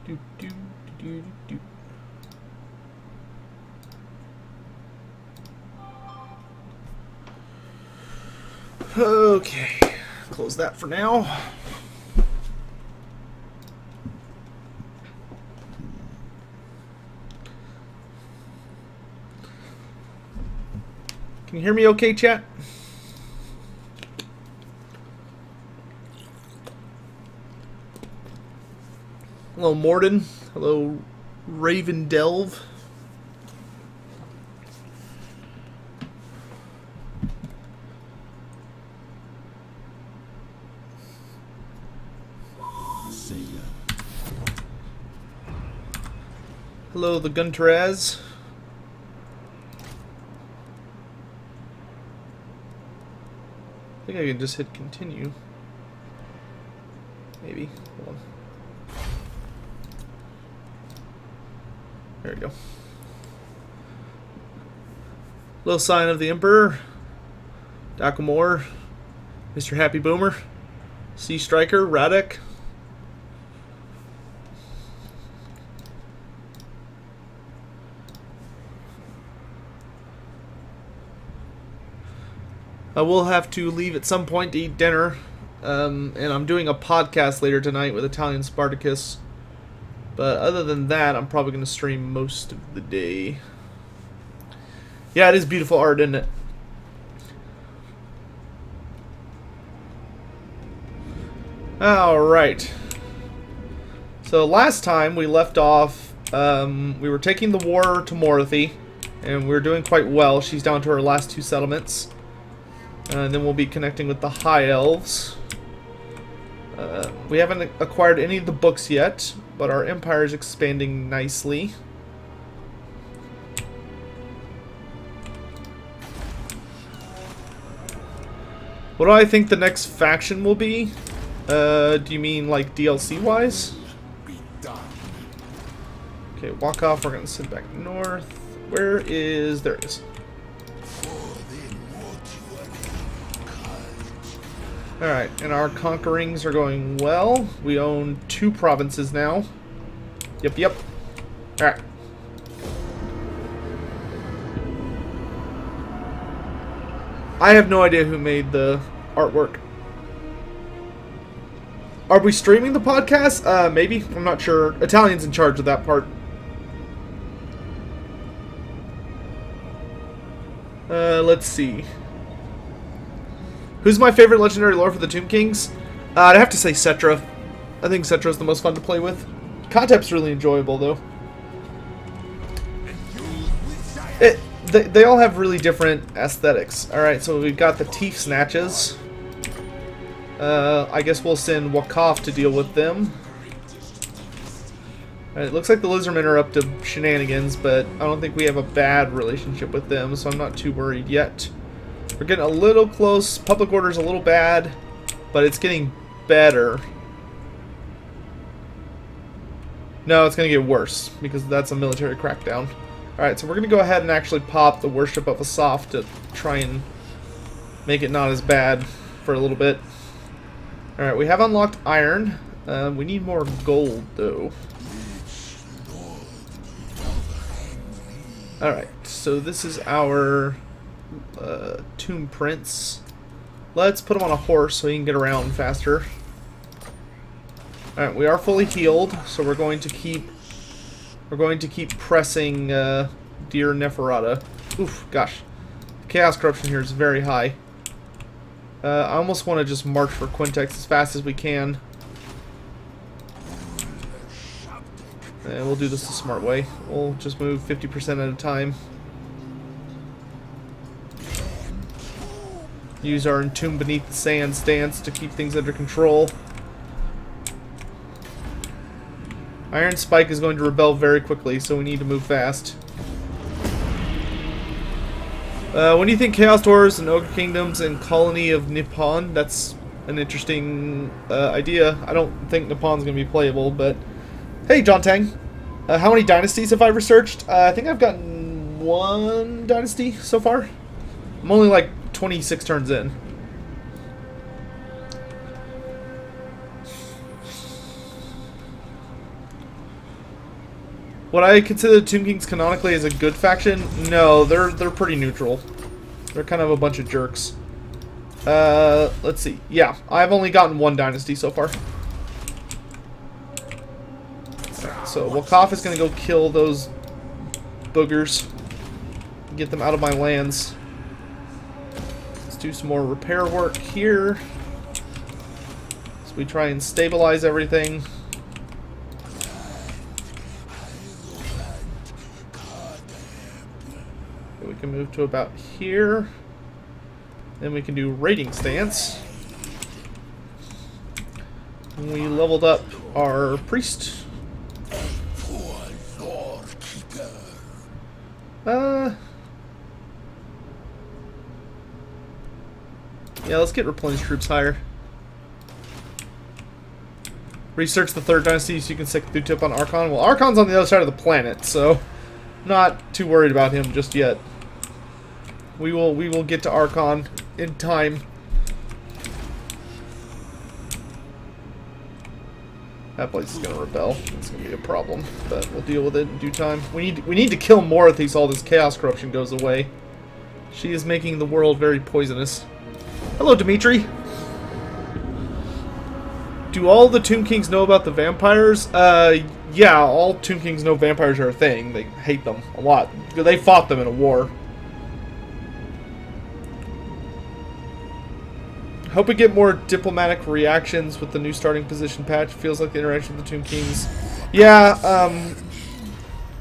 Do, do, do, do. Okay, close that for now. Can you hear me okay, chat? Hello, Morden. Hello, Raven Delve. Hello, the Gunteraz. I think I can just hit continue. Maybe. Hold on. There we go. Little sign of the Emperor. Dakamore. Mr. Happy Boomer. Sea Striker. Radek. I will have to leave at some point to eat dinner. And I'm doing a podcast later tonight with Italian Spartacus. But other than that, I'm probably going to stream most of the day. Yeah, it is beautiful art, isn't it? Alright. So last time we left off, we were taking the war to Morothy. And we were doing quite well. She's down to her last 2 settlements. And then we'll be connecting with the High Elves. We haven't acquired any of the books yet, but our empire is expanding nicely. What do I think the next faction will be? Do you mean like DLC wise? Okay, walk off. We're gonna sit back north. Where is... there it is. Alright, and our conquerings are going well. We own 2 provinces now. Yep. Alright. I have no idea who made the artwork. Are we streaming the podcast? Maybe. I'm not sure. Italian's in charge of that part. Let's see. Who's my favorite legendary lore for the Tomb Kings? I'd have to say Cetra. I think Cetra's the most fun to play with. Contept's really enjoyable, though. They all have really different aesthetics. Alright, so we've got the Teeth Snatches. I guess we'll send Wakaf to deal with them. Alright, it looks like the Lizardmen are up to shenanigans, but I don't think we have a bad relationship with them, so I'm not too worried yet. We're getting a little close. Public order's a little bad, but it's getting better. No, it's going to get worse, because that's a military crackdown. Alright, so we're going to go ahead and actually pop the Worship of Asaf to try and make it not as bad for a little bit. Alright, we have unlocked iron. We need more gold, though. Alright, so this is our Tomb Prince. Let's put him on a horse so he can get around faster. Alright, we are fully healed, so we're going to keep pressing Dear Neferata. Oof, gosh. Chaos corruption here is very high. I almost want to just march for Quintex as fast as we can. And we'll do this the smart way. We'll just move 50% at a time. Use our Entomb Beneath the Sand stance to keep things under control. Iron Spike is going to rebel very quickly, so we need to move fast. When do you think Chaos Dwarves and Ogre Kingdoms and Colony of Nippon? That's an interesting idea. I don't think Nippon's going to be playable, but... Hey, John Tang. How many dynasties have I researched? I think I've gotten 1 dynasty so far. I'm only like 26 turns in. Would I consider the Tomb Kings canonically as a good faction? No, they're pretty neutral. They're kind of a bunch of jerks. Let's see. Yeah, I've only gotten one dynasty so far. Right, so Wakaf is going to go kill those boogers. Get them out of my lands. Let's do some more repair work here. So we try and stabilize everything. We can move to about here. Then we can do raiding stance. We leveled up our priest. Yeah, let's get replenished troops higher. Research the third dynasty so you can stick the tip on Archon. Well, Archon's on the other side of the planet, so not too worried about him just yet. We will get to Archon in time. That place is gonna rebel. It's gonna be a problem, but we'll deal with it in due time. We need to kill Morathy so all this chaos corruption goes away. She is making the world very poisonous. Hello, Dimitri. Do all the Tomb Kings know about the vampires? Yeah, all Tomb Kings know vampires are a thing. They hate them a lot. They fought them in a war. Hope we get more diplomatic reactions with the new starting position patch. Feels like the interaction with the Tomb Kings. Yeah,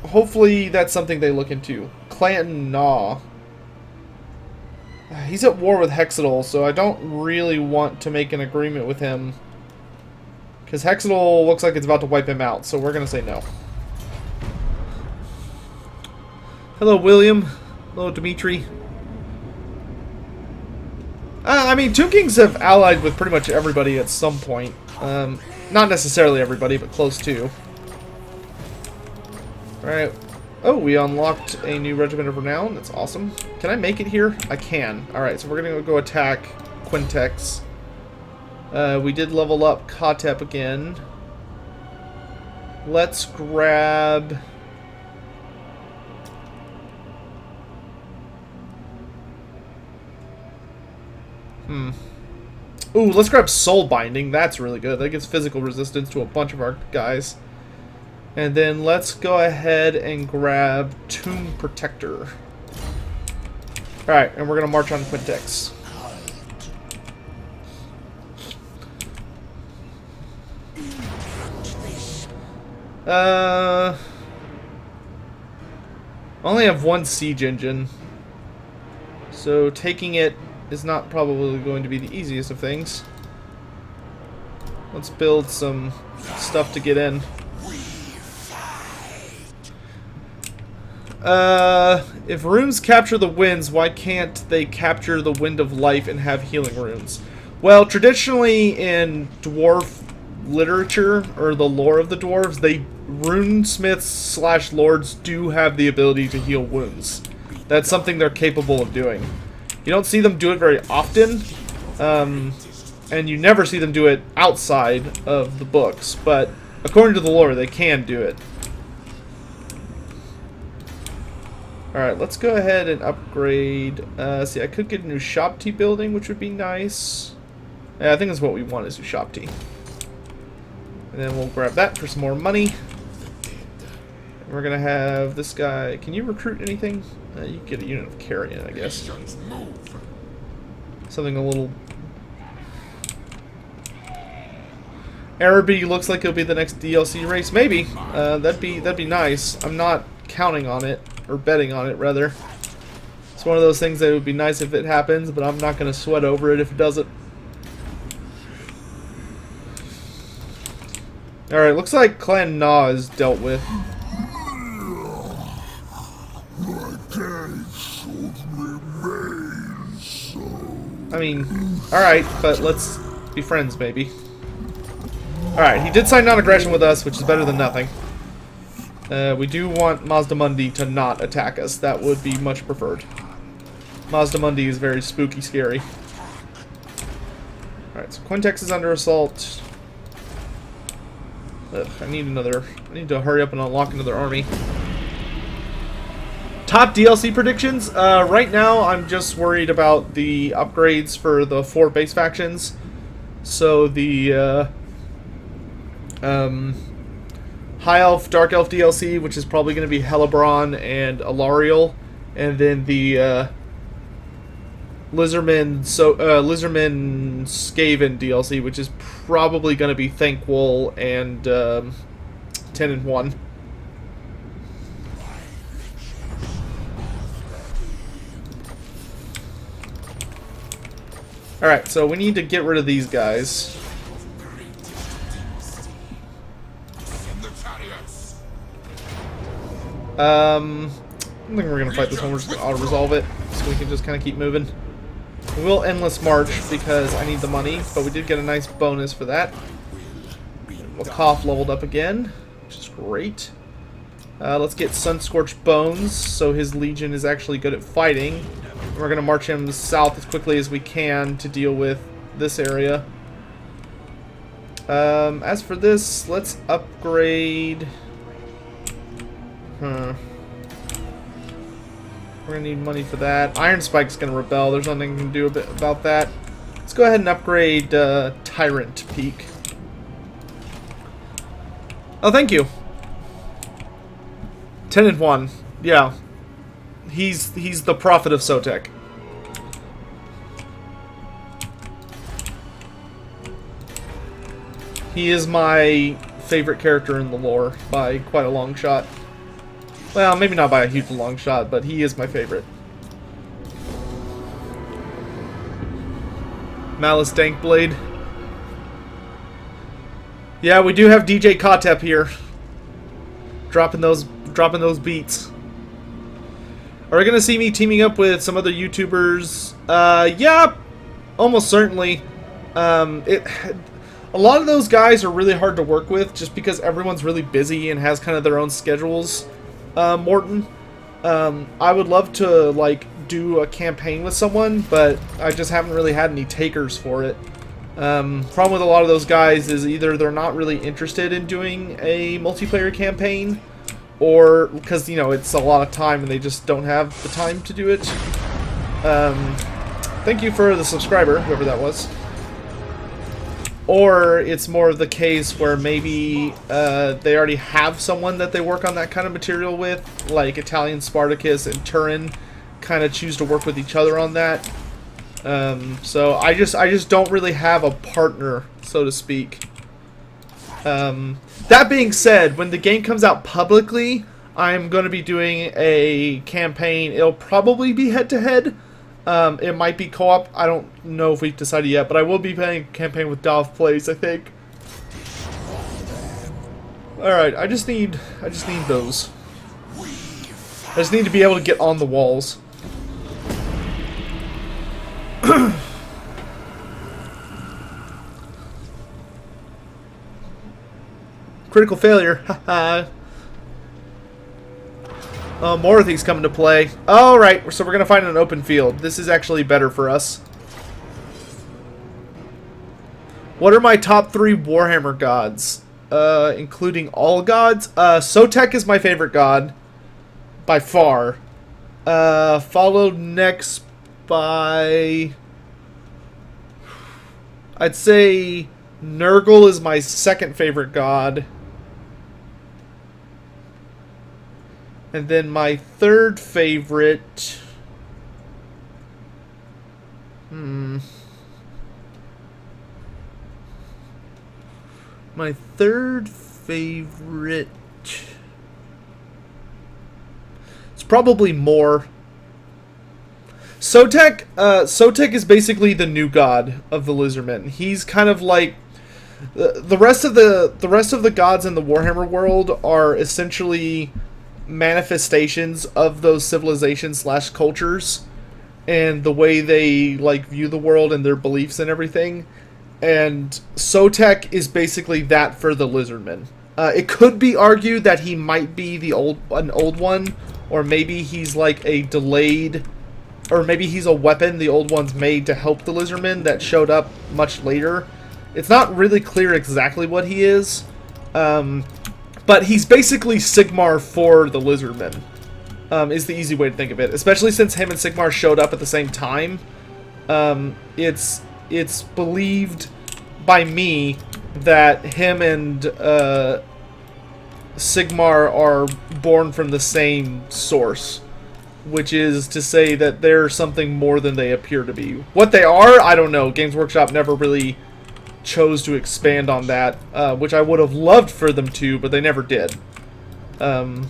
hopefully that's something they look into. Clan Gnaw. He's at war with Hexadol, so I don't really want to make an agreement with him. Because Hexadol looks like it's about to wipe him out, so we're going to say no. Hello, William. Hello, Dimitri. I mean, Tomb Kings have allied with pretty much everybody at some point. Not necessarily everybody, but close to. Alright. Oh, we unlocked a new Regiment of Renown. That's awesome. Can I make it here? I can. Alright, so we're going to go attack Quintex. We did level up Katep again. Let's grab... Ooh, let's grab Soul Binding. That's really good. That gives physical resistance to a bunch of our guys. And then let's go ahead and grab Tomb Protector. Alright, and we're going to march on Quintex. I only have one siege engine. So taking it is not probably going to be the easiest of things. Let's build some stuff to get in. If runes capture the winds, why can't they capture the Wind of Life and have healing runes? Well, traditionally in dwarf literature, or the lore of the dwarves, runesmiths / lords do have the ability to heal wounds. That's something they're capable of doing. You don't see them do it very often, and you never see them do it outside of the books, but according to the lore, they can do it. Alright, let's go ahead and upgrade. See, I could get a new shop tea building, which would be nice. Yeah, I think that's what we want, is a shop tea. And then we'll grab that for some more money. And we're going to have this guy. Can you recruit anything? You can get a unit of carrion, I guess. Something a little... Araby looks like it'll be the next DLC race. Maybe. That'd be nice. I'm not counting on it, or betting on it, rather. It's one of those things that would be nice if it happens, but I'm not going to sweat over it if it doesn't. Alright, looks like Clan Gnaw is dealt with. I mean, alright, but let's be friends, maybe. Alright, he did sign non-aggression with us, which is better than nothing. We do want Mazdamundi to not attack us. That would be much preferred. Mazdamundi is very spooky scary. Alright, so Quintex is under assault. Ugh, I need to hurry up and unlock another army. Top DLC predictions? Right now, I'm just worried about the upgrades for the 4 base factions. So the High Elf, Dark Elf DLC, which is probably going to be Helibron and Alariel, and then the Lizardmen Skaven DLC, which is probably going to be Thankful and 10 and 1. Alright, so we need to get rid of these guys. I don't think we're going to fight this one. We're just going to auto-resolve it, so we can just kind of keep moving. We will Endless March because I need the money, but we did get a nice bonus for that. Wakaf leveled up again, which is great. Let's get Sunscorched Bones, so his Legion is actually good at fighting. We're going to march him south as quickly as we can to deal with this area. As for this, let's upgrade... We're going to need money for that. Iron Spike's going to rebel. There's nothing we can do about that. Let's go ahead and upgrade Tyrant Peak. Oh, thank you. 10 and 1. Yeah. He's the prophet of Sotek. He is my favorite character in the lore by quite a long shot. Well, maybe not by a huge long shot, but he is my favorite. Malice Dankblade. Yeah, we do have DJ Kotep here. Dropping those beats. Are we gonna see me teaming up with some other YouTubers? Yeah, almost certainly. A lot of those guys are really hard to work with just because everyone's really busy and has kind of their own schedules. Morton, I would love to like do a campaign with someone, but I just haven't really had any takers for it. Problem with a lot of those guys is either they're not really interested in doing a multiplayer campaign, or because, you know, it's a lot of time and they just don't have the time to do it. Thank you for the subscriber, whoever that was. Or it's more of the case where maybe they already have someone that they work on that kind of material with, like Italian Spartacus and Turin kind of choose to work with each other on that. So I just don't really have a partner, so to speak. That being said, when the game comes out publicly, I'm going to be doing a campaign. It'll probably be head-to-head. It might be co-op. I don't know if we've decided yet, but I will be playing a campaign with Dov Plays, I think. Alright, I just need those. I just need to be able to get on the walls. Critical failure. Haha. More of these come into play. Alright, so we're going to find an open field. This is actually better for us. What are my top 3 Warhammer gods? Including all gods? Sotek is my favorite god. By far. Followed next by... I'd say Nurgle is my second favorite god. And then my third favorite... My third favorite... It's probably more. Sotek is basically the new god of the Lizardmen. He's kind of like... The rest of the gods in the Warhammer world are essentially manifestations of those civilizations / cultures and the way they like view the world and their beliefs and everything. And Sotek is basically that for the Lizardmen. It could be argued that he might be an old one, or maybe he's like a delayed, or maybe he's a weapon the old ones made to help the Lizardmen that showed up much later. It's not really clear exactly what he is, But he's basically Sigmar for the Lizardmen, is the easy way to think of it. Especially since him and Sigmar showed up at the same time. It's believed by me that him and Sigmar are born from the same source. Which is to say that they're something more than they appear to be. What they are, I don't know. Games Workshop never really chose to expand on that, which I would have loved for them to, but they never did. But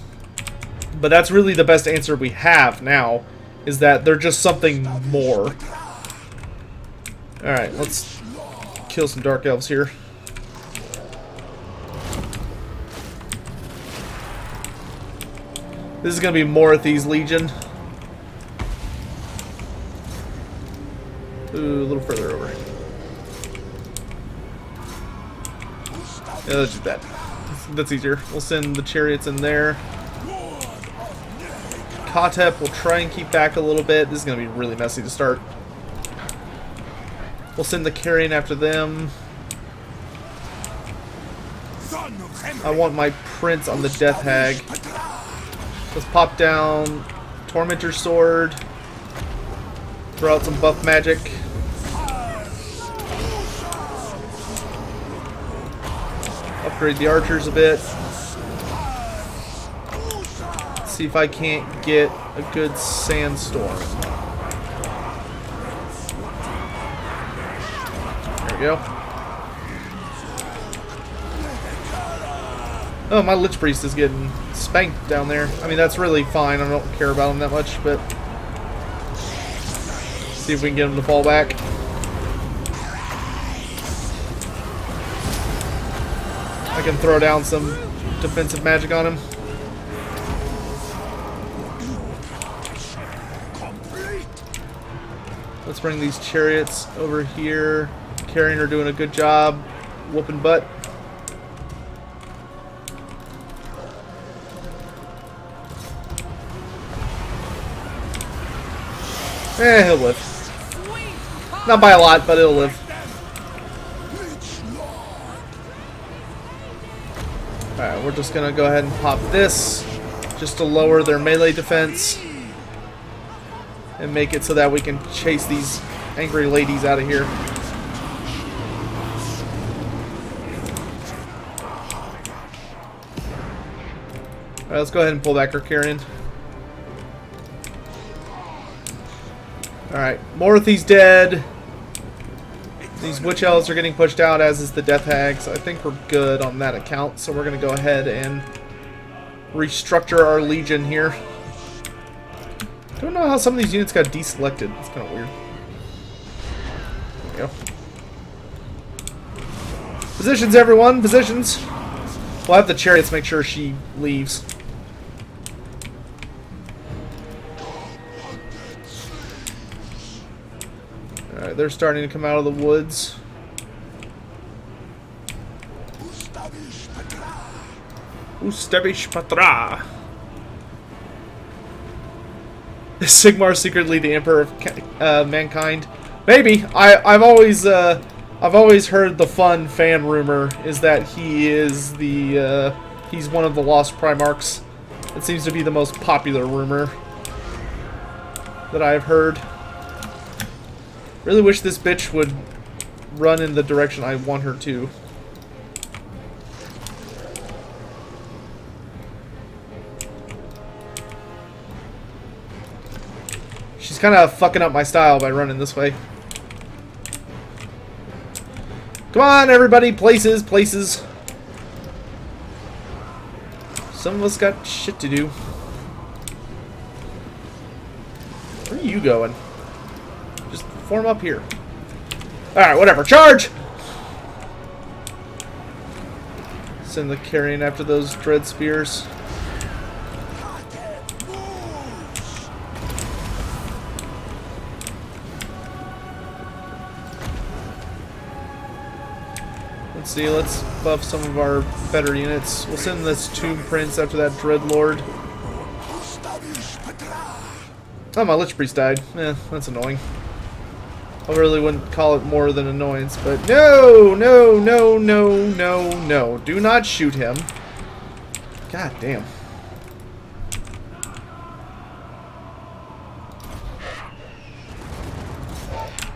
that's really the best answer we have now, is that they're just something more. Alright, let's kill some Dark Elves here. This is going to be Morathi's Legion. Ooh, a little further over. Yeah, let's do that. That's easier. We'll send the chariots in there. Katep will try and keep back a little bit. This is going to be really messy to start. We'll send the carrion after them. I want my prince on the Death Hag. Let's pop down Tormentor's Sword. Throw out some buff magic. Upgrade the archers a bit. See if I can't get a good sandstorm. There we go. Oh, my Lich Priest is getting spanked down there. I mean, that's really fine. I don't care about him that much, but... see if we can get him to fall back. I can throw down some defensive magic on him. Let's bring these chariots over here. Carrion are doing a good job whooping butt. He'll live. Not by a lot, but he'll live. Alright, we're just gonna go ahead and pop this just to lower their melee defense and make it so that we can chase these angry ladies out of here. Alright, let's go ahead and pull back our carrion. Alright, Morathi's dead. These Witch Elves are getting pushed out, as is the Death Hags. I think we're good on that account, so we're going to go ahead and restructure our Legion here. Don't know how some of these units got deselected. It's kind of weird. There we go. Positions, everyone! Positions! We'll have the chariots make sure she leaves. Alright, they're starting to come out of the woods. Ustavish Patra. Is Sigmar secretly the Emperor of Mankind? Maybe. I've always heard the fun fan rumor is that he is the he's one of the Lost Primarchs. It seems to be the most popular rumor that I've heard. Really wish this bitch would run in the direction I want her to. She's kind of fucking up my style by running this way. Come on, everybody! Places, places! Some of us got shit to do. Where are you going? Just form up here. Alright, whatever. Charge! Send the carrion after those dread spears. Let's see, let's buff some of our better units. We'll send this Tomb Prince after that Dreadlord. Oh, my Lich Priest died. Eh, that's annoying. I really wouldn't call it more than annoyance, but no, no, no, no, no, no. Do not shoot him. God damn.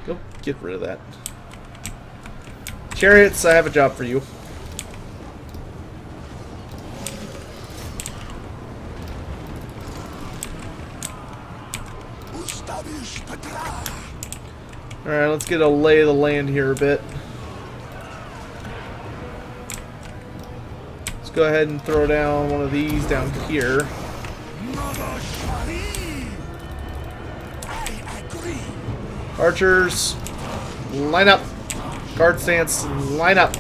Go get rid of that. Chariots, I have a job for you. Alright, let's get a lay of the land here a bit. Let's go ahead and throw down one of these down here. Archers, line up. Guard stance, line up.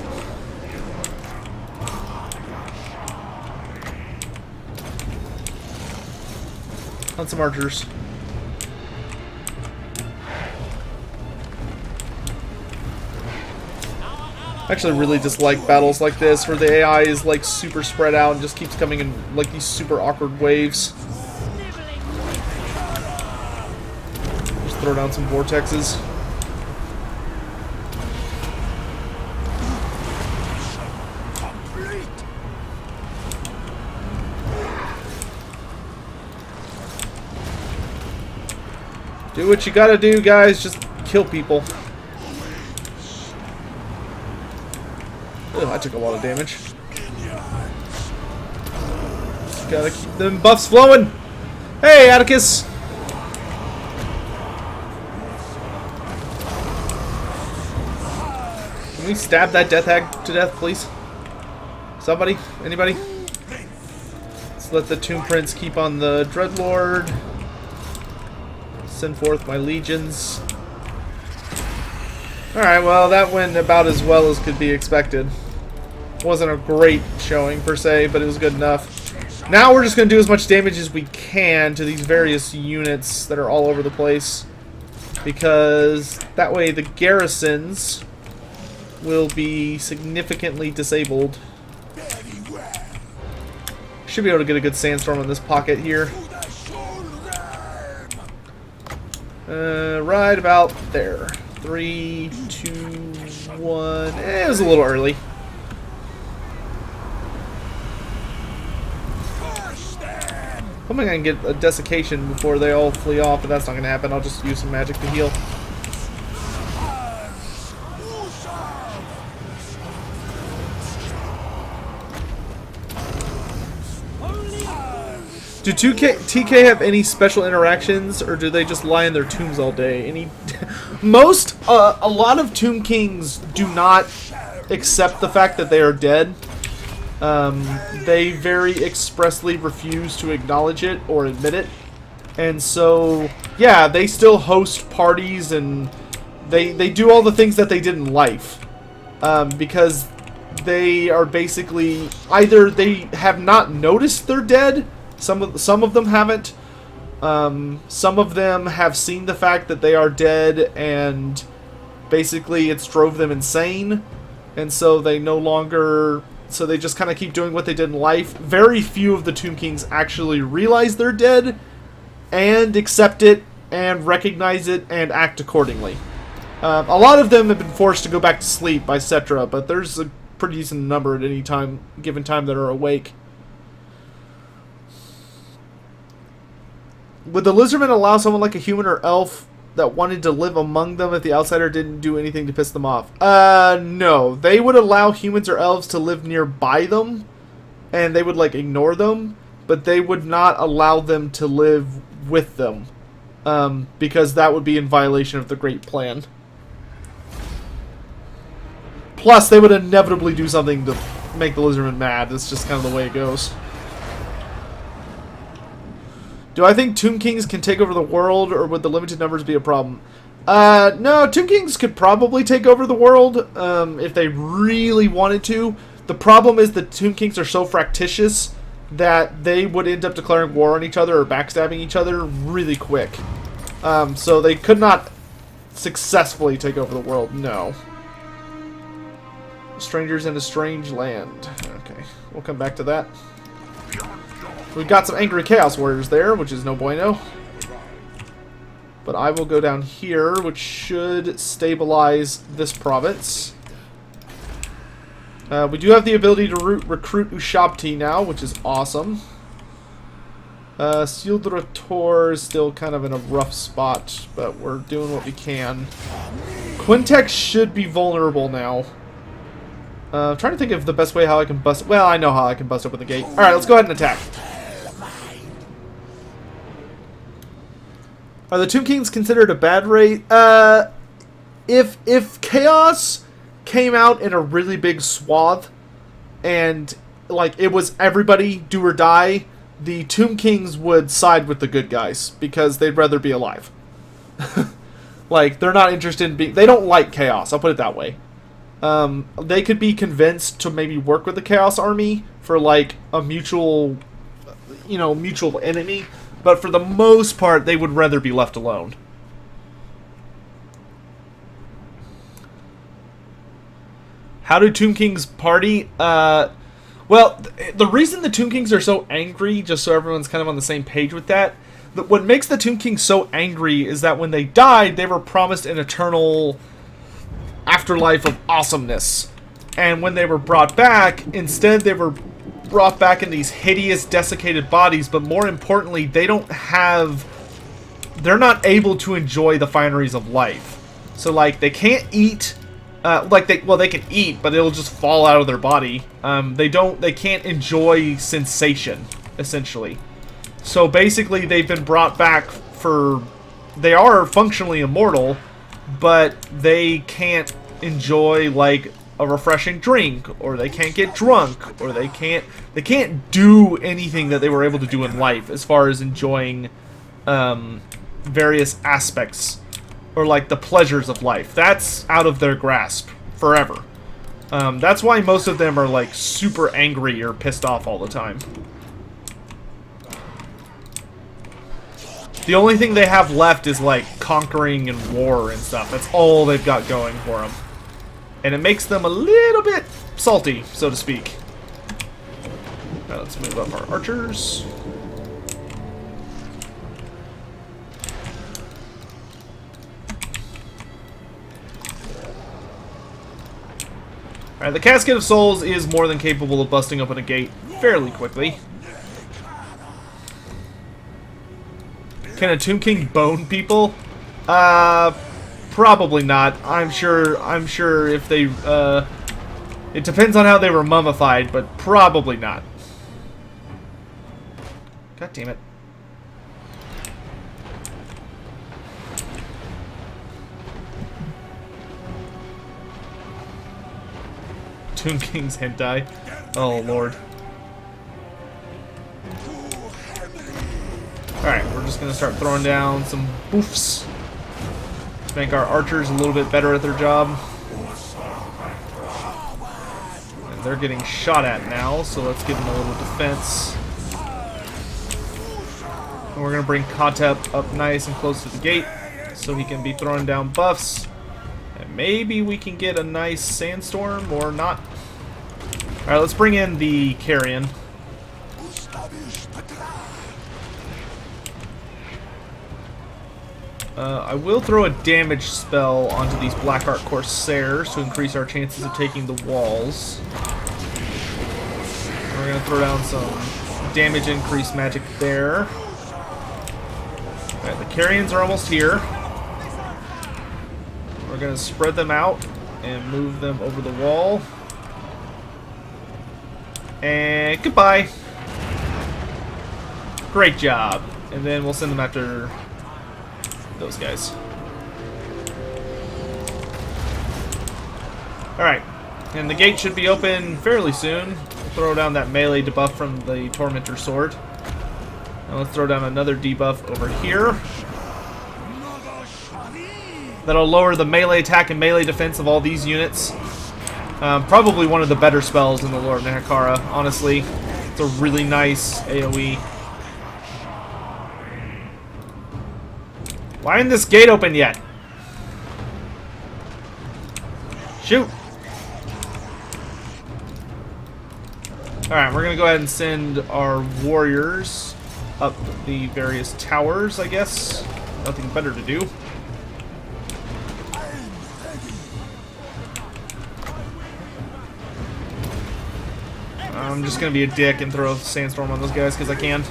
On some archers. I actually really dislike battles like this, where the AI is like super spread out and just keeps coming in like these super awkward waves. Just throw down some vortexes. Do what you gotta do, guys. Just kill people. Ugh, I took a lot of damage. Just gotta keep them buffs flowing. Hey, Atticus! Can we stab that death hag to death, please? Somebody? Anybody? Let's let the Tomb Prince keep on the Dreadlord. Send forth my legions. Alright, well, that went about as well as could be expected. Wasn't a great showing, per se, but it was good enough. Now we're just going to do as much damage as we can to these various units that are all over the place. Because that way the garrisons will be significantly disabled. Should be able to get a good sandstorm in this pocket here. Right about there. 3, 2, 1. It was a little early. Hoping I can get a desiccation before they all flee off, but that's not going to happen. I'll just use some magic to heal. Do TK have any special interactions, or do they just lie in their tombs all day? A lot of Tomb Kings do not accept the fact that they are dead. They very expressly refuse to acknowledge it or admit it. And so, yeah, they still host parties and they do all the things that they did in life. Because they are basically, either they have not noticed they're dead. Some of them haven't. Some of them have seen the fact that they are dead, and basically it's drove them insane, and so they no longer. So they just kind of keep doing what they did in life. Very few of the Tomb Kings actually realize they're dead, and accept it, and recognize it, and act accordingly. A lot of them have been forced to go back to sleep by Cetra, but there's a pretty decent number at any time, given time, that are awake. Would the Lizardmen allow someone like a human or elf that wanted to live among them if the outsider didn't do anything to piss them off? No. They would allow humans or elves to live nearby them, and they would, like, ignore them, but they would not allow them to live with them, because that would be in violation of the Great Plan. Plus, they would inevitably do something to make the Lizardmen mad. That's just kind of the way it goes. Do I think Tomb Kings can take over the world, or would the limited numbers be a problem? No, Tomb Kings could probably take over the world if they really wanted to. The problem is that Tomb Kings are so fractious that they would end up declaring war on each other or backstabbing each other really quick. So they could not successfully take over the world, no. Strangers in a strange land. Okay, we'll come back to that. We've got some angry Chaos Warriors there, which is no bueno. But I will go down here, which should stabilize this province. We do have the ability to recruit Ushabti now, which is awesome. Sildrator is still kind of in a rough spot, but we're doing what we can. Quintex should be vulnerable now. I'm trying to think of the best way how I can bust... Well, I know how I can bust open the gate. Alright, let's go ahead and attack. Are the Tomb Kings considered a bad raid? If Chaos came out in a really big swath and like it was everybody do or die, the Tomb Kings would side with the good guys because they'd rather be alive. Like they're not interested in being... They don't like Chaos, I'll put it that way. They could be convinced to maybe work with the Chaos Army for like a mutual, mutual enemy. But for the most part, they would rather be left alone. How do Tomb Kings party? Well, the reason the Tomb Kings are so angry, just so everyone's kind of on the same page with that, what makes the Tomb Kings so angry is that when they died, they were promised an eternal afterlife of awesomeness. And when they were brought back, instead they were brought back in these hideous, desiccated bodies, but more importantly, they're not able to enjoy the fineries of life. So, like, they can't eat, they can eat, but it'll just fall out of their body. They can't enjoy sensation, essentially. So, basically, they've been brought back they are functionally immortal, but they can't enjoy, like, a refreshing drink, or they can't get drunk, or they can't do anything that they were able to do in life as far as enjoying various aspects or like the pleasures of life. That's out of their grasp forever. That's why most of them are like super angry or pissed off all the time. The only thing they have left is like conquering and war and stuff. That's all they've got going for them. And it makes them a little bit salty, so to speak. Now let's move up our archers. Alright, the Casket of Souls is more than capable of busting open a gate fairly quickly. Can a Tomb King bone people? Probably not. I'm sure if they, it depends on how they were mummified, but probably not. God damn it. Tomb King's hentai. Oh, Lord. Alright, we're just going to start throwing down some boofs. Make our archers a little bit better at their job. And they're getting shot at now, so let's give them a little defense. And we're going to bring Kotep up nice and close to the gate so he can be throwing down buffs. And maybe we can get a nice sandstorm or not. Alright, let's bring in the Carrion. I will throw a damage spell onto these Black Art Corsairs to increase our chances of taking the walls. We're going to throw down some damage increase magic there. Alright, the Carrions are almost here. We're going to spread them out and move them over the wall. And goodbye. Great job. And then we'll send them after those guys. Alright. And the gate should be open fairly soon. We'll throw down that melee debuff from the Tormentor Sword. And let's throw down another debuff over here. That'll lower the melee attack and melee defense of all these units. Probably one of the better spells in the Lore of Nehekara, honestly. It's a really nice AoE. Why isn't this gate open yet? Shoot! Alright, we're gonna go ahead and send our warriors up the various towers, I guess. nothing better to do. I'm just gonna be a dick and throw a sandstorm on those guys because I can.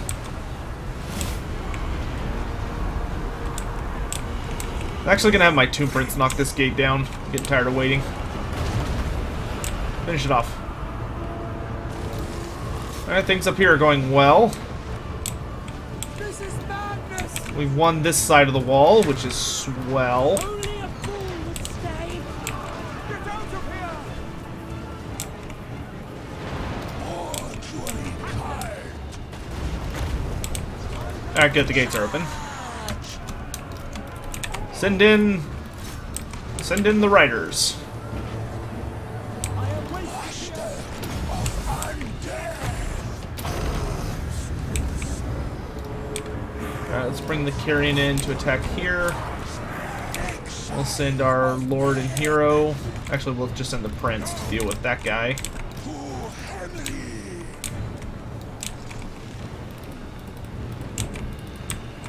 I'm actually gonna have my Tomb Prince knock this gate down. I'm getting tired of waiting. Finish it off. Alright, things up here are going well. This is madness. We've won this side of the wall, which is swell. Only a fool would stay. Get out of here. Alright, good, the gates are open. Send in the riders. Alright, let's bring the Carrion in to attack here. We'll send our Lord and Hero. Actually, we'll just send the Prince to deal with that guy.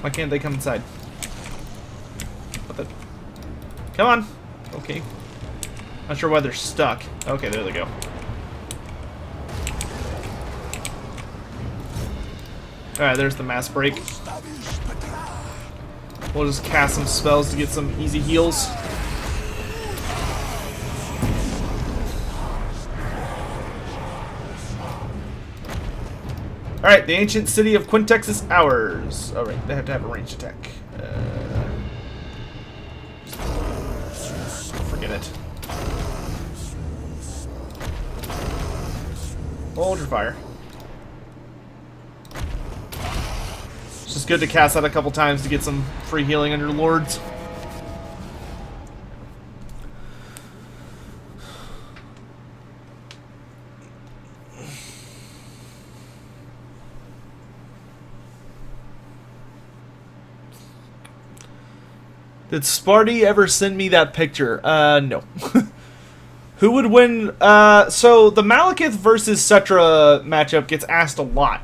Why can't they come inside? What the? Come on! Okay. Not sure why they're stuck. Okay, there they go. Alright, there's the mass break. We'll just cast some spells to get some easy heals. Alright, the ancient city of Quintex is ours. Alright, they have to have a ranged attack. Forget it. Hold your fire. It's just good to cast that a couple times to get some free healing on your lords. Did Sparty ever send me that picture? No. Who would win? So the Malekith versus Cetra matchup gets asked a lot.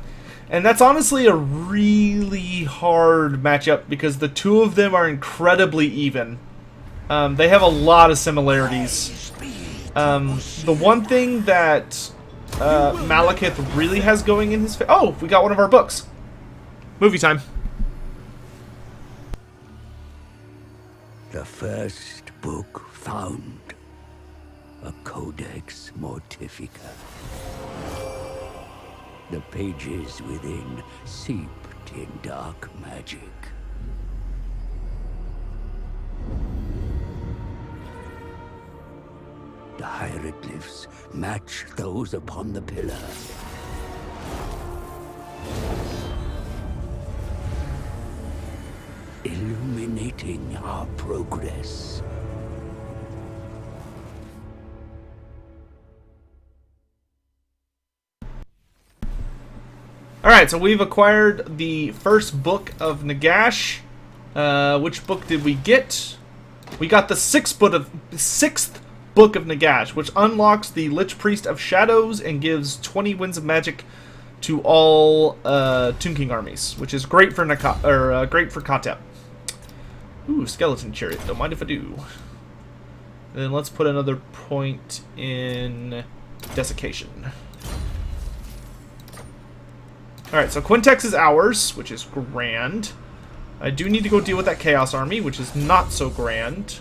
And that's honestly a really hard matchup because the two of them are incredibly even. They have a lot of similarities. The one thing that Malekith really has going in his favor... Oh, we got one of our books. Movie time. The first book found, a Codex Mortifica. The pages within seeped in dark magic. The hieroglyphs match those upon the pillar. Illuminating our progress. Alright, so we've acquired the first book of Nagash. Which book did we get? We got the sixth book of Nagash, which unlocks the Lich Priest of Shadows and gives 20 winds of magic to all Tomb King armies, which is great for great for Katep. Ooh, Skeleton Chariot. Don't mind if I do. And then let's put another point in Desiccation. Alright, so Quintex is ours, which is grand. I do need to go deal with that Chaos Army, which is not so grand.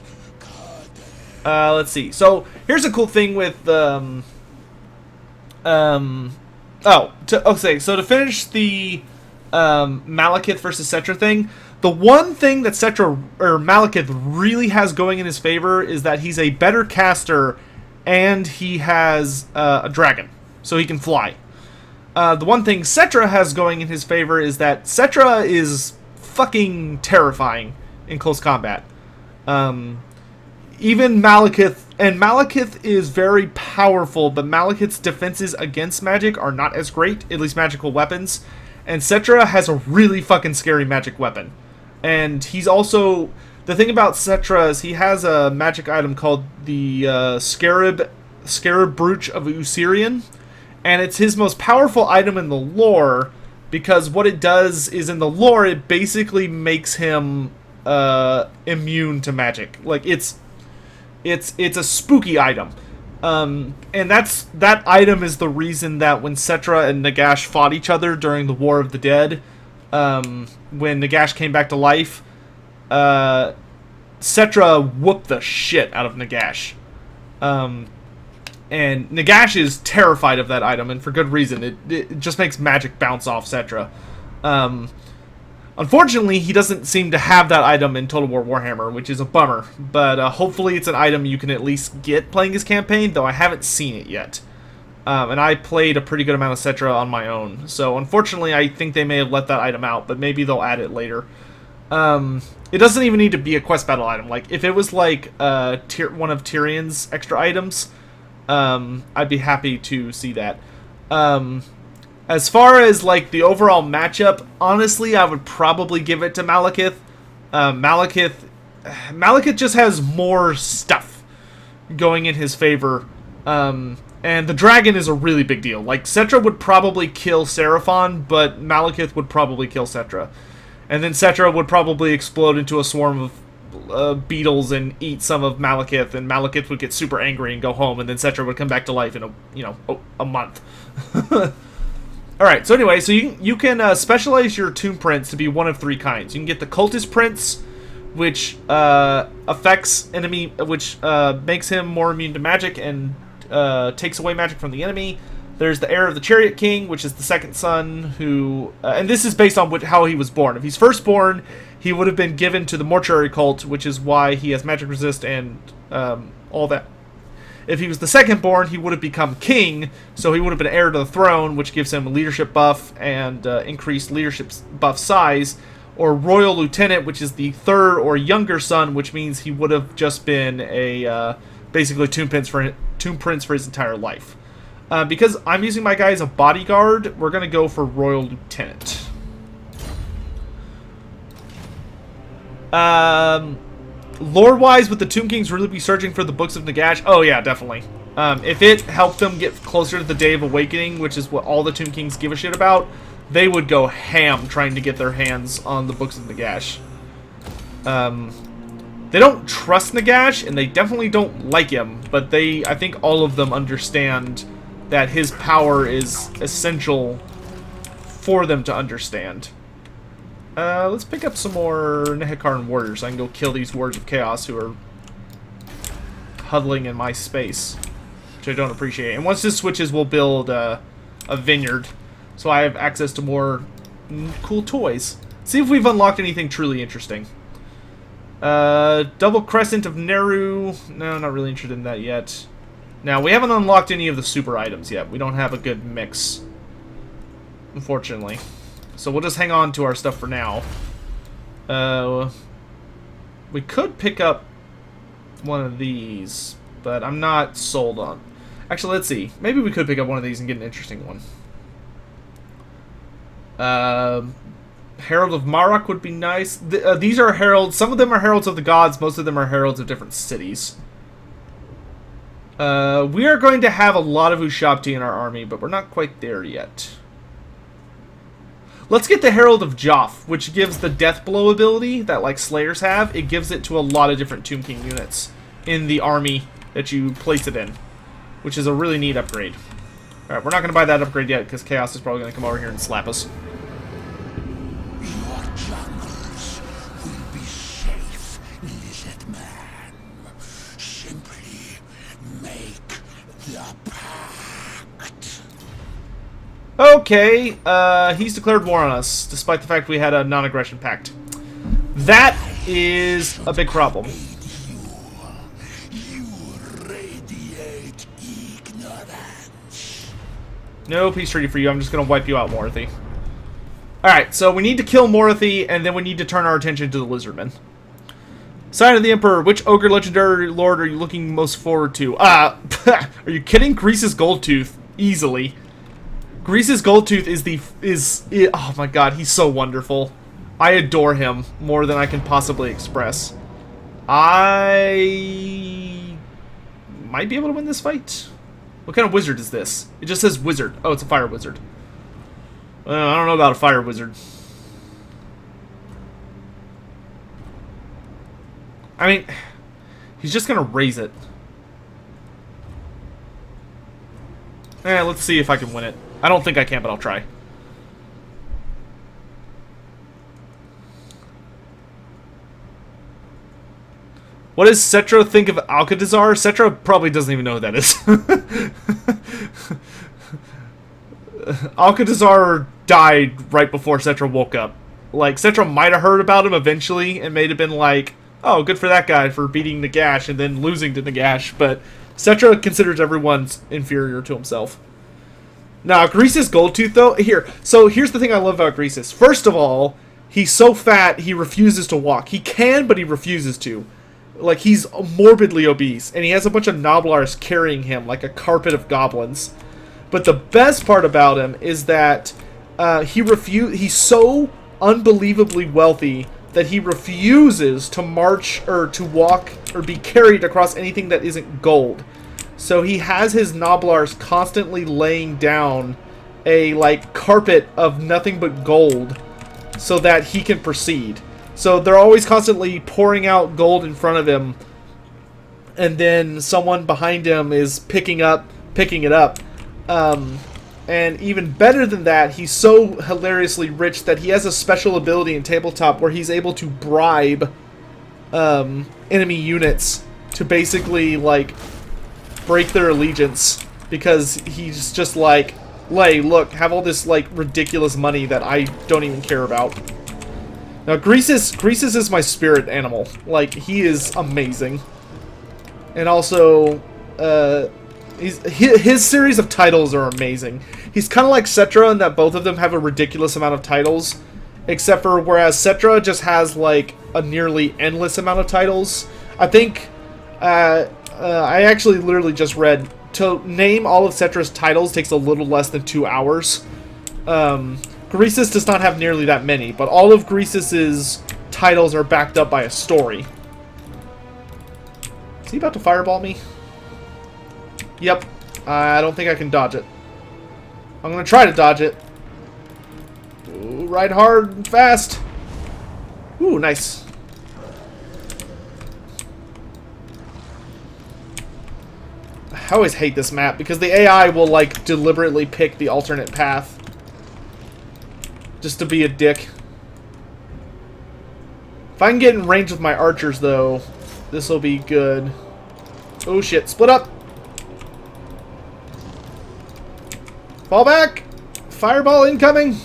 Let's see. So, here's a cool thing with, so to finish the, Malekith versus Cetra thing, the one thing that Malekith really has going in his favor is that he's a better caster and he has a dragon, so he can fly. The one thing Cetra has going in his favor is that Cetra is fucking terrifying in close combat. Even Malekith is very powerful, but Malekith's defenses against magic are not as great, at least magical weapons. And Cetra has a really fucking scary magic weapon. And he's also... The thing about Cetra is he has a magic item called the Scarab Brooch of Usirian. And it's his most powerful item in the lore, because what it does is in the lore, it basically makes him immune to magic. Like, it's a spooky item. And that item is the reason that when Cetra and Nagash fought each other during the War of the Dead, when Nagash came back to life, Cetra whooped the shit out of Nagash. And Nagash is terrified of that item, and for good reason. It just makes magic bounce off Cetra. Unfortunately, he doesn't seem to have that item in Total War Warhammer, which is a bummer. But hopefully it's an item you can at least get playing his campaign, though I haven't seen it yet. And I played a pretty good amount of Cetra on my own. So unfortunately, I think they may have let that item out, but maybe they'll add it later. It doesn't even need to be a quest battle item. Like, if it was like one of Tyrion's extra items, I'd be happy to see that. As far as, like, the overall matchup, honestly, I would probably give it to Malekith. Malekith just has more stuff going in his favor. And the dragon is a really big deal. Like, Cetra would probably kill Seraphon, but Malekith would probably kill Cetra. And then Cetra would probably explode into a swarm of beetles and eat some of Malekith, and Malekith would get super angry and go home, and then Cetra would come back to life in a month. Alright, so anyway, so you can specialize your Tomb Prince to be one of three kinds. You can get the Cultist Prince, which affects enemy, which makes him more immune to magic and takes away magic from the enemy. There's the Heir of the Chariot King, which is the second son who... and this is based on how he was born. If he's first born, he would have been given to the Mortuary Cult, which is why he has magic resist and all that. If he was the second born, he would have become king, so he would have been heir to the throne, which gives him a leadership buff and increased leadership buff size. Or royal lieutenant, which is the third or younger son, which means he would have just been a basically Tomb Prince for his entire life. Because I'm using my guy as a bodyguard, we're going to go for royal lieutenant. Lore-wise, would the Tomb Kings really be searching for the Books of Nagash? Oh yeah, definitely. If it helped them get closer to the Day of Awakening, which is what all the Tomb Kings give a shit about, they would go ham trying to get their hands on the Books of Nagash. They don't trust Nagash, and they definitely don't like him, but I think all of them understand that his power is essential for them to understand. Let's pick up some more Nehekaran warriors. I can go kill these Warriors of Chaos who are huddling in my space, which I don't appreciate. And once this switches, we'll build a vineyard, so I have access to more cool toys. See if we've unlocked anything truly interesting. Double Crescent of Neru. No, not really interested in that yet. Now, we haven't unlocked any of the super items yet. We don't have a good mix, unfortunately. So we'll just hang on to our stuff for now. We could pick up one of these, but I'm not sold on. Actually, let's see. Maybe we could pick up one of these and get an interesting one. Herald of Marok would be nice. These are heralds. Some of them are heralds of the gods. Most of them are heralds of different cities. We are going to have a lot of Ushabti in our army, but we're not quite there yet. Let's get the Herald of Joff, which gives the Death Blow ability that, like, Slayers have. It gives it to a lot of different Tomb King units in the army that you place it in, which is a really neat upgrade. Alright, we're not going to buy that upgrade yet, because Chaos is probably going to come over here and slap us. Your jungles will be safe, Lizardman. Simply make the pact. Okay, he's declared war on us, despite the fact we had a non-aggression pact. That is a big problem. You radiate ignorance. No peace treaty for you. I'm just going to wipe you out, Morathy. Alright, so we need to kill Morathy, and then we need to turn our attention to the Lizardmen. Sign of the Emperor. Which Ogre Legendary Lord are you looking most forward to? Are you kidding? Grease's Goldtooth. Easily. Grease's Goldtooth is oh my god, he's so wonderful. I adore him more than I can possibly express. I might be able to win this fight. What kind of wizard is this? It just says wizard. Oh, it's a fire wizard. I don't know about a fire wizard. I mean, he's just gonna raise it. Let's see if I can win it. I don't think I can, but I'll try. What does Cetra think of Alcatazar? Cetra probably doesn't even know who that is. Alcatazar died right before Cetra woke up. Like, Cetra might have heard about him eventually and may have been like, oh, good for that guy for beating Nagash and then losing to Nagash, but Cetra considers everyone inferior to himself. Now, Greasus Goldtooth, though, here's the thing I love about Greasus. First of all, he's so fat, he refuses to walk. He can, but he refuses to. Like, he's morbidly obese, and he has a bunch of Noblars carrying him like a carpet of goblins. But the best part about him is that he's so unbelievably wealthy that he refuses to march or to walk or be carried across anything that isn't gold. So he has his Noblars constantly laying down a, like, carpet of nothing but gold so that he can proceed. So they're always constantly pouring out gold in front of him, and then someone behind him is picking it up. And even better than that, he's so hilariously rich that he has a special ability in tabletop where he's able to bribe enemy units to basically, like, break their allegiance, because he's just like, look, have all this, like, ridiculous money that I don't even care about. Now, Greasus is my spirit animal. Like, he is amazing. And also, his series of titles are amazing. He's kind of like Cetra in that both of them have a ridiculous amount of titles. Except for, whereas Cetra just has, like, a nearly endless amount of titles. I think, I actually literally just read, to name all of Cetra's titles takes a little less than 2 hours. Greasus does not have nearly that many, but all of Greasus's titles are backed up by a story. Is he about to fireball me? Yep. I don't think I can dodge it. I'm going to try to dodge it. Ooh, ride hard and fast. Ooh, nice. I always hate this map because the AI will, like, deliberately pick the alternate path. Just to be a dick. If I can get in range with my archers, though, this will be good. Oh shit, split up! Fall back! Fireball incoming!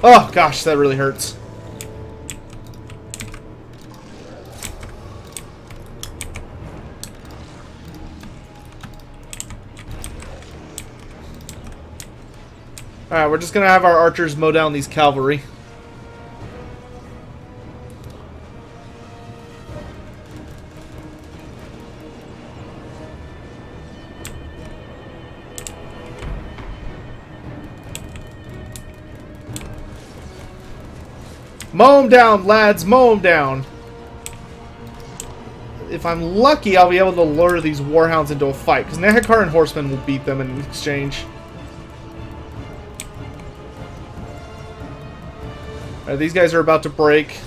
Oh gosh, that really hurts. Alright, we're just gonna have our archers mow down these cavalry. Mow them down, lads! Mow them down! If I'm lucky, I'll be able to lure these warhounds into a fight, because Nehekar and Horsemen will beat them in exchange. These guys are about to break.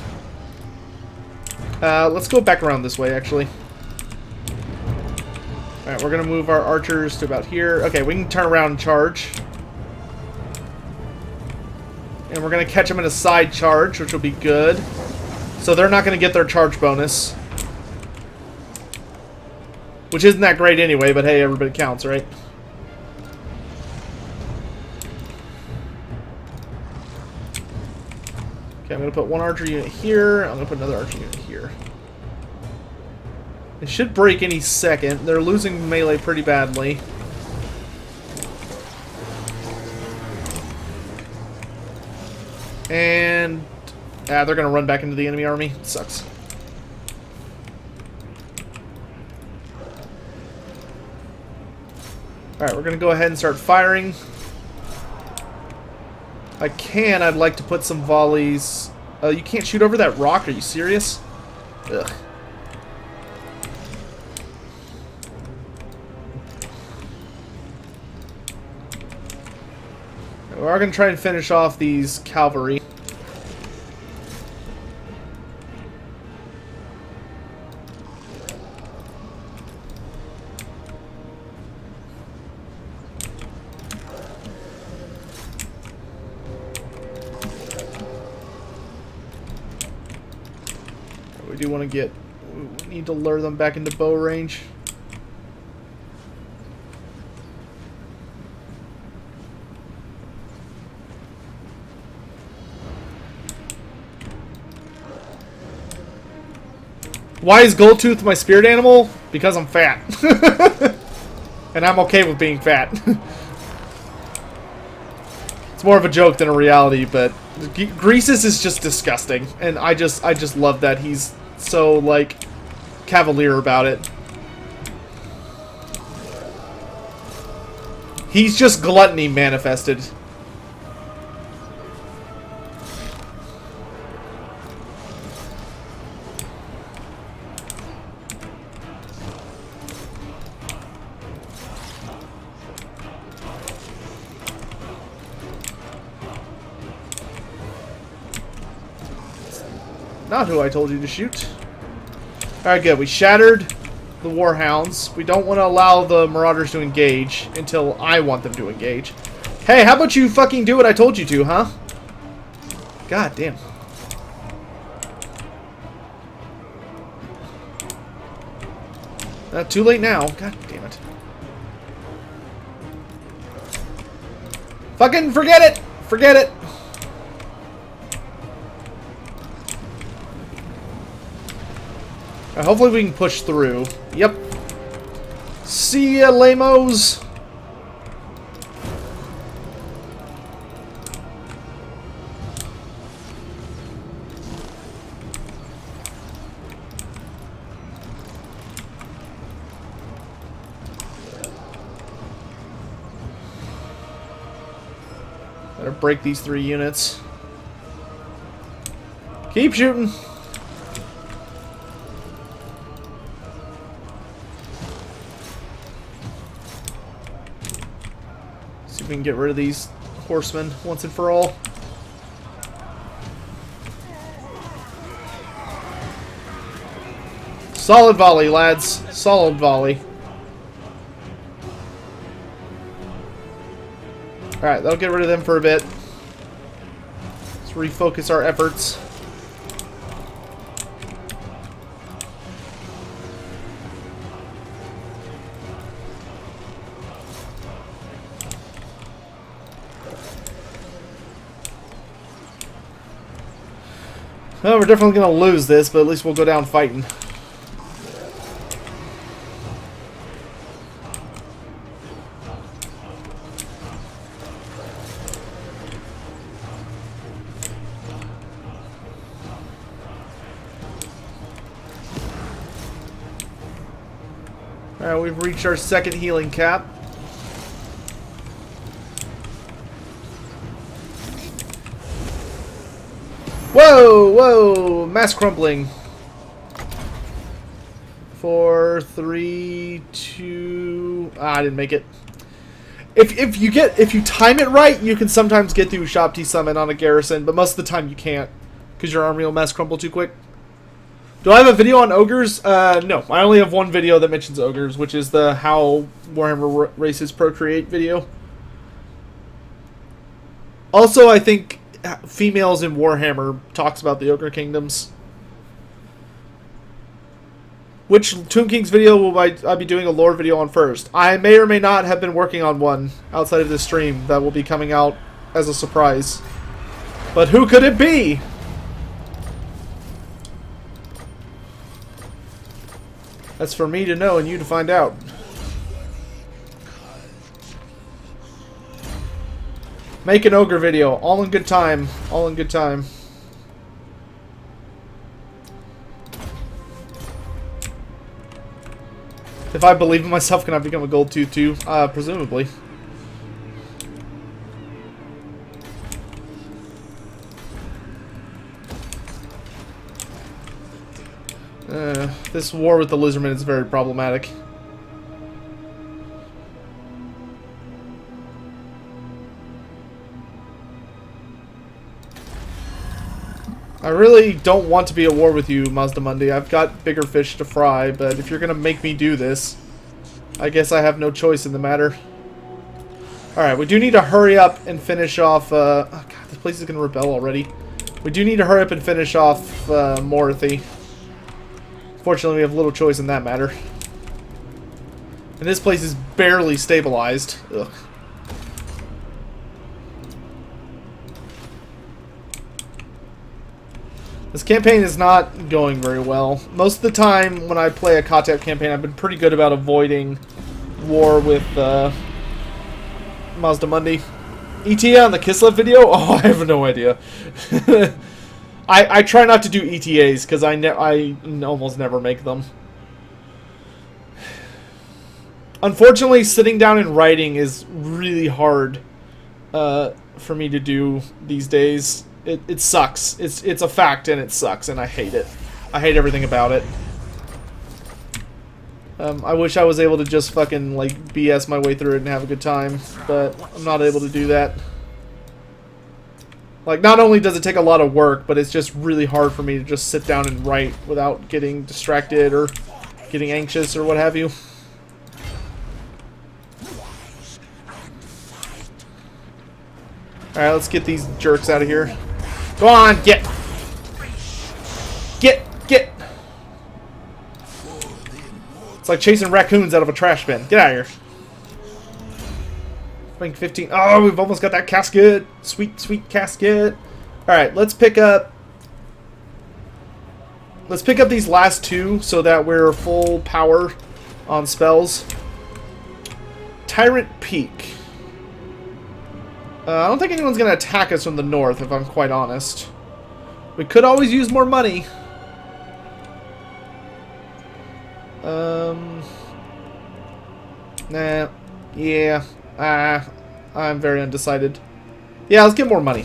Let's go back around this way, actually. Alright, we're going to move our archers to about here. Okay, we can turn around and charge. And we're going to catch them in a side charge, which will be good. So they're not going to get their charge bonus. Which isn't that great anyway, but hey, everybody counts, right? Okay, I'm going to put one archer unit here. I'm going to put another archer unit here. It should break any second. They're losing melee pretty badly. And they're going to run back into the enemy army. It sucks. Alright, we're going to go ahead and start firing. If I can, I'd like to put some volleys. You can't shoot over that rock. Are you serious? Ugh. We are going to try and finish off these cavalry. do want to get... We need to lure them back into bow range. Why is Goldtooth my spirit animal? Because I'm fat. And I'm okay with being fat. It's more of a joke than a reality, but Greases is just disgusting. And I just love that he's so, like, cavalier about it. He's just gluttony manifested. Not who I told you to shoot. Alright, good. We shattered the Warhounds. We don't want to allow the Marauders to engage until I want them to engage. Hey, how about you fucking do what I told you to, huh? God damn. Too late now. God damn it. Fucking forget it! Forget it! Hopefully we can push through. Yep. See ya, lamos! Better break these 3 units. Keep shooting! See if we can get rid of these horsemen once and for all. Solid volley, lads. Solid volley. Alright, that'll get rid of them for a bit. Let's refocus our efforts. Well, we're definitely going to lose this, but at least we'll go down fighting. Alright, we've reached our second healing cap. Whoa, whoa, mass crumpling. 4, 3, 2. I didn't make it. If you time it right, you can sometimes get through Shabti Summon on a garrison, but most of the time you can't, because your army will mass crumple too quick. Do I have a video on ogres? No, I only have one video that mentions ogres, which is the How Warhammer Races Procreate video. Also, I think Females in Warhammer talks about the Ogre Kingdoms. Which Tomb King's video will I be doing a lore video on first? I may or may not have been working on one outside of this stream that will be coming out as a surprise. But who could it be? That's for me to know and you to find out. Make an ogre video. All in good time. All in good time. If I believe in myself, can I become a gold tooth too? Presumably. This war with the Lizardmen is very problematic. I really don't want to be at war with you, Mazdamundi. I've got bigger fish to fry, but if you're gonna make me do this, I guess I have no choice in the matter. Alright, we do need to hurry up and finish off, oh god, this place is gonna rebel already. We do need to hurry up and finish off, Morathy. Fortunately, we have little choice in that matter. And this place is barely stabilized. Ugh. This campaign is not going very well. Most of the time when I play a Kotep campaign, I've been pretty good about avoiding war with Mazda Mundi. ETA on the Kislev video? Oh, I have no idea. I try not to do ETAs because I almost never make them. Unfortunately, sitting down and writing is really hard for me to do these days. It sucks. It's a fact and it sucks and I hate it. I hate everything about it. I wish I was able to just fucking like BS my way through it and have a good time, but I'm not able to do that. Like, not only does it take a lot of work, but it's just really hard for me to just sit down and write without getting distracted or getting anxious or what have you. Alright, let's get these jerks out of here. Go on, get! Get! It's like chasing raccoons out of a trash bin. Get out of here. Rank 15. Oh, we've almost got that casket. Sweet, sweet casket. Alright, let's pick up... Let's pick up these last two so that we're full power on spells. Tyrant Peak. I don't think anyone's going to attack us from the north, if I'm quite honest. We could always use more money. Nah. Yeah. I'm very undecided. Yeah, let's get more money.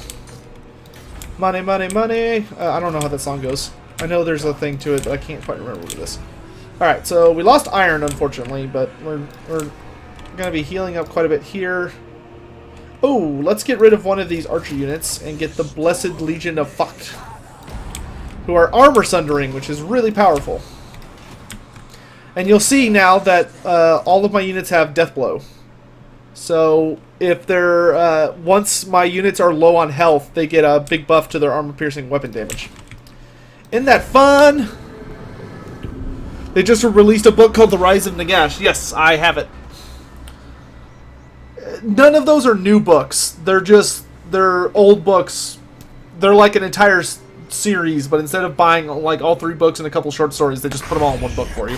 Money, money, money. I don't know how that song goes. I know there's a thing to it, but I can't quite remember what it is. Alright, so we lost iron, unfortunately, but we're going to be healing up quite a bit here. Oh, let's get rid of one of these archer units and get the Blessed Legion of Fucked, who are armor sundering, which is really powerful. And you'll see now that all of my units have Death Blow. So if they're once my units are low on health, they get a big buff to their armor-piercing weapon damage. Isn't that fun? They just released a book called The Rise of Nagash. Yes, I have it. None of those are new books. They're old books. They're like an entire series, but instead of buying like all 3 books and a couple short stories, they just put them all in one book for you.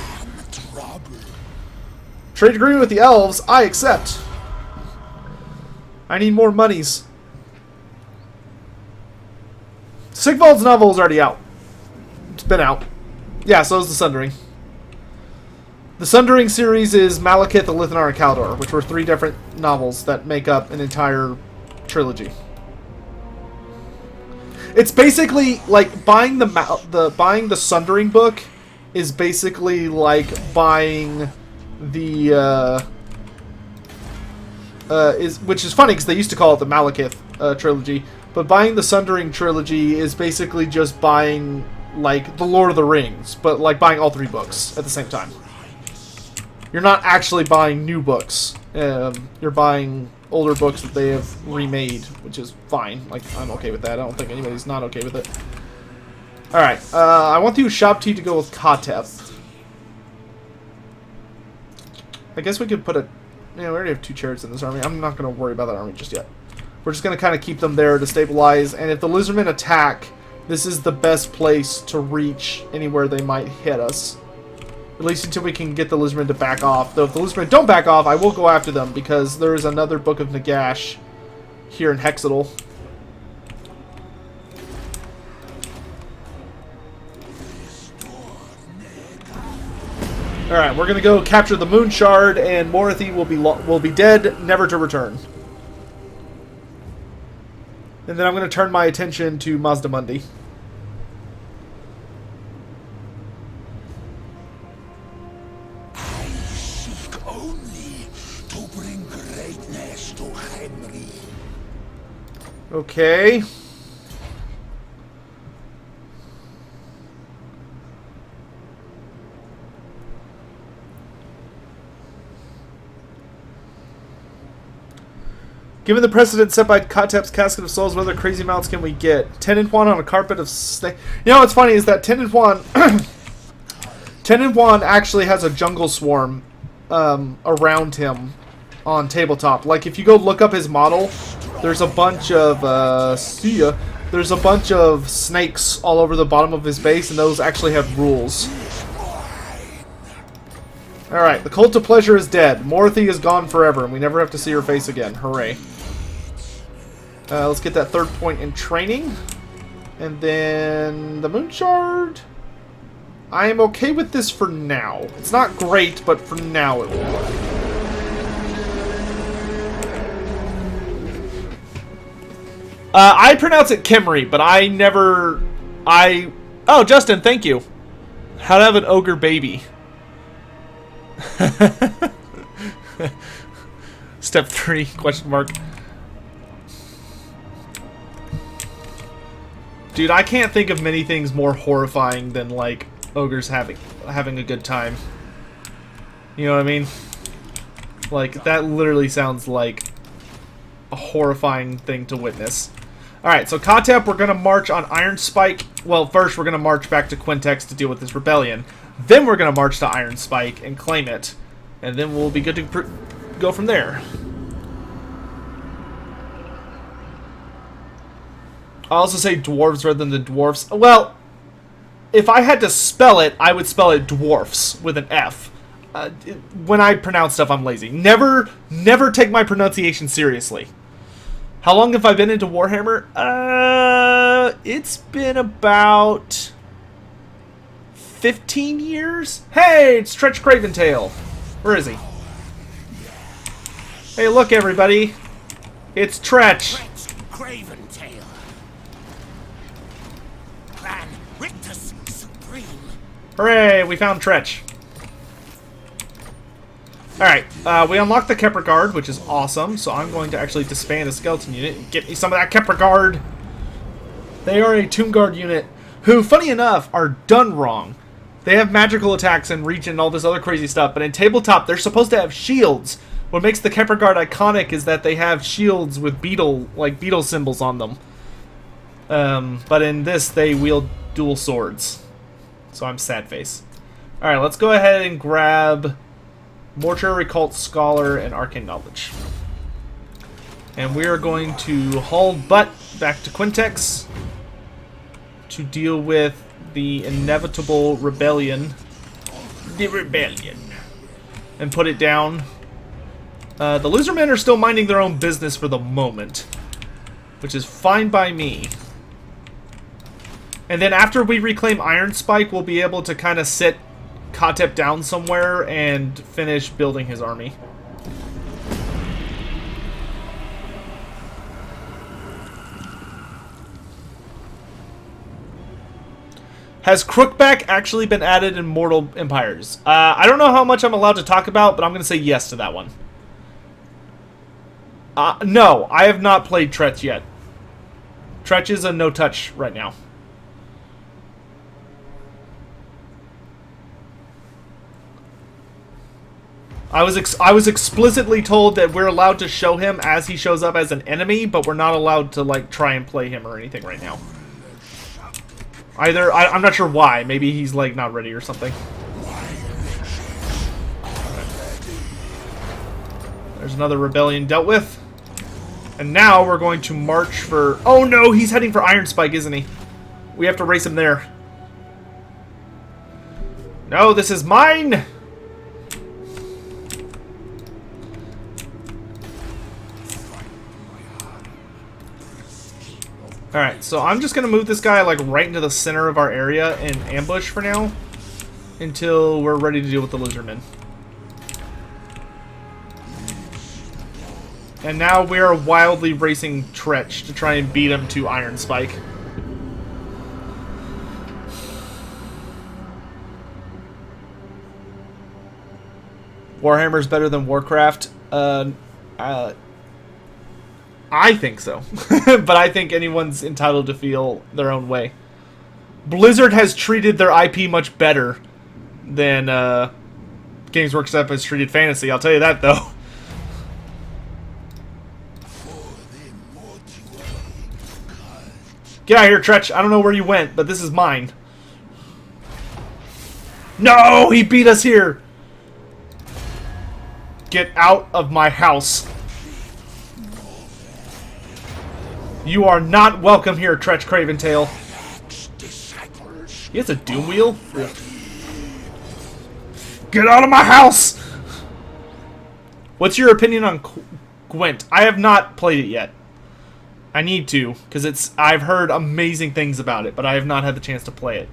Trade agreement with the elves. I accept. I need more monies. Sigvald's novel is already out. It's been out. Yeah, so is The Sundering. The Sundering series is Malekith, Elithnar, and Kaldor, which were 3 different novels that make up an entire trilogy. It's basically like buying the Sundering book is basically like buying the which is funny because they used to call it the Malekith trilogy, but buying the Sundering trilogy is basically just buying like the Lord of the Rings, but like buying all 3 books at the same time. You're not actually buying new books. You're buying older books that they have remade, which is fine. Like, I'm okay with that. I don't think anybody's not okay with it. Alright, I want the Ushabti to go with Kotep. I guess we could put a... Yeah, we already have 2 chariots in this army. I'm not going to worry about that army just yet. We're just going to kind of keep them there to stabilize. And if the Lizardmen attack, this is the best place to reach anywhere they might hit us. At least until we can get the Lizardmen to back off. Though if the Lizardmen don't back off, I will go after them, because there is another Book of Nagash here in Hexadal. Alright, we're going to go capture the Moon Shard, and Morathi will be dead, never to return. And then I'm going to turn my attention to Mazda Mundi. Okay. Given the precedent set by Kotep's Casket of Souls, what other crazy mounts can we get? Tenant Juan on a carpet of snake. You know what's funny is that Tenant Juan Tenenwan actually has a jungle swarm around him on tabletop. Like, if you go look up his model, there's a bunch of there's a bunch of snakes all over the bottom of his base, and those actually have rules. Alright, the Cult of Pleasure is dead. Morothy is gone forever, and we never have to see her face again. Hooray. Let's get that third point in training. And then the Moon Shard. I am okay with this for now. It's not great, but for now it will work. I pronounce it Kimry, but I never... Oh, Justin, thank you. How to have an ogre baby. Step 3, question mark. Dude, I can't think of many things more horrifying than, like, ogres having a good time. You know what I mean? Like, that literally sounds like a horrifying thing to witness. Alright, so Katep, we're going to march on Iron Spike. Well, first we're going to march back to Quintex to deal with this rebellion. Then we're going to march to Iron Spike and claim it. And then we'll be good to go from there. I also say dwarves rather than the dwarfs. Well, if I had to spell it, I would spell it dwarfs with an F. When I pronounce stuff, I'm lazy. Never take my pronunciation seriously. How long have I been into Warhammer? It's been about 15 years? Hey, it's Treach Craventail. Where is he? Hey, look, everybody. It's Treach. Craventail. Clan Rictus Supreme. Hooray, we found Treach. Alright, we unlocked the Kepler Guard, which is awesome, so I'm going to actually disband a skeleton unit and get me some of that Kepler Guard. They are a Tomb Guard unit who, funny enough, are done wrong. They have magical attacks and reach and all this other crazy stuff, but in tabletop, they're supposed to have shields. What makes the Kepler Guard iconic is that they have shields with beetle symbols on them. But in this, they wield dual swords. So I'm sad face. Alright, let's go ahead and grab Mortuary Cult Scholar and Arcane Knowledge. And we are going to haul butt back to Quintex to deal with the inevitable rebellion. The rebellion. And put it down. The Lizardmen are still minding their own business for the moment, which is fine by me. And then after we reclaim Iron Spike, we'll be able to kind of sit Katep down somewhere and finish building his army. Has Crookback actually been added in Mortal Empires? I don't know how much I'm allowed to talk about, but I'm going to say yes to that one. No, I have not played Treach yet. Treach is a no-touch right now. I was explicitly told that we're allowed to show him as he shows up as an enemy, but we're not allowed to, like, try and play him or anything right now. Either, I'm not sure why. Maybe he's, like, not ready or something. There's another rebellion dealt with. And now we're going to march for... Oh no, he's heading for Iron Spike, isn't he? We have to race him there. No, this is mine! Alright, so I'm just going to move this guy like right into the center of our area and ambush for now until we're ready to deal with the Lizardmen. And now we are wildly racing Treach to try and beat him to Iron Spike. Warhammer's better than Warcraft. I think so. But I think anyone's entitled to feel their own way. Blizzard has treated their IP much better than Games Workshop has treated fantasy. I'll tell you that, though. Get out of here, Treach. I don't know where you went, but this is mine. No, he beat us here. Get out of my house. You are not welcome here, Treach Craventail. He has a doom wheel? Ugh. Get out of my house! What's your opinion on Gwent? I have not played it yet. I need to, because I've heard amazing things about it, but I have not had the chance to play it.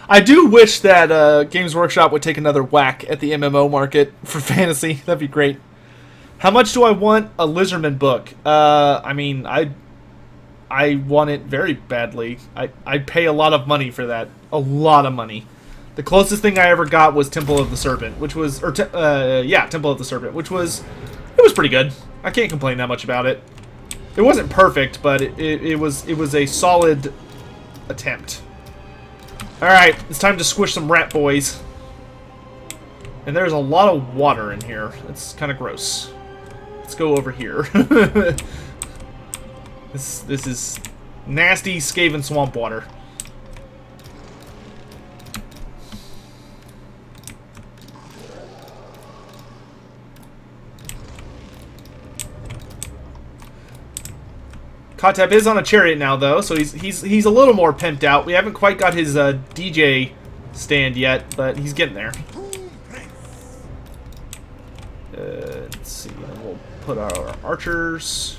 I do wish that Games Workshop would take another whack at the MMO market for fantasy. That'd be great. How much do I want a Lizardmen book? I mean, I want it very badly. I'd pay a lot of money for that. A lot of money. The closest thing I ever got was Temple of the Serpent, which was, Temple of the Serpent, which was, it was pretty good. I can't complain that much about it. It wasn't perfect, but it was a solid attempt. Alright, it's time to squish some rat boys. And there's a lot of water in here. It's kind of gross. Let's go over here. This is nasty Skaven swamp water. Kotep is on a chariot now, though, so he's a little more pimped out. We haven't quite got his DJ stand yet, but he's getting there. Let's see. We'll put our archers.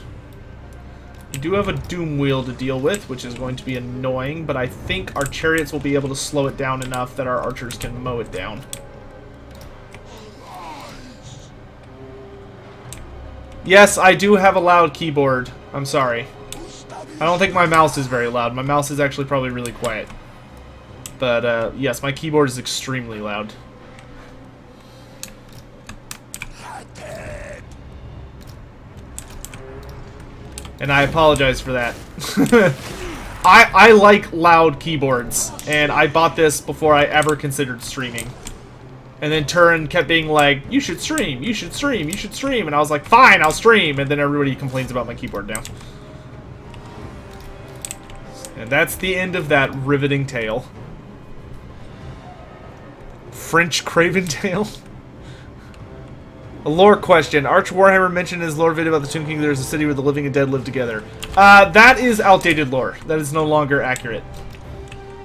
We do have a doom wheel to deal with, which is going to be annoying, but I think our chariots will be able to slow it down enough that our archers can mow it down. Yes, I do have a loud keyboard. I'm sorry. I don't think my mouse is very loud. My mouse is actually probably really quiet. But, yes, my keyboard is extremely loud. And I apologize for that. I like loud keyboards, and I bought this before I ever considered streaming. And then Turin kept being like, you should stream, you should stream, you should stream. And I was like, fine, I'll stream. And then everybody complains about my keyboard now. And that's the end of that riveting tale. French Craventail? A lore question. Arch Warhammer mentioned in his lore video about the Tomb King there's a city where the living and dead live together. That is outdated lore. That is no longer accurate.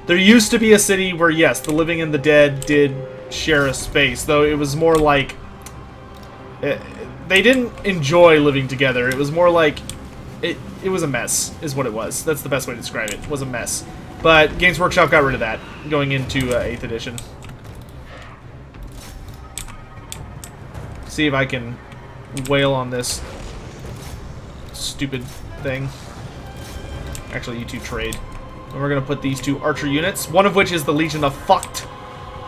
There used to be a city where, yes, the living and the dead did share a space, though it was more like... they didn't enjoy living together. It was more like... It was a mess, is what it was. That's the best way to describe it. It was a mess. But Games Workshop got rid of that, going into 8th edition. See if I can wail on this stupid thing. Actually, you two trade. And we're going to put these two archer units, one of which is the Legion of Focht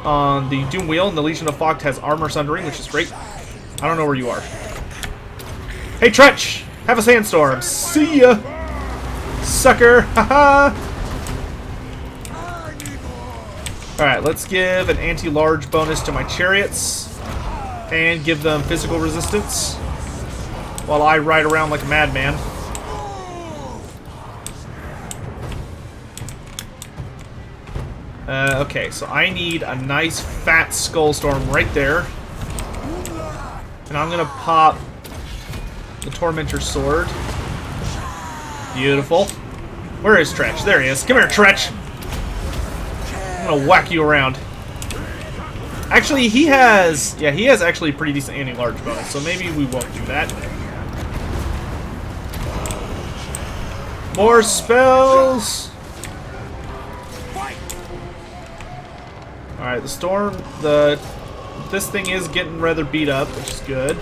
on the Doom Wheel, and the Legion of Focht has armor sundering, which is great. I don't know where you are. Hey, Treach! Have a sandstorm. See ya! Sucker! Haha! Alright, let's give an anti-large bonus to my chariots. And give them physical resistance. While I ride around like a madman. Okay, so I need a nice fat Skullstorm right there. And I'm gonna pop the Tormentor Sword. Beautiful. Where is Treach? There he is. Come here, Treach! I'm gonna whack you around. Actually, he has... Yeah, he has actually a pretty decent anti-large bonus, so maybe we won't do that. More spells! Alright, the storm... This thing is getting rather beat up, which is good.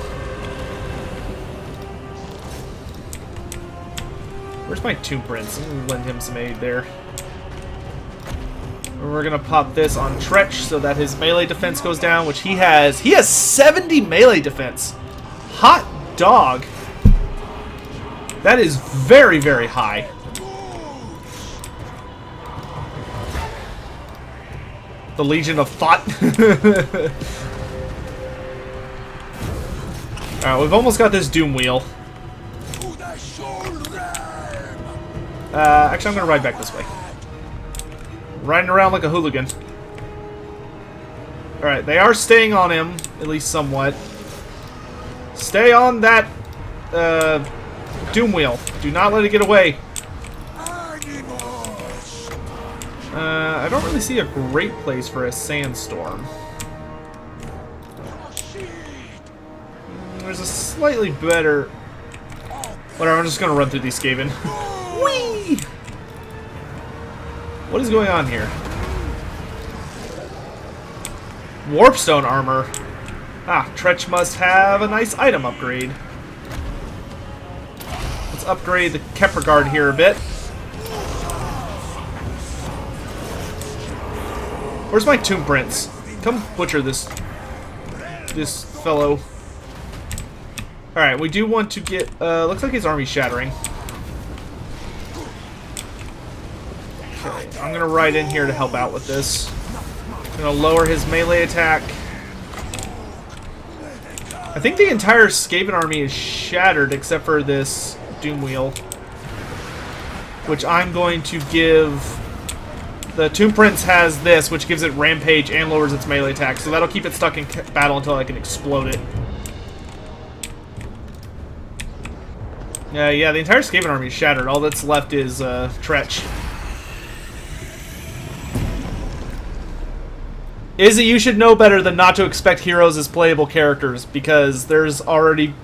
Where's my Tomb Prince? I'm gonna lend him some aid there. And we're gonna pop this on Treach so that his melee defense goes down, which he has. He has 70 melee defense. Hot dog. That is very, very high. The Legion of Thought. Alright, we've almost got this Doom Wheel. Actually, I'm gonna ride back this way. Riding around like a hooligan. Alright, they are staying on him, at least somewhat. Stay on that, Doom Wheel. Do not let it get away. I don't really see a great place for a sandstorm. There's a slightly better... Whatever, I'm just gonna run through these Skaven. Whee! What is going on here? Warpstone armor. Ah, Treach must have a nice item upgrade. Let's upgrade the Kepler Guard here a bit. Where's my Tomb Prince? Come butcher this fellow. Alright, we do want to get... looks like his army's shattering. Okay, I'm gonna ride in here to help out with this. I'm gonna lower his melee attack. I think the entire Skaven army is shattered except for this Doom Wheel. Which I'm going to give... The Tomb Prince has this, which gives it Rampage and lowers its melee attack. So that'll keep it stuck in battle until I can explode it. Yeah, the entire Skaven army is shattered. All that's left is Treach. Izzy, you should know better than not to expect heroes as playable characters, because there's already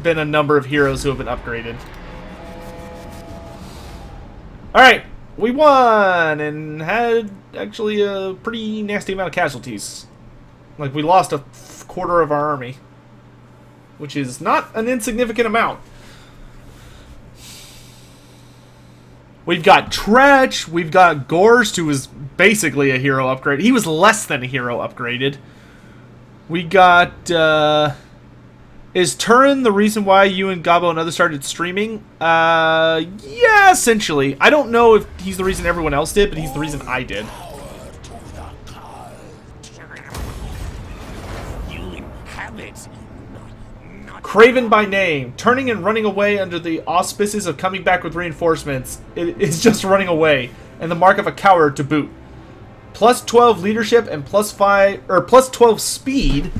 been a number of heroes who have been upgraded. Alright, we won, and had actually a pretty nasty amount of casualties. Like, we lost a quarter of our army, which is not an insignificant amount. We've got Treach, we've got Gorst, who was basically a hero upgrade. He was less than a hero upgraded. We got, is Turin the reason why you and Gabo and others started streaming? Yeah, essentially. I don't know if he's the reason everyone else did, but he's the reason I did. Craven by name, turning and running away under the auspices of coming back with reinforcements. It is just running away, and the mark of a coward to boot. Plus 12 leadership and plus 12 speed,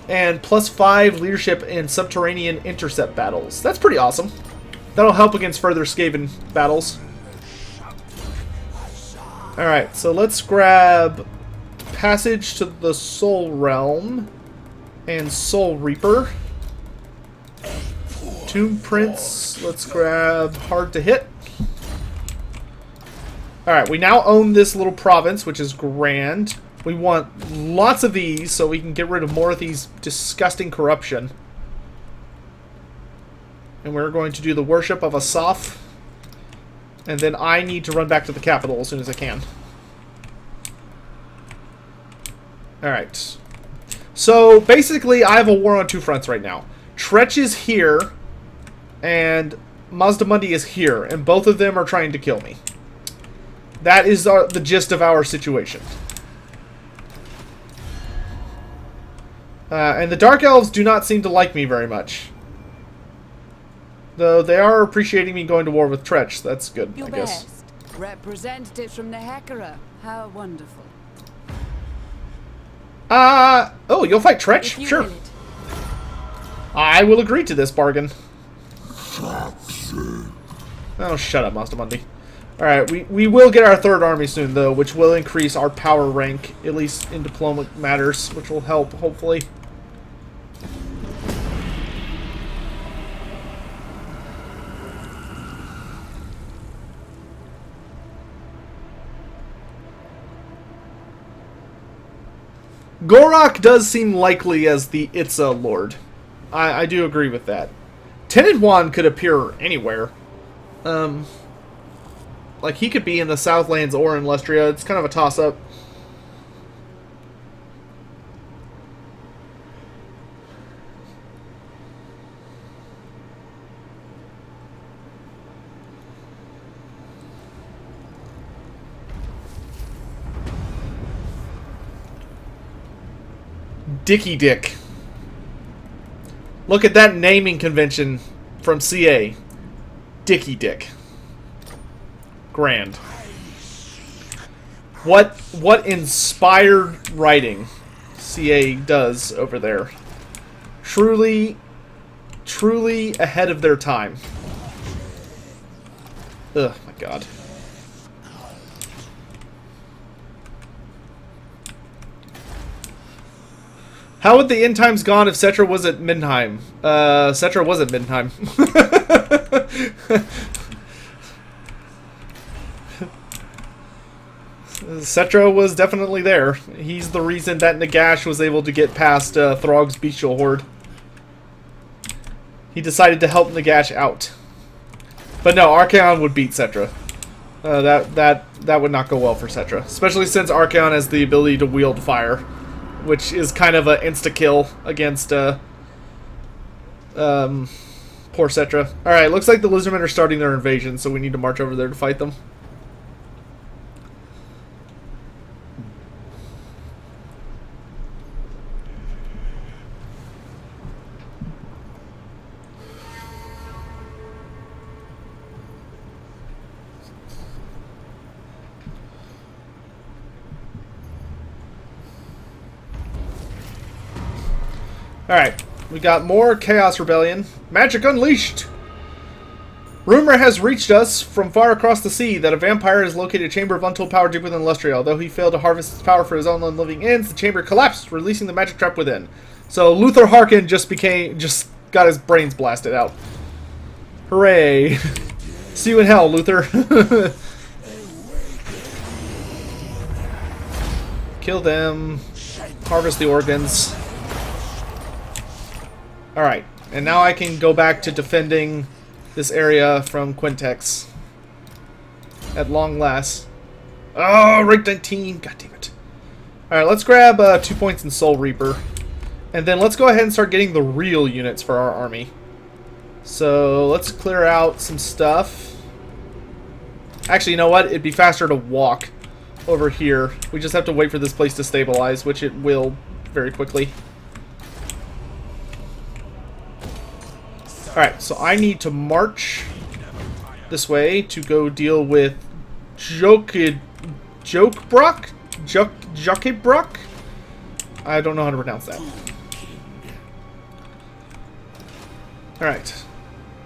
and plus 5 leadership in subterranean intercept battles. That's pretty awesome. That'll help against further Skaven battles. Alright, so let's grab Passage to the Soul Realm and Soul Reaper. Tomb Prince, let's grab Hard to Hit. Alright, we now own this little province, which is grand. We want lots of these so we can get rid of more of these disgusting corruption. And we're going to do the Worship of Asaph. And then I need to run back to the capital as soon as I can. Alright. So, basically, I have a war on two fronts right now. Treach is here, and Mazdamundi is here, and both of them are trying to kill me. That is the gist of our situation. And the Dark Elves do not seem to like me very much. Though they are appreciating me going to war with Treach. That's good, I guess. Best. Representative from the Hekara. How wonderful. Oh, you'll fight Treach? Sure. Will I will agree to this bargain. Oh, shut up, Mazdamundi. Alright, we will get our third army soon, though, which will increase our power rank, at least in diplomatic matters, which will help, hopefully. Gorak does seem likely as the Itza Lord. I do agree with that. Tenenhuan could appear anywhere. Like, he could be in the Southlands or in Lustria. It's kind of a toss-up. Dicky Dick. Look at that naming convention from CA. Dicky Dick. Grand. What inspired writing CA does over there. Truly ahead of their time. Ugh, my god. How would the end times gone if Cetra was at Middenheim? Cetra was at Middenheim. Cetra was definitely there. He's the reason that Nagash was able to get past Throg's bestial horde. He decided to help Nagash out. But no, Archaon would beat Cetra. That would not go well for Cetra. Especially since Archaon has the ability to wield fire. Which is kind of an insta-kill against poor Cetra. Alright, looks like the Lizardmen are starting their invasion, so we need to march over there to fight them. Alright, we got more Chaos Rebellion. Magic Unleashed! Rumor has reached us from far across the sea that a vampire has located a chamber of untold power deeper than Lustria. Although he failed to harvest its power for his own unliving ends, the chamber collapsed, releasing the magic trap within. So Luther Harkin just got his brains blasted out. Hooray! See you in hell, Luther. Kill them. Harvest the organs. Alright, and now I can go back to defending this area from Quintex. At long last. Oh, rank 19! God damn it. Alright, let's grab 2 points in Soul Reaper. And then let's go ahead and start getting the real units for our army. So, let's clear out some stuff. Actually, you know what? It'd be faster to walk over here. We just have to wait for this place to stabilize, which it will very quickly. Alright, so I need to march this way to go deal with Jokebrock? I don't know how to pronounce that. Alright.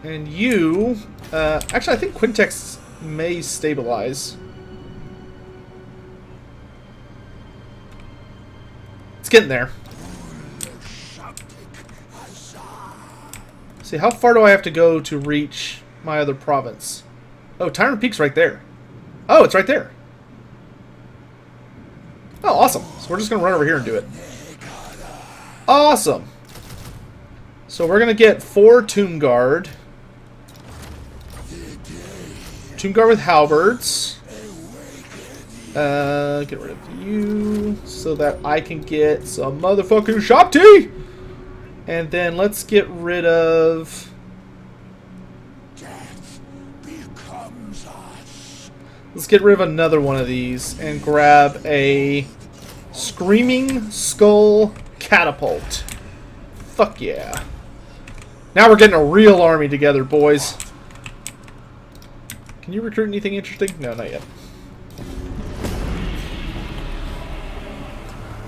And you... actually, I think Quintex may stabilize. It's getting there. See, how far do I have to go to reach my other province? Oh, Tyrant Peak's right there. Oh, it's right there. Oh, awesome. So we're just going to run over here and do it. Awesome. So we're going to get 4 Tomb Guard. Tomb Guard with halberds. Get rid of you so that I can get some motherfucking shop tea. And then let's get rid of... Let's get rid of another one of these and grab a Screaming Skull Catapult. Fuck yeah. Now we're getting a real army together, boys. Can you recruit anything interesting? No, not yet.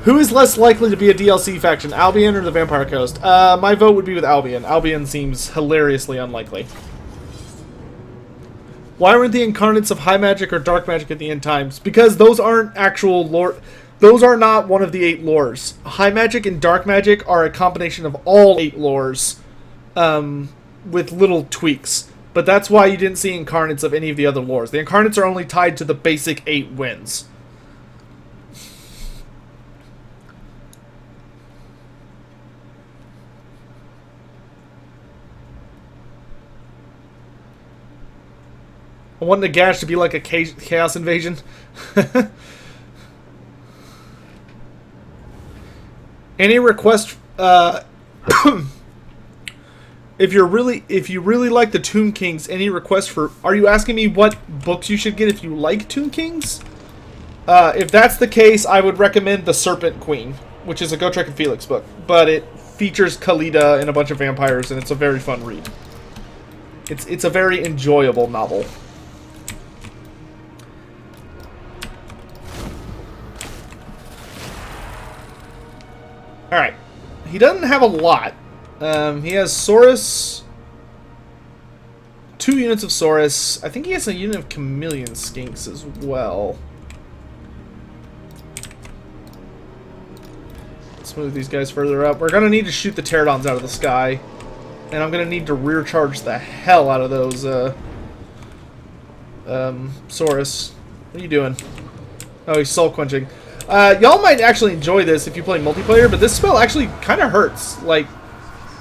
Who is less likely to be a DLC faction, Albion or the Vampire Coast? My vote would be with Albion. Albion seems hilariously unlikely. Why weren't the incarnates of high magic or dark magic at the end times? Because those aren't actual lore. Those are not one of the 8 lores. High magic and dark magic are a combination of all 8 lores, with little tweaks. But that's why you didn't see incarnates of any of the other lores. The incarnates are only tied to the basic 8 wins. I want Nagash to be like a chaos invasion. Any request? If you really like the Tomb Kings, any request for? Are you asking me what books you should get if you like Tomb Kings? If that's the case, I would recommend the Serpent Queen, which is a Gotrek and Felix book. But it features Khalida and a bunch of vampires, and it's a very fun read. It's a very enjoyable novel. Alright. He doesn't have a lot. He has Saurus. 2 units of Saurus. I think he has a unit of Chameleon Skinks as well. Let's move these guys further up. We're going to need to shoot the pterodons out of the sky. And I'm going to need to rear charge the hell out of those Saurus. What are you doing? Oh, he's soul quenching. Y'all might actually enjoy this if you play multiplayer, but this spell actually kind of hurts. Like,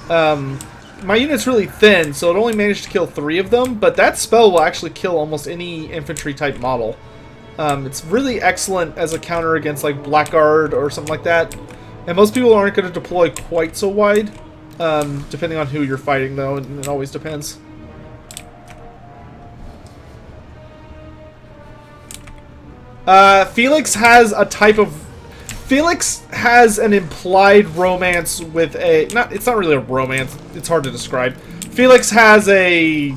my unit's really thin, so it only managed to kill 3 of them, but that spell will actually kill almost any infantry-type model. It's really excellent as a counter against, like, Blackguard or something like that. And most people aren't going to deploy quite so wide, depending on who you're fighting, though, and it always depends. Felix has a type of... Felix has an implied romance with a... It's not really a romance. It's hard to describe. Felix has a...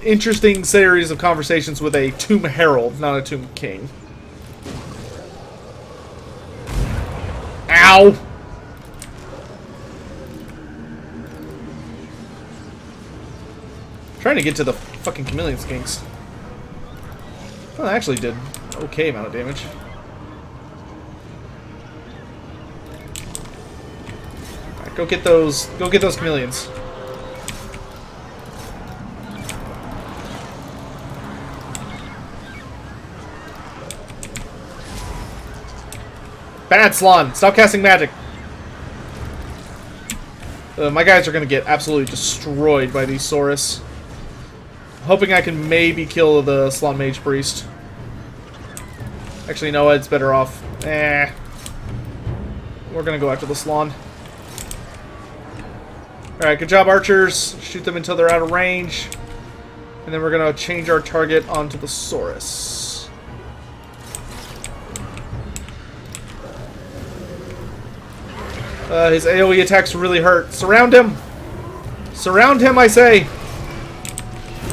interesting series of conversations with a Tomb Herald, not a Tomb King. Ow! Trying to get to the fucking Chameleon Skinks. Well, that actually did okay amount of damage. Alright, go get those chameleons. Bad Slon! Stop casting magic! My guys are gonna get absolutely destroyed by these Saurus. Hoping I can maybe kill the Slon Mage Priest. Actually, no, it's better off. We're gonna go after the Slon. Alright, good job, archers. Shoot them until they're out of range. And then we're gonna change our target onto the Saurus. His AoE attacks really hurt. Surround him! Surround him, I say!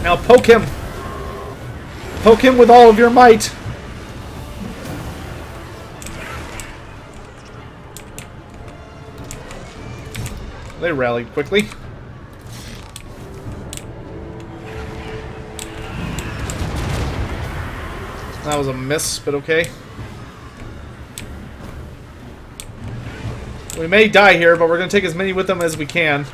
Now poke him! Poke him with all of your might! They rallied quickly. That was a miss, but okay. We may die here, but we're going to take as many with them as we can.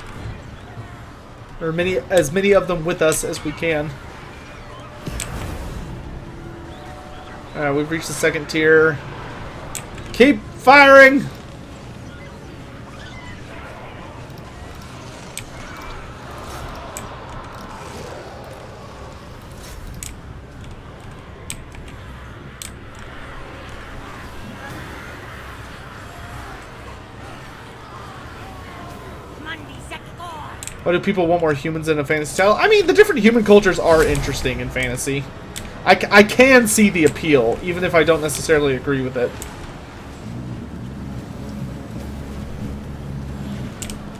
Or as many of them with us as we can. Alright, we've reached the 2nd tier. Keep firing! Why do people want more humans in a fantasy style? I mean, the different human cultures are interesting in fantasy. I can see the appeal, even if I don't necessarily agree with it.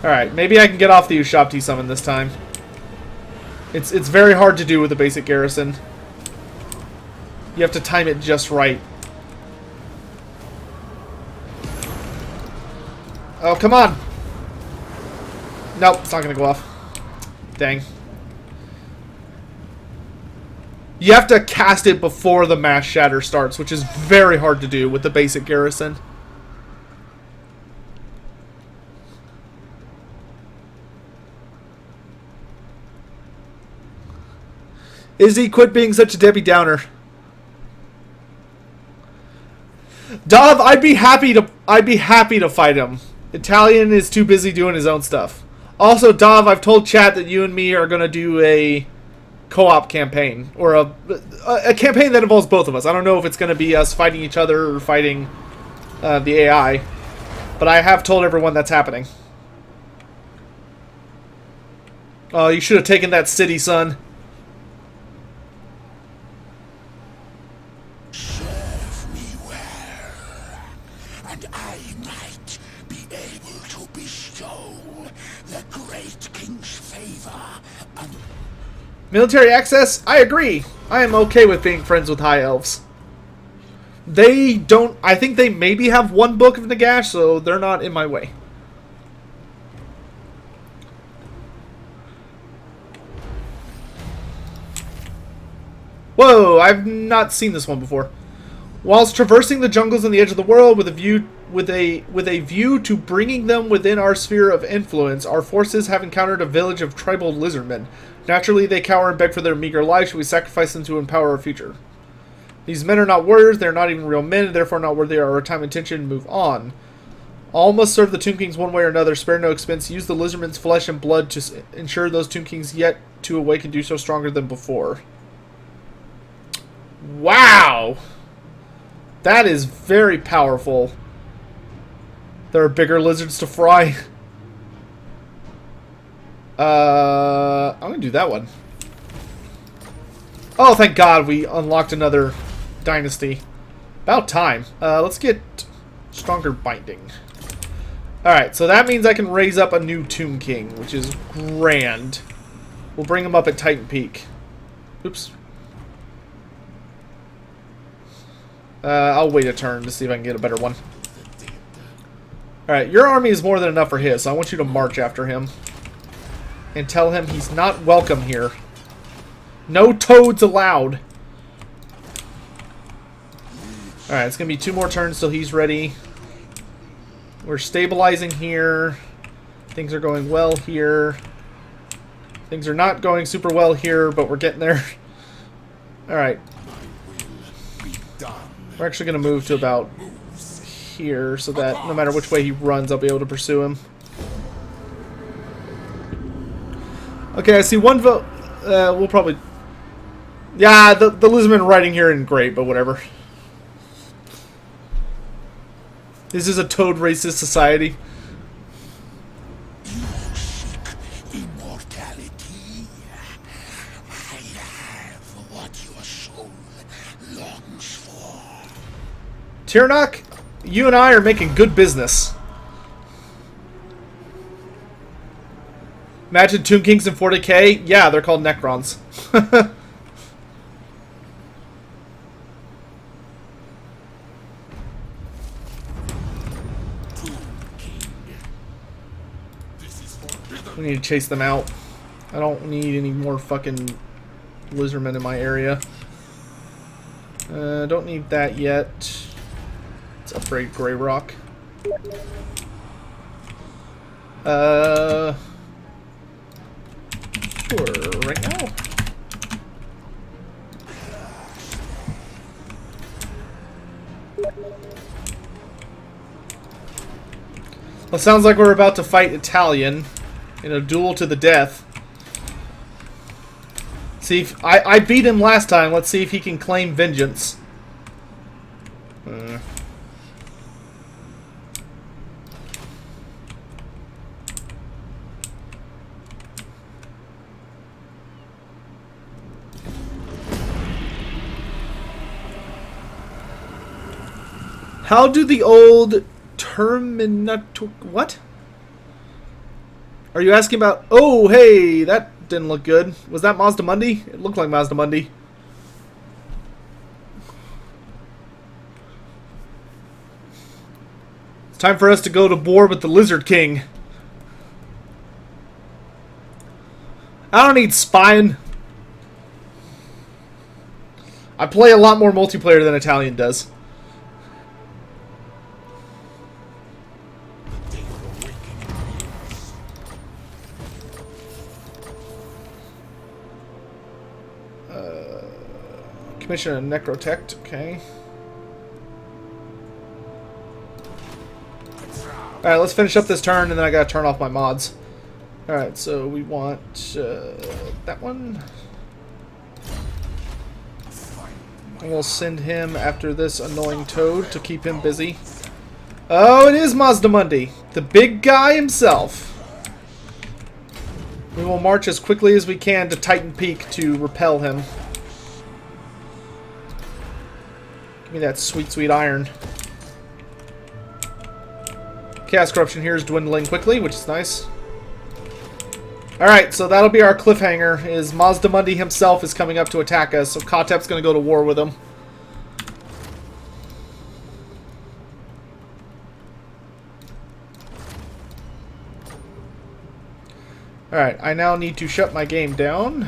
Alright, maybe I can get off the Ushabti summon this time. It's very hard to do with a basic garrison. You have to time it just right. Oh, come on! Nope, it's not going to go off. Dang. You have to cast it before the mass shatter starts, which is very hard to do with the basic garrison. Izzy, quit being such a Debbie Downer. Dov, I'd be happy to fight him. Italian is too busy doing his own stuff. Also, Dov, I've told chat that you and me are going to do a co-op campaign. Or a campaign that involves both of us. I don't know if it's going to be us fighting each other or fighting the AI. But I have told everyone that's happening. Oh, you should have taken that city, son. Serve me well, and I might be able to bestow the great king's favor and Military access? I agree. I am okay with being friends with high elves. They don't... I think they maybe have one book of Nagash, so they're not in my way. Whoa, I've not seen this one before. Whilst traversing the jungles on the edge of the world with a view to bringing them within our sphere of influence, our forces have encountered a village of tribal lizardmen. Naturally, they cower and beg for their meager lives. Should we sacrifice them to empower our future? These men are not warriors. They are not even real men, and therefore not worthy of our time and attention. Move on. All must serve the Tomb Kings one way or another. Spare no expense. Use the lizardmen's flesh and blood to ensure those Tomb Kings yet to awaken do so stronger than before. Wow! That is very powerful. There are bigger lizards to fry. I'm gonna do that one. Oh, thank God we unlocked another dynasty. About time. Let's get stronger binding. Alright, so that means I can raise up a new Tomb King, which is grand. We'll bring him up at Titan Peak. Oops. I'll wait a turn to see if I can get a better one. Alright, your army is more than enough for his, so I want you to march after him. And tell him he's not welcome here. No toads allowed. Alright, it's going to be 2 more turns till he's ready. We're stabilizing here. Things are going well here. Things are not going super well here, but we're getting there. Alright. We're actually going to move to about here so that no matter which way he runs, I'll be able to pursue him. Okay, I see one vote. We'll probably... Yeah, the lizardmen riding here isn't great, but whatever. This is a toad racist society. immortality. I have what your soul longs for. Tirnock, you and I are making good business. Imagine Tomb Kings in 40k? Yeah, they're called Necrons. We need to chase them out. I don't need any more fucking lizardmen in my area. Don't need that yet. Let's upgrade Grey Rock. Sure, right now. Well, it sounds like we're about to fight Italian in a duel to the death. See, if I beat him last time. Let's see if he can claim vengeance. How do the old Terminator... What? Are you asking about... Oh, hey, that didn't look good. Was that Mazda Mundi? It looked like Mazda Mundi. It's time for us to go to war with the Lizard King. I don't need spying. I play a lot more multiplayer than Italian does. Commission a Necrotect, okay. Alright, let's finish up this turn and then I gotta turn off my mods. Alright, so we want that one. And we'll send him after this annoying toad to keep him busy. Oh, it is Mazda Mundi, the big guy himself. We will march as quickly as we can to Titan Peak to repel him. Give me that sweet, sweet iron. Chaos Corruption here is dwindling quickly, which is nice. Alright, so that'll be our cliffhanger, is Mazdamundi himself is coming up to attack us, so Kotep's going to go to war with him. Alright, I now need to shut my game down.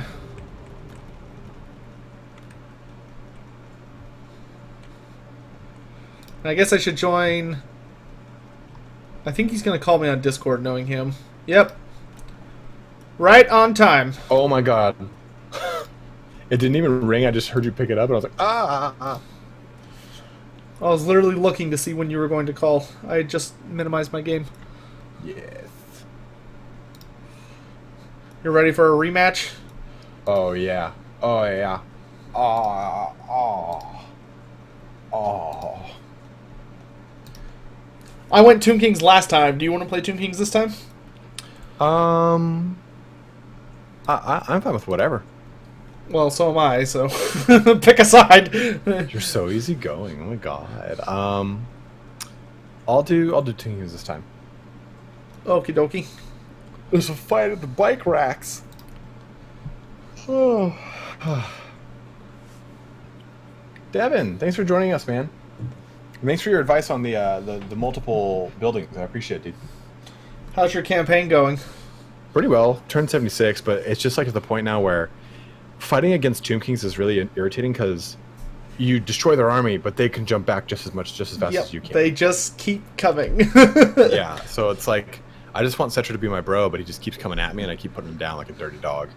I guess I should join... I think he's going to call me on Discord, knowing him. Yep. Right on time. Oh my god. It didn't even ring, I just heard you pick it up, and I was like, ah. I was literally looking to see when you were going to call. I just minimized my game. Yes. You're ready for a rematch? Oh yeah. Oh yeah. Oh. I went Tomb Kings last time. Do you want to play Tomb Kings this time? I'm fine with whatever. Well, so am I, so pick a side. You're so easygoing. Oh my god. I'll do Tomb Kings this time. Okie dokie. There's a fight at the bike racks. Oh. Devin, thanks for joining us, man. Thanks for your advice on the multiple buildings. I appreciate it, dude. How's your campaign going? Pretty well. Turned 76, but it's just like at the point now where fighting against Tomb Kings is really irritating because you destroy their army, but they can jump back just as fast as you can. They just keep coming. Yeah, so it's like I just want Cetra to be my bro, but he just keeps coming at me, and I keep putting him down like a dirty dog.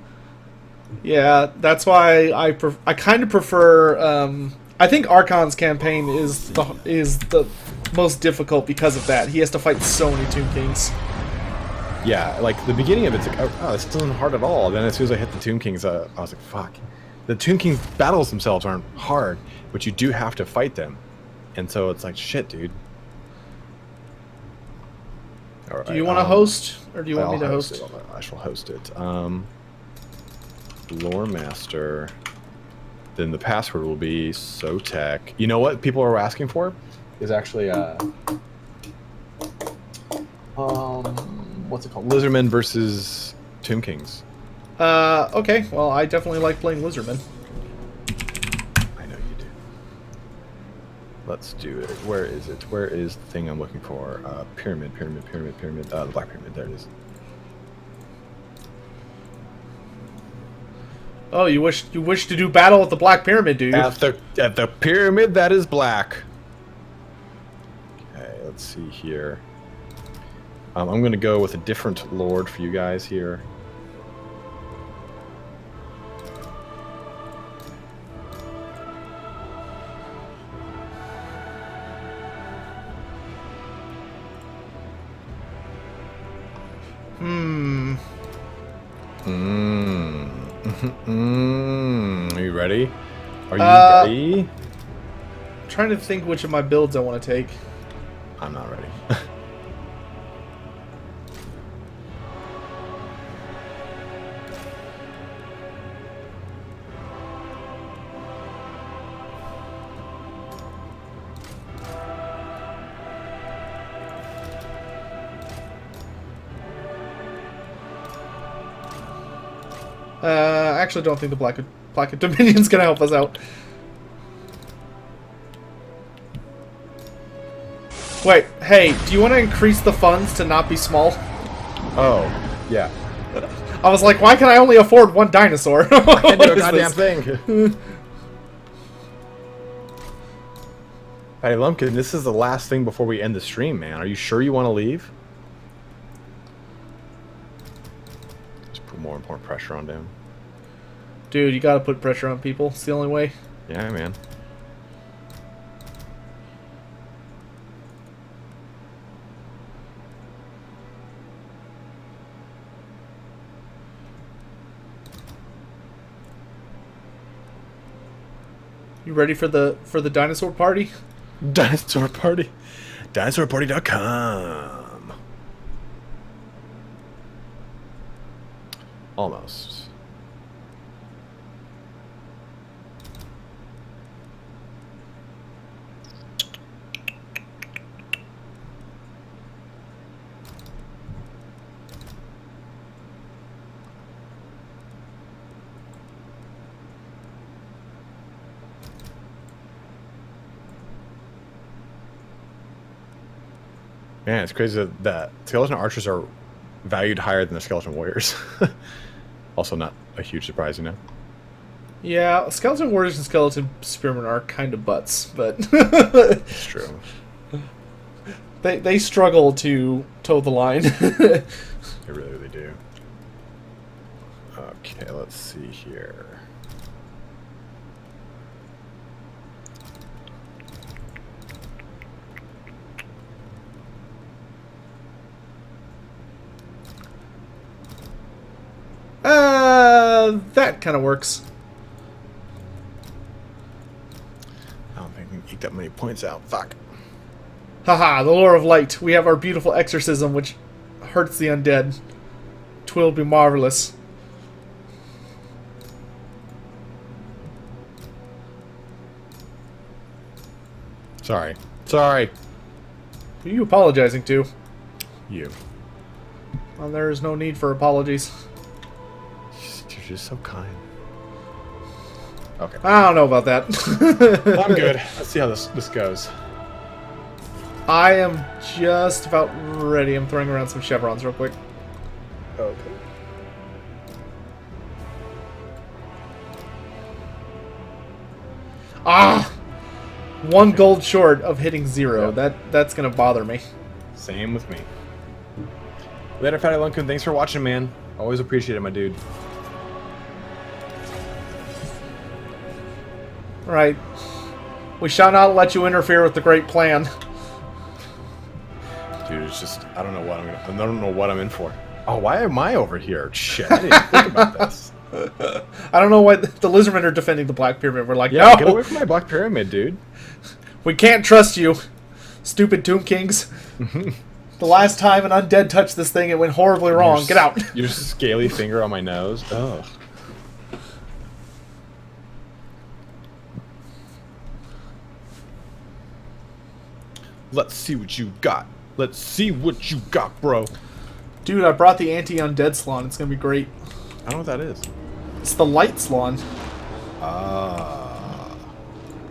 Yeah, that's why I kind of prefer. I think Archon's campaign is the most difficult because of that. He has to fight so many Tomb Kings. Yeah, like the beginning of it's like, oh, this isn't hard at all. Then as soon as I hit the Tomb Kings, I was like, fuck. The Tomb Kings battles themselves aren't hard, but you do have to fight them, and so it's like, shit, dude. All right, Do you want to host, or do you want me to host? I shall host it. Lore Master. Then the password will be Sotech. You know what people are asking for? Is actually what's it called? Lizardmen versus Tomb Kings. Okay. Well, I definitely like playing Lizardmen. I know you do. Let's do it. Where is it? Where is the thing I'm looking for? Pyramid. The Black Pyramid. There it is. Oh, you wish to do battle with the Black Pyramid, do you? At the pyramid that is black. Okay, let's see here. I'm gonna go with a different lord for you guys here. Are you ready? Are you ready? I'm trying to think which of my builds I want to take. I'm not ready. I actually don't think the Black Dominion's gonna help us out. Wait, hey, do you want to increase the funds to not be small? Oh, yeah. I was like, why can I only afford one dinosaur? I can't do a goddamn thing. Hey, Lumpkin, this is the last thing before we end the stream, man. Are you sure you want to leave? Just put more important pressure on them. Dude, you gotta put pressure on people. It's the only way. Yeah, man. You ready for the dinosaur party? Dinosaur Party. DinosaurParty.com. Almost. Man, it's crazy that skeleton archers are valued higher than the skeleton warriors. Also not a huge surprise, you know? Yeah, skeleton warriors and skeleton spearmen are kind of butts, but It's true. they struggle to toe the line. They really, really do. Okay, let's see here. That kind of works. I don't think we can eke that many points out. Fuck. Haha, the lore of light. We have our beautiful exorcism, which hurts the undead. 'Twill be marvelous. Sorry. Sorry. Who are you apologizing to? You. Well, there is no need for apologies. You're just so kind. Okay. I don't know about that. I'm good. Let's see how this goes. I am just about ready. I'm throwing around some chevrons real quick. Okay. Ah! One gold short of hitting 0. That's gonna bother me. Same with me. Later, Fatty Lunkun. Thanks for watching, man. Always appreciate it, my dude. Right. We shall not let you interfere with the great plan. Dude, it's just I don't know what I'm in for. Oh, why am I over here? Shit, I didn't even think about this. I don't know why the Lizardmen are defending the Black Pyramid. We're like, Yeah, no! get away from my Black Pyramid, dude. We can't trust you, stupid Tomb Kings. The last time an undead touched this thing, it went horribly wrong. Get out. Your scaly finger on my nose. Ugh. Let's see what you got. Let's see what you got, bro. Dude, I brought the anti-undead salon. It's gonna be great. I don't know what that is. It's the light salon. Ah.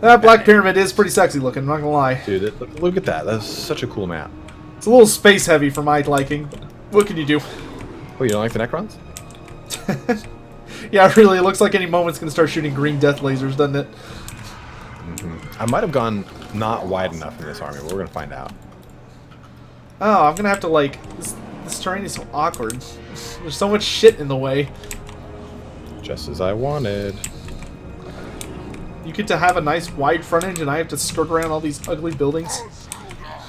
That Black Pyramid is pretty sexy looking, I'm not gonna lie. Dude, look at that. That's such a cool map. It's a little space heavy for my liking. What can you do? Oh, you don't like the Necrons? Yeah, really, it looks like any moment it's gonna start shooting green death lasers, doesn't it? I might have gone not wide enough in this army, but we're gonna find out. Oh, I'm gonna have to, like... This terrain is so awkward. There's so much shit in the way. Just as I wanted. You get to have a nice wide frontage, and I have to skirt around all these ugly buildings.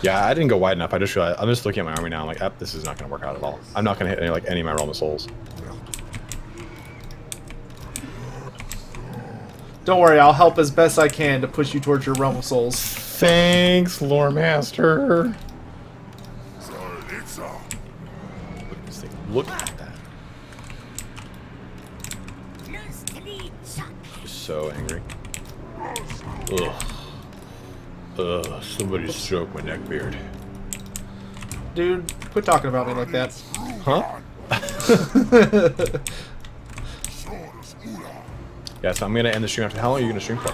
Yeah, I didn't go wide enough. I just realized, I'm just looking at my army now. I'm like, this is not going to work out at all. I'm not going to hit any of my Realm of Souls. Don't worry, I'll help as best I can to push you towards your Realm of Souls. Thanks, Lore Master. Look at this thing. Look at that. Just so angry. Ugh. Ugh, somebody stroke my neck beard. Dude, quit talking about me like that. Huh? Yeah, so I'm going to end the stream after. How long are you going to stream for?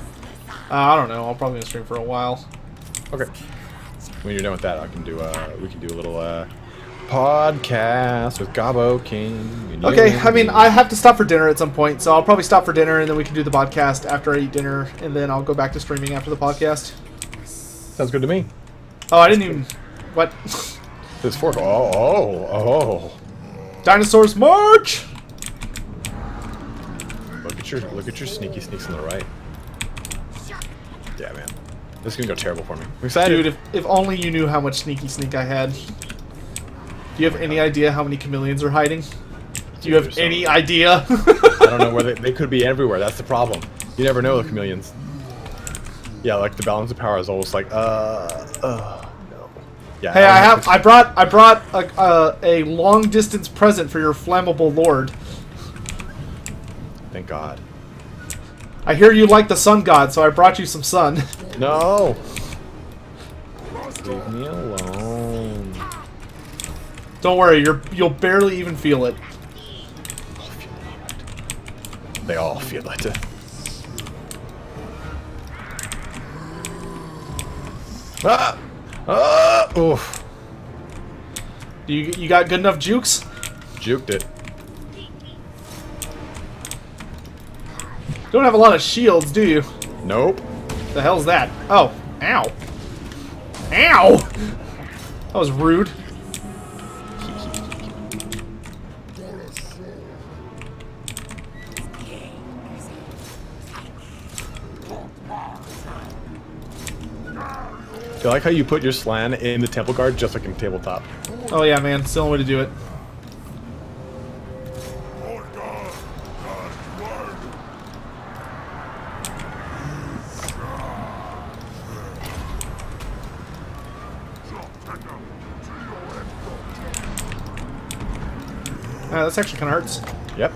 I don't know. I'll probably gonna stream for a while. Okay. When you're done with that, I can do we can do a little podcast with Gabo King. And Okay, you. I mean, I have to stop for dinner at some point, so I'll probably stop for dinner, and then we can do the podcast after I eat dinner, and then I'll go back to streaming after the podcast. Sounds good to me. Oh, I didn't even... What? This fork. Oh. Dinosaurs march! Look at your sneaky sneaks on the right. Yeah, man. This is gonna go terrible for me. I'm excited. Dude, if only you knew how much sneaky sneak I had. Do you have any idea how many chameleons are hiding? Do you have any idea? I don't know where they could be everywhere. That's the problem. You never know the chameleons. Yeah, like the balance of power is almost like no. Yeah. Hey, I brought a long distance present for your flammable lord. Thank God. I hear you like the sun god, so I brought you some sun. No. Leave me alone. Don't worry, you'll barely even feel it. They all feel it. Ah! Ah! Oof. You got good enough jukes? Juked it. Don't have a lot of shields, do you? Nope. The hell's that? Oh, ow. Ow! That was rude. Do you like how you put your slan in the temple guard just like in tabletop? Oh yeah, man. It's the only way to do it. This actually kind of hurts. Yep.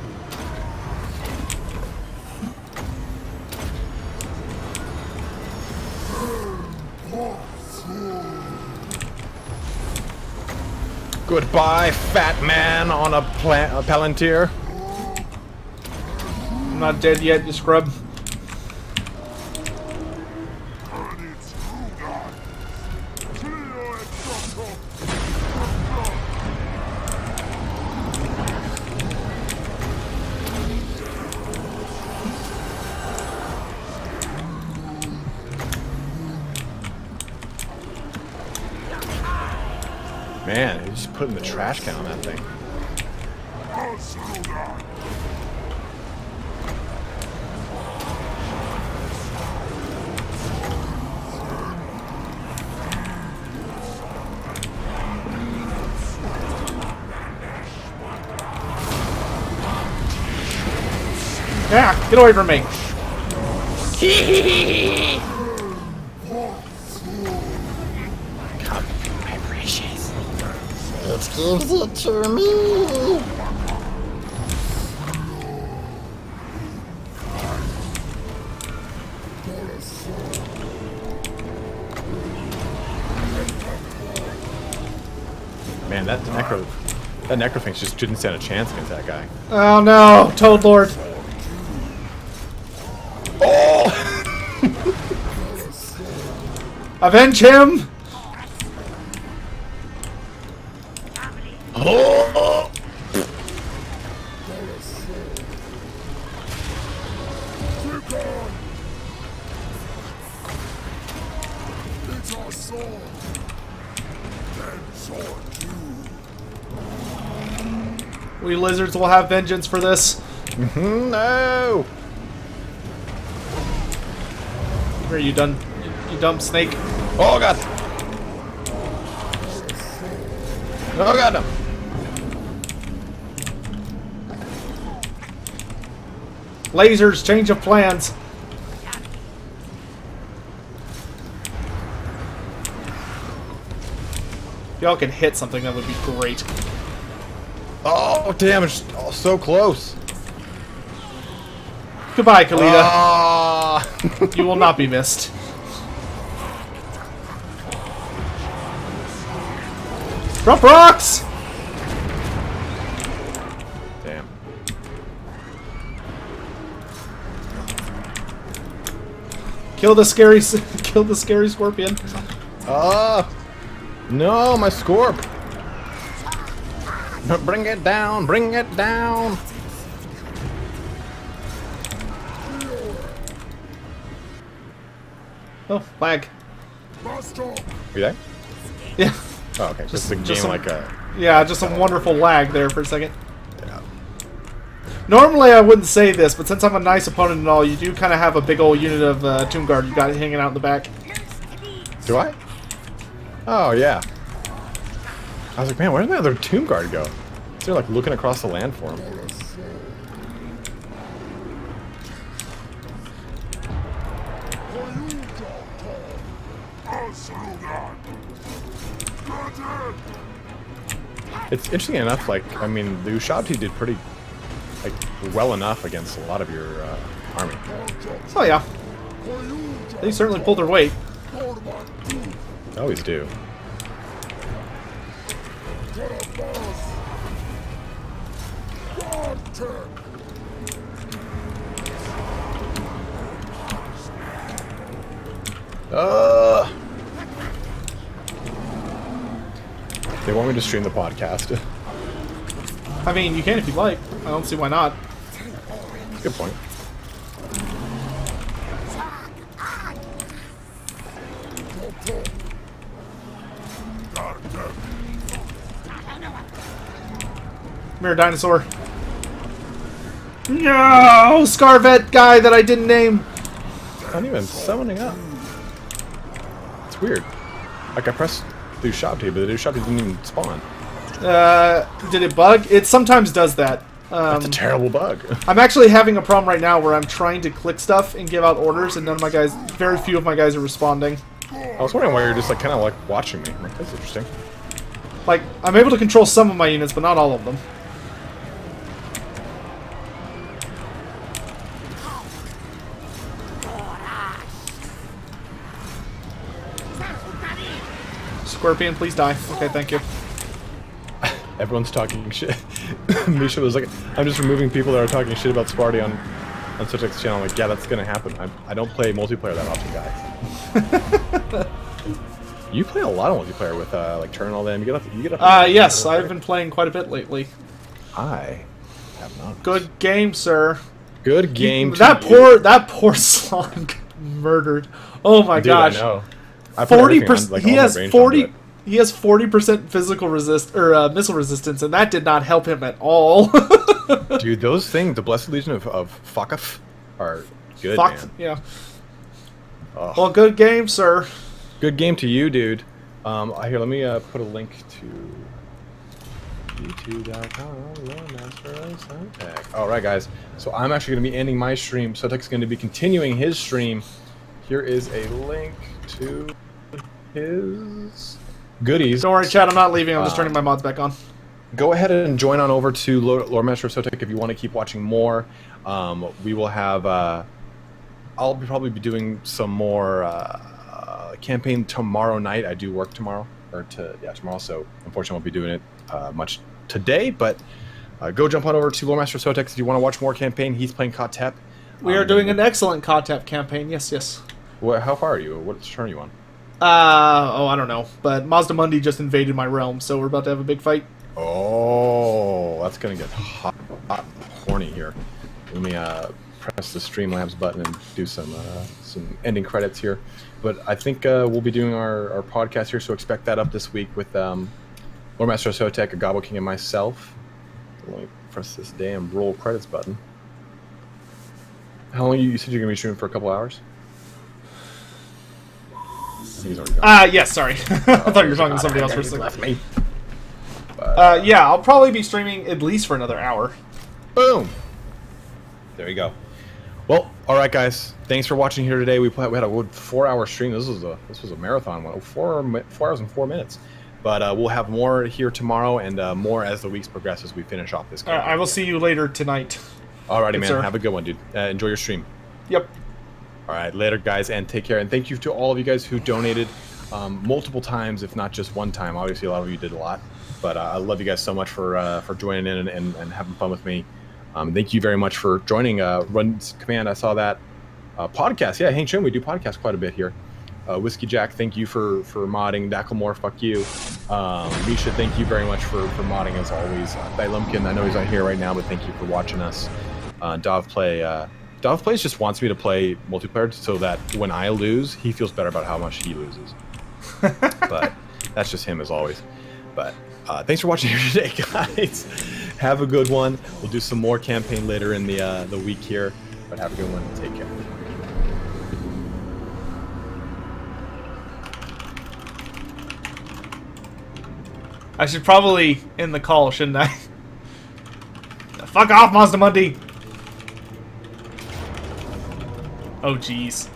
Goodbye, fat man on a palantir. I'm not dead yet, you scrub. Man, he's just putting the trash can on that thing. Yeah, get away from me. Come, my precious. It gives it to me. Man, that necro thing just didn't stand a chance against that guy. Oh no, Toad Lord. Oh! Avenge him! Oh! It's our sword. Then sword too. We lizards will have vengeance for this. No! Are you done? You dumb snake. Oh god! Oh god, no! Lasers, change of plans. If y'all could hit something, that would be great. Oh damn, it's so close. Goodbye, Kalita. Ah! You will not be missed. Drop rocks! Damn. Kill the scary, kill the scary scorpion. Ah! No, my scorp! Bring it down! Bring it down! Oh, lag. Are you there? Yeah, Oh, okay. Just the game just some- like a. yeah, just some wonderful lag there for a second. Yeah. Normally I wouldn't say this, but since I'm a nice opponent and all, you do kind of have a big old unit of Tomb Guard you got hanging out in the back. Do I? Oh yeah. I was like, man, where did the other Tomb Guard go? They're like looking across the land for him. It's interesting enough, like, I mean, the Ushabti did pretty, like, well enough against a lot of your army. Oh yeah, they certainly pulled their weight. They always do. They want me to stream the podcast. I mean, you can if you'd like. I don't see why not. Good point. Mirror dinosaur. No! Scarvet guy that I didn't name. Not even summoning up. It's weird. Like I pressed do shop tea, but the do shop tea didn't even spawn. Did it bug? It sometimes does that. That's a terrible bug. I'm actually having a problem right now where I'm trying to click stuff and give out orders, and none of my guys, very few of my guys are responding. I was wondering why you're just like kind of like watching me. I'm like, that's interesting. Like, I'm able to control some of my units, but not all of them. Scorpion, please die. Okay, thank you. Everyone's talking shit. Misha was like, I'm just removing people that are talking shit about Sparty on Sotec's channel. I'm like, yeah, that's gonna happen. I don't play multiplayer that often, guys. You play a lot of multiplayer with like Turn all them. You get up. Yes, I've been playing quite a bit lately. I have not. Good game, sir. Good game. That poor slug murdered. Oh my gosh. I know. 40%. Like, he has 40. He has 40% physical missile resistance, and that did not help him at all. Dude, those things, the Blessed Legion of Fakaf, are good, Fuck, man. yeah. Oh. Well, good game, sir. Good game to you, dude. Here, let me put a link to youtube.com/Sotec. Alright, guys. So I'm actually going to be ending my stream. Sotec's going to be continuing his stream. Here is a link to his goodies. Don't worry, Chad, I'm not leaving. I'm just turning my mods back on. Go ahead and join on over to Lore Master of Sotec if you want to keep watching more. We will have... I'll probably be doing some more campaign tomorrow night. I do work tomorrow. Tomorrow, so unfortunately I won't be doing it much today, but go jump on over to Lore Master of Sotec if you want to watch more campaign. He's playing Kotep. We are doing an excellent Kotep campaign. Yes, yes. How far are you? What turn are you on? I don't know. But Mazdamundi just invaded my realm, so we're about to have a big fight. Oh, that's gonna get hot and horny here. Let me press the Streamlabs button and do some ending credits here. But I think we'll be doing our podcast here, so expect that up this week with Lore Master of Sotec, a Gobble King, and myself. Let me press this damn roll credits button. How long you said you're gonna be streaming for? A couple hours? He's already gone. Yes, sorry. I thought you were talking to somebody else for a second. Left me. Yeah, I'll probably be streaming at least for another hour. Boom. There you go. Well, all right, guys. Thanks for watching here today. We had a good 4-hour stream. This was a marathon one. 4 hours and 4 minutes. But we'll have more here tomorrow and more as the weeks progress as we finish off this game. I will see you later tonight. Alrighty, Good man. sir. Have a good one, dude. Enjoy your stream. Yep. All right, later, guys, and take care. And thank you to all of you guys who donated multiple times, if not just one time. Obviously, a lot of you did a lot. But I love you guys so much for joining in and having fun with me. Thank you very much for joining Run's Command. I saw that podcast. Yeah, Hank Chun, we do podcasts quite a bit here. Whiskey Jack, thank you for modding. Dacklemore, fuck you. Misha, thank you very much for modding as always. Thai Lumpkin, I know he's not here right now, but thank you for watching us. Dovplay just wants me to play multiplayer so that when I lose, he feels better about how much he loses. But that's just him as always. But thanks for watching here today, guys. Have a good one. We'll do some more campaign later in the week here. But have a good one. Take care. I should probably end the call, shouldn't I? Fuck off, Mazdamundi! Oh, jeez.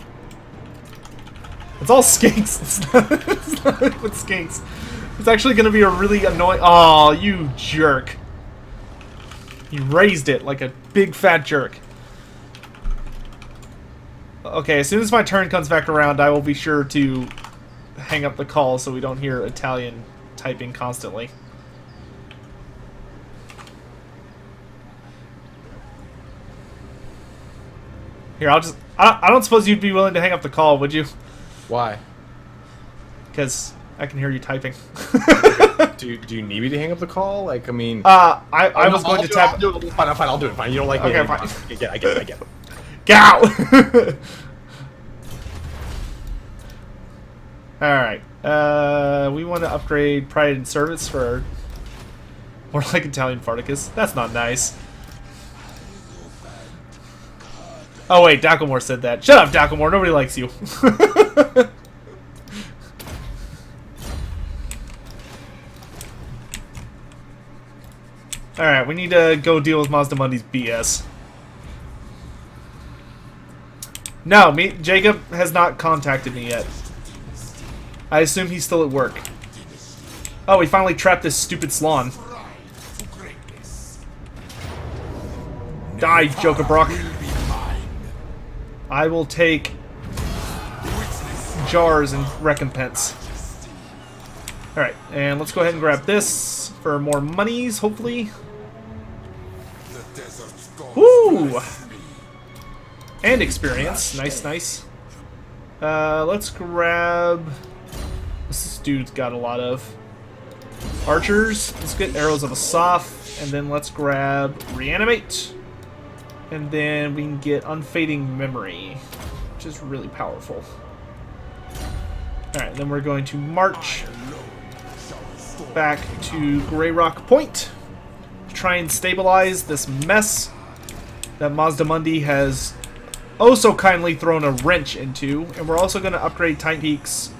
It's all skinks. It's not with skinks. It's actually going to be a really annoying... Oh, you jerk. You raised it like a big fat jerk. Okay, as soon as my turn comes back around, I will be sure to hang up the call so we don't hear Italian typing constantly. Here, I'll just... I don't suppose you'd be willing to hang up the call, would you? Why? Because I can hear you typing. Do you need me to hang up the call? Like, I mean... I was going to tap... I'll do it. Fine, I'll do it. Fine, you don't like me. Okay, Fine. I get it. Get out! Alright. We want to upgrade Pride and Service for... More like Italian Farticus. That's not nice. Oh wait, Dacklemore said that. Shut up, Dacklemore. Nobody likes you. Alright, we need to go deal with Mazdamundi's BS. No, Jacob has not contacted me yet. I assume he's still at work. Oh, we finally trapped this stupid Slon. Die, Joker Brock. I will take jars in recompense. Alright, and let's go ahead and grab this for more monies, hopefully. Woo! And experience. Nice, nice. Let's grab... This dude's got a lot of archers. Let's get arrows of Asaph, and then let's grab reanimate. And then we can get unfading memory, which is really powerful. Alright, then we're going to march back to Grey Rock Point to try and stabilize this mess that Mazdamundi has oh so kindly thrown a wrench into. And we're also going to upgrade Titan Peak's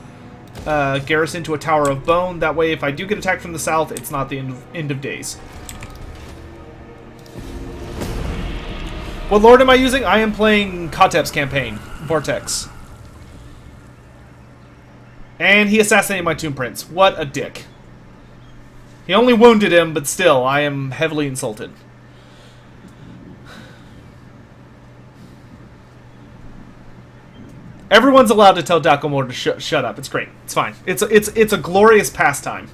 garrison to a Tower of Bone. That way, if I do get attacked from the south, it's not the end of days. What lord am I using? I am playing Kotep's campaign, Vortex. And he assassinated my Tomb Prince. What a dick. He only wounded him, but still, I am heavily insulted. Everyone's allowed to tell Dacklemore to shut up. It's great. It's fine. It's a glorious pastime.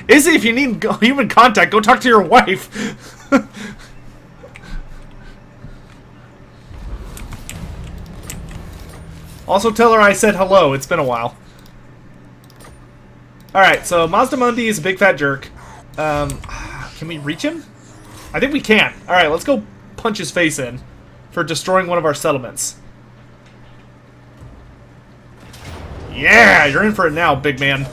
Izzy, if you need human contact, go talk to your wife. Also tell her I said hello. It's been a while. Alright, so Mazdamundi is a big fat jerk. Can we reach him? I think we can. Alright, let's go punch his face in for destroying one of our settlements. Yeah, you're in for it now, big man.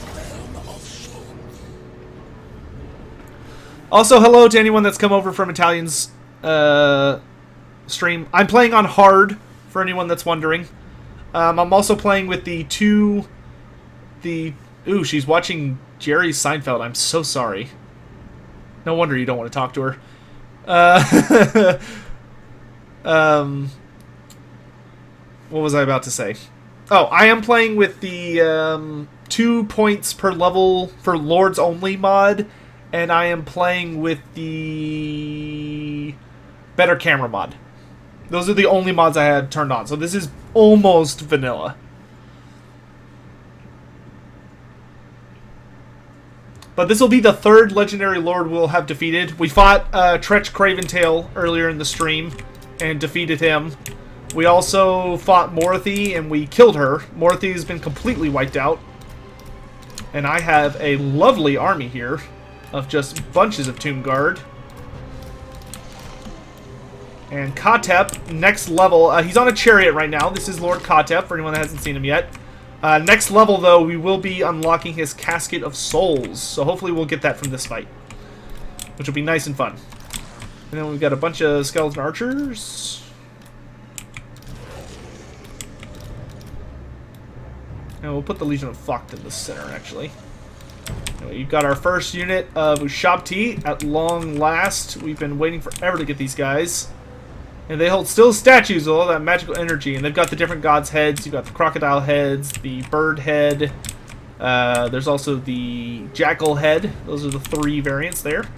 Also, hello to anyone that's come over from Italian's stream. I'm playing on hard, for anyone that's wondering. I'm also playing with ooh, she's watching Jerry Seinfeld. I'm so sorry. No wonder you don't want to talk to her. What was I about to say? Oh, I am playing with the 2 points per level for Lords Only mod, and I am playing with the better camera mod. Those are the only mods I had turned on, so this is almost vanilla. But this will be the third legendary lord we'll have defeated. We fought Treach Craventail earlier in the stream and defeated him. We also fought Morathy and we killed her. Morathy has been completely wiped out. And I have a lovely army here of just bunches of Tomb Guard. And Kotep, next level. He's on a chariot right now. This is Lord Kotep, for anyone that hasn't seen him yet. Next level, though, we will be unlocking his Casket of Souls. So hopefully we'll get that from this fight, which will be nice and fun. And then we've got a bunch of skeleton archers. And we'll put the Legion of Focht in the center, actually. Anyway, you've got our first unit of Ushabti at long last. We've been waiting forever to get these guys. And they hold still statues with all that magical energy. And they've got the different gods' heads. You've got the crocodile heads, the bird head. There's also the jackal head. Those are the 3 variants there.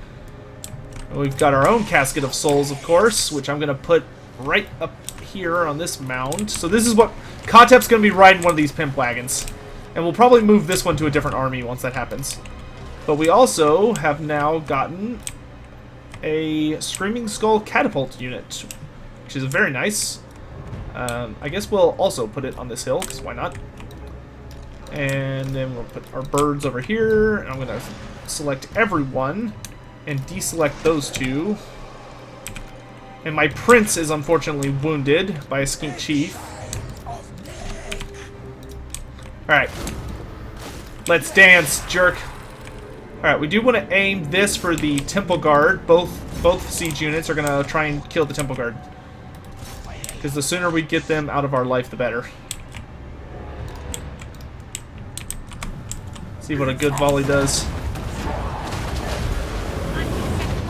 And we've got our own Casket of Souls, of course, which I'm going to put right up here on this mound. So this is what... Kotep's going to be riding one of these pimp wagons. And we'll probably move this one to a different army once that happens. But we also have now gotten a Screaming Skull Catapult unit, which is very nice. I guess we'll also put it on this hill, because why not? And then we'll put our birds over here. And I'm going to select everyone and deselect those two. And my prince is unfortunately wounded by a skink chief. Alright. Let's dance, jerk. Alright, we do want to aim this for the temple guard. Both siege units are going to try and kill the temple guard. Because the sooner we get them out of our life, the better. See what a good volley does.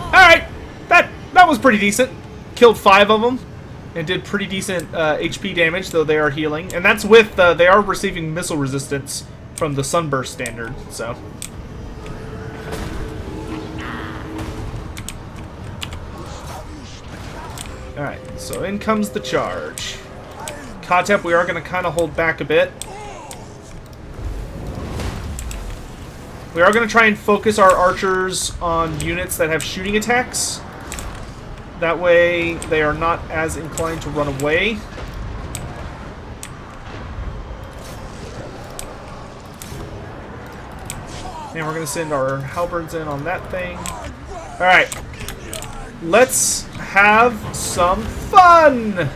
Alright! That was pretty decent. Killed 5 of them. And did pretty decent HP damage, though they are healing. And that's with, they are receiving missile resistance from the Sunburst standard, so. Alright, so in comes the charge. Katep, we are going to kind of hold back a bit. We are going to try and focus our archers on units that have shooting attacks. That way, they are not as inclined to run away. And we're going to send our halberds in on that thing. Alright. Let's have some fun!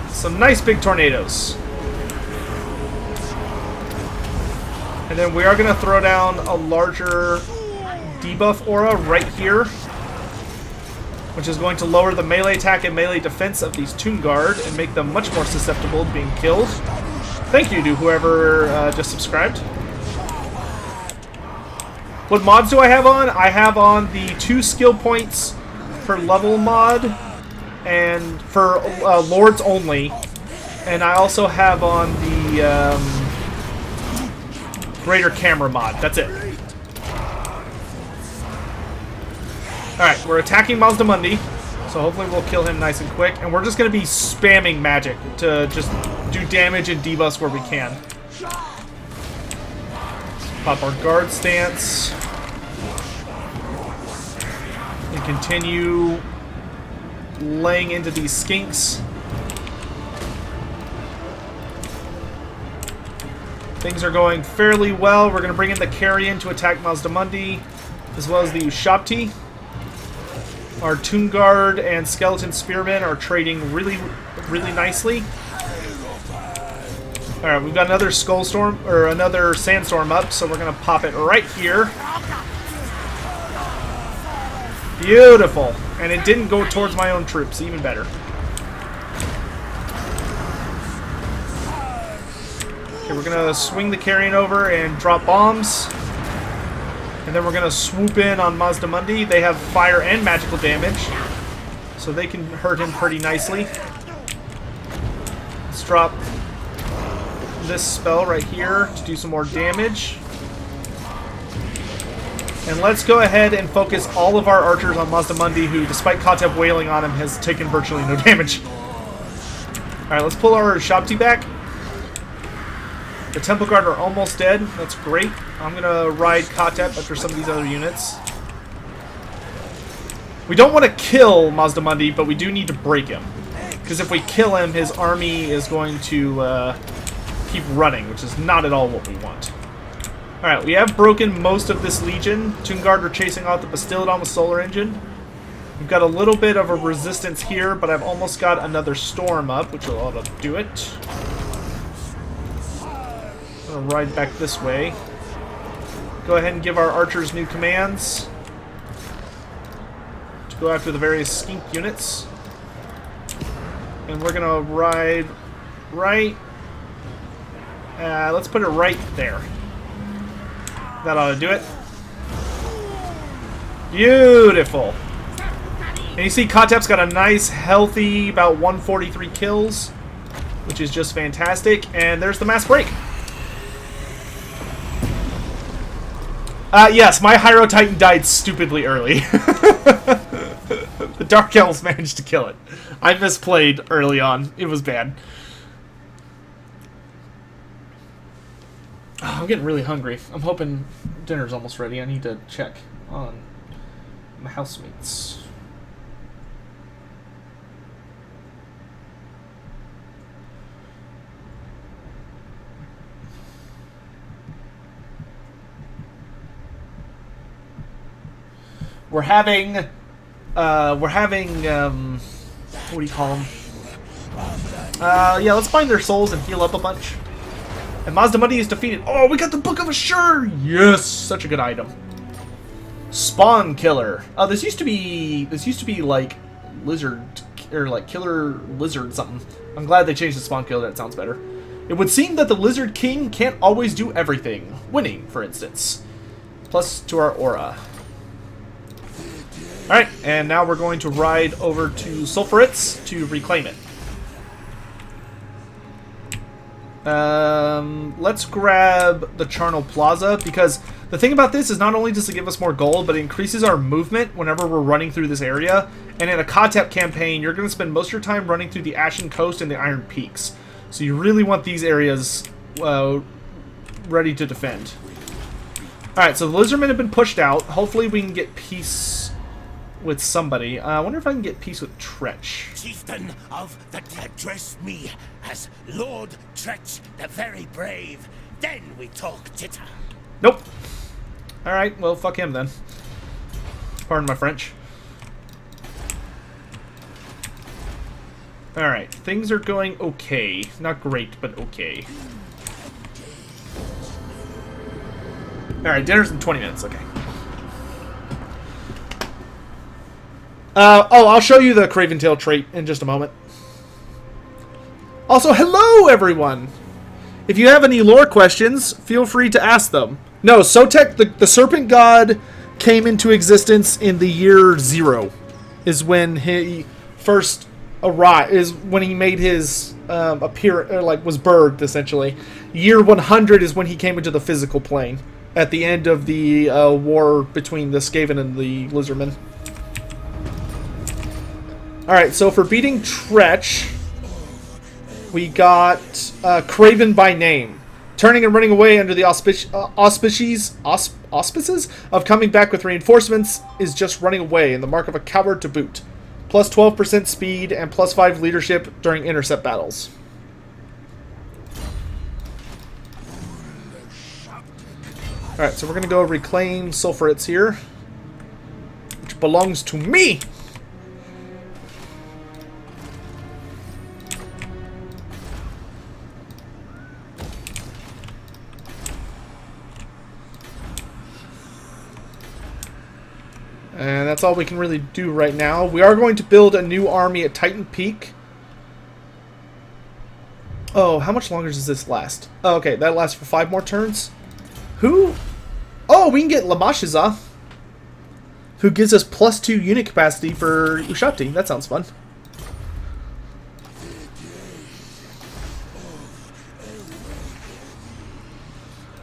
Some nice big tornadoes. And then we are going to throw down a larger debuff aura right here, which is going to lower the melee attack and melee defense of these Tomb Guard and make them much more susceptible to being killed. Thank you to whoever just subscribed. What mods do I have on? I have on the 2 skill points per level mod, and for lords only. And I also have on the greater camera mod. That's it. Alright, we're attacking Mazdamundi, so hopefully we'll kill him nice and quick. And we're just going to be spamming magic to just do damage and debuffs where we can. Pop our guard stance. And continue laying into these skinks. Things are going fairly well. We're going to bring in the Carrion to attack Mazdamundi, as well as the Ushabti. Our Tomb Guard and Skeleton Spearmen are trading really nicely. Alright, we've got another Skull Storm, or another Sandstorm up, so we're going to pop it right here. Beautiful. And it didn't go towards my own troops, even better. Okay, we're going to swing the Carrion over and drop bombs. And then we're going to swoop in on Mazdamundi. They have fire and magical damage, so they can hurt him pretty nicely. Let's drop this spell right here to do some more damage. And let's go ahead and focus all of our archers on Mazdamundi, who, despite Katep wailing on him, has taken virtually no damage. Alright, let's pull our Ushabti back. The Temple Guard are almost dead. That's great. I'm going to ride Katep after some of these other units. We don't want to kill Mazdamundi, but we do need to break him. Because if we kill him, his army is going to keep running, which is not at all what we want. Alright, we have broken most of this Legion. Tomb Guard are chasing out the Bastillodon with Solar Engine. We've got a little bit of a resistance here, but I've almost got another Storm up, which will ought to do it. I'm going to ride back this way. Go ahead and give our archers new commands to go after the various skink units. And we're going to ride right... let's put it right there. That ought to do it. Beautiful. And you see Katep's got a nice, healthy, about 143 kills, which is just fantastic. And there's the mass break. Yes, my Hyro Titan died stupidly early. The Dark Elves managed to kill it. I misplayed early on. It was bad. Oh, I'm getting really hungry. I'm hoping dinner's almost ready. I need to check on my housemates. we're having, what do you call them? Yeah, let's find their souls and heal up a bunch. And Mazda is defeated. Oh, we got the Book of Assure! Yes! Such a good item. Spawn Killer. Oh, this used to be like lizard, or like killer lizard something. I'm glad they changed the Spawn Killer, that sounds better. It would seem that the Lizard King can't always do everything. Winning, for instance. Plus to our aura. Alright, and now we're going to ride over to Sulfuritz to reclaim it. Let's grab the Charnel Plaza, because the thing about this is not only does it give us more gold, but it increases our movement whenever we're running through this area. And in a Kotep campaign, you're going to spend most of your time running through the Ashen Coast and the Iron Peaks. So you really want these areas ready to defend. Alright, so the Lizardmen have been pushed out. Hopefully we can get peace with somebody. I wonder if I can get peace with Treach. Chieftain of the address me as Lord Treach the Very Brave. Then we talk titter. Nope. Alright, well, fuck him then. Pardon my French. Alright, things are going okay. Not great, but okay. Alright, dinner's in 20 minutes, okay. Oh, I'll show you the Craven Tail trait in just a moment. Also, hello, everyone! If you have any lore questions, feel free to ask them. No, Sotek, the Serpent God, came into existence in the year 0. Is when he first arrived. Is when he made his was birthed, essentially. Year 100 is when he came into the physical plane. At the end of the war between the Skaven and the Lizardmen. Alright, so for beating Treach, we got Craven by name. Turning and running away under the auspices of coming back with reinforcements is just running away, and the mark of a coward to boot. Plus 12% speed and plus 5 leadership during intercept battles. Alright, so we're going to go reclaim Sulfuritz here, which belongs to me! And that's all we can really do right now. We are going to build a new army at Titan Peak. Oh, how much longer does this last? Oh, okay, that lasts for 5 more turns. Who? Oh, we can get Lamashiza, who gives us plus 2 unit capacity for Ushapti. That sounds fun.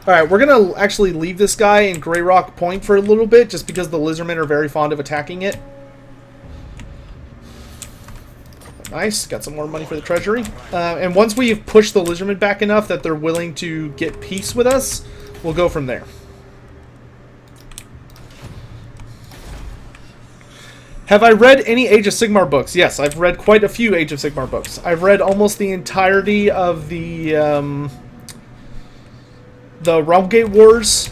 Alright, we're going to actually leave this guy in Grey Rock Point for a little bit, just because the Lizardmen are very fond of attacking it. Nice, got some more money for the treasury. And once we've pushed the Lizardmen back enough that they're willing to get peace with us, we'll go from there. Have I read any Age of Sigmar books? Yes, I've read quite a few Age of Sigmar books. I've read almost the entirety of the Realmgate Wars,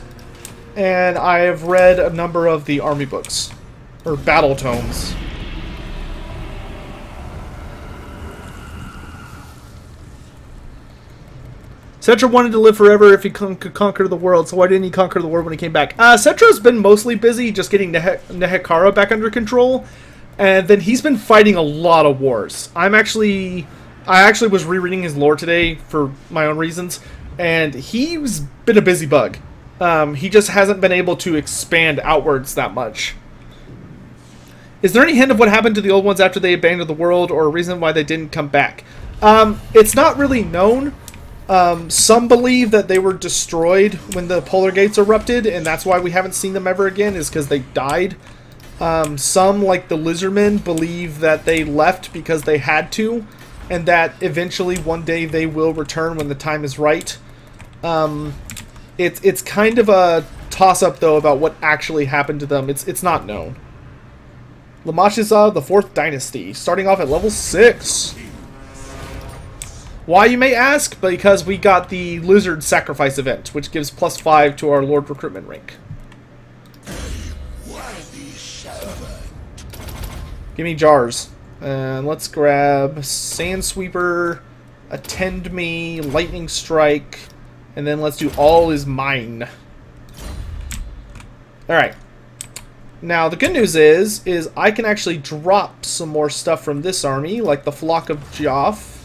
and I have read a number of the army books, or battle tomes. Cetra wanted to live forever if he could conquer the world, so why didn't he conquer the world when he came back? Cetra's been mostly busy just getting Nehekara back under control, and then he's been fighting a lot of wars. I actually was rereading his lore today for my own reasons, and he's been a busy bug. He just hasn't been able to expand outwards that much. Is there any hint of what happened to the old ones after they abandoned the world, or a reason why they didn't come back? It's not really known. Some believe that they were destroyed when the polar gates erupted, and that's why we haven't seen them ever again, is because they died. Some, like the Lizardmen, believe that they left because they had to, and that eventually one day they will return when the time is right. It's kind of a toss-up, though, about what actually happened to them. It's not known. Lamashiza, the 4th Dynasty, starting off at level 6. Why, you may ask? Because we got the Lizard Sacrifice event, which gives plus 5 to our Lord Recruitment rank. Worthy shall Give me jars. And let's grab Sand Sweeper, Attend Me, Lightning Strike, and then let's do All Is Mine. Alright. Now, the good news is I can actually drop some more stuff from this army, like the Flock of Joff.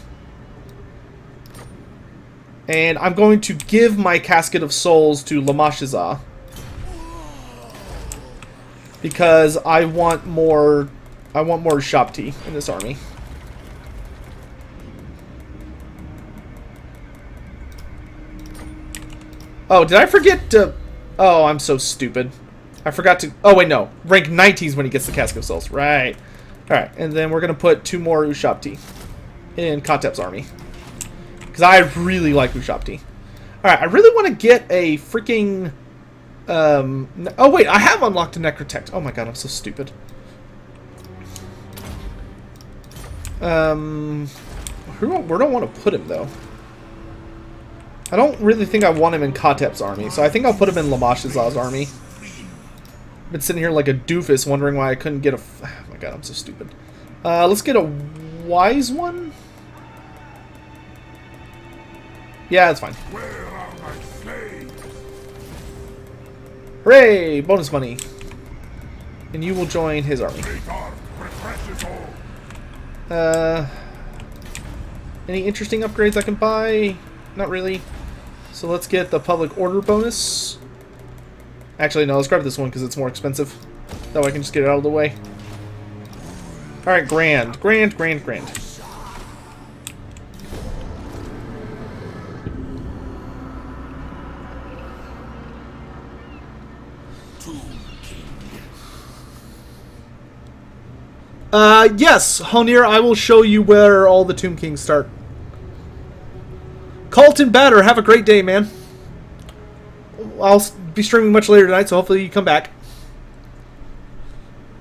And I'm going to give my Casket of Souls to Lamashizah. Because I want more Shopti in this army. Oh, did I forget to... Oh, I'm so stupid. I forgot to... Oh, wait, no. Rank 19 is when he gets the Casket of Souls. Right. Alright, and then we're going to put 2 more Ushapti in Kotep's army. Because I really like Ushapti. Alright, I really want to get a freaking... oh, wait, I have unlocked a Necrotect. Oh my god, I'm so stupid. Where do I want to put him, though? I don't really think I want him in Kotep's army, so I think I'll put him in Lamashizah's army. I've been sitting here like a doofus wondering why I couldn't get a... Oh my god, I'm so stupid. Let's get a wise one? Yeah, that's fine. Hooray! Bonus money. And you will join his army. Any interesting upgrades I can buy? Not really. So let's get the public order bonus. Actually, no, let's grab this one because it's more expensive. That way I can just get it out of the way. Alright, grand. Grand. Yes, Honir, I will show you where all the Tomb Kings start. Colton Batter, have a great day, man. I'll be streaming much later tonight, so hopefully you come back.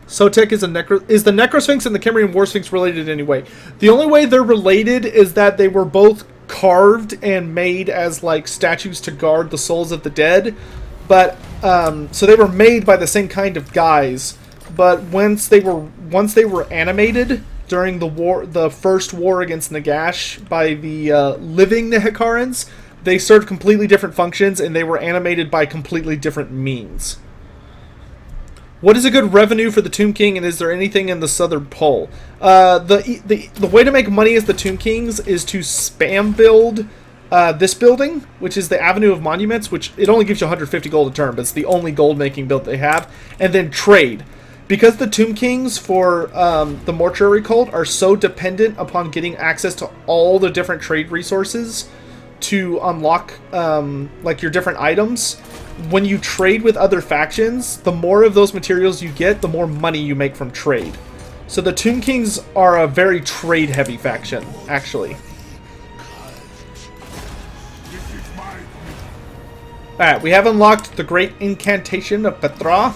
Sotek is is the Necrosphinx and the Cimmerian War Sphinx related in any way? The only way they're related is that they were both carved and made as like statues to guard the souls of the dead. But so they were made by the same kind of guys. But once they were animated during the first war against Nagash by the living Nehekarans, they served completely different functions and they were animated by completely different means. What is a good revenue for the Tomb King, and is there anything in the Southern Pole? The way to make money as the Tomb Kings is to spam build this building, which is the Avenue of Monuments, which it only gives you 150 gold a turn, but it's the only gold making build they have, and then trade. Because the Tomb Kings for the Mortuary Cult are so dependent upon getting access to all the different trade resources to unlock like your different items, when you trade with other factions, the more of those materials you get, the more money you make from trade. So the Tomb Kings are a very trade-heavy faction, actually. Alright, we have unlocked the Great Incantation of Petra,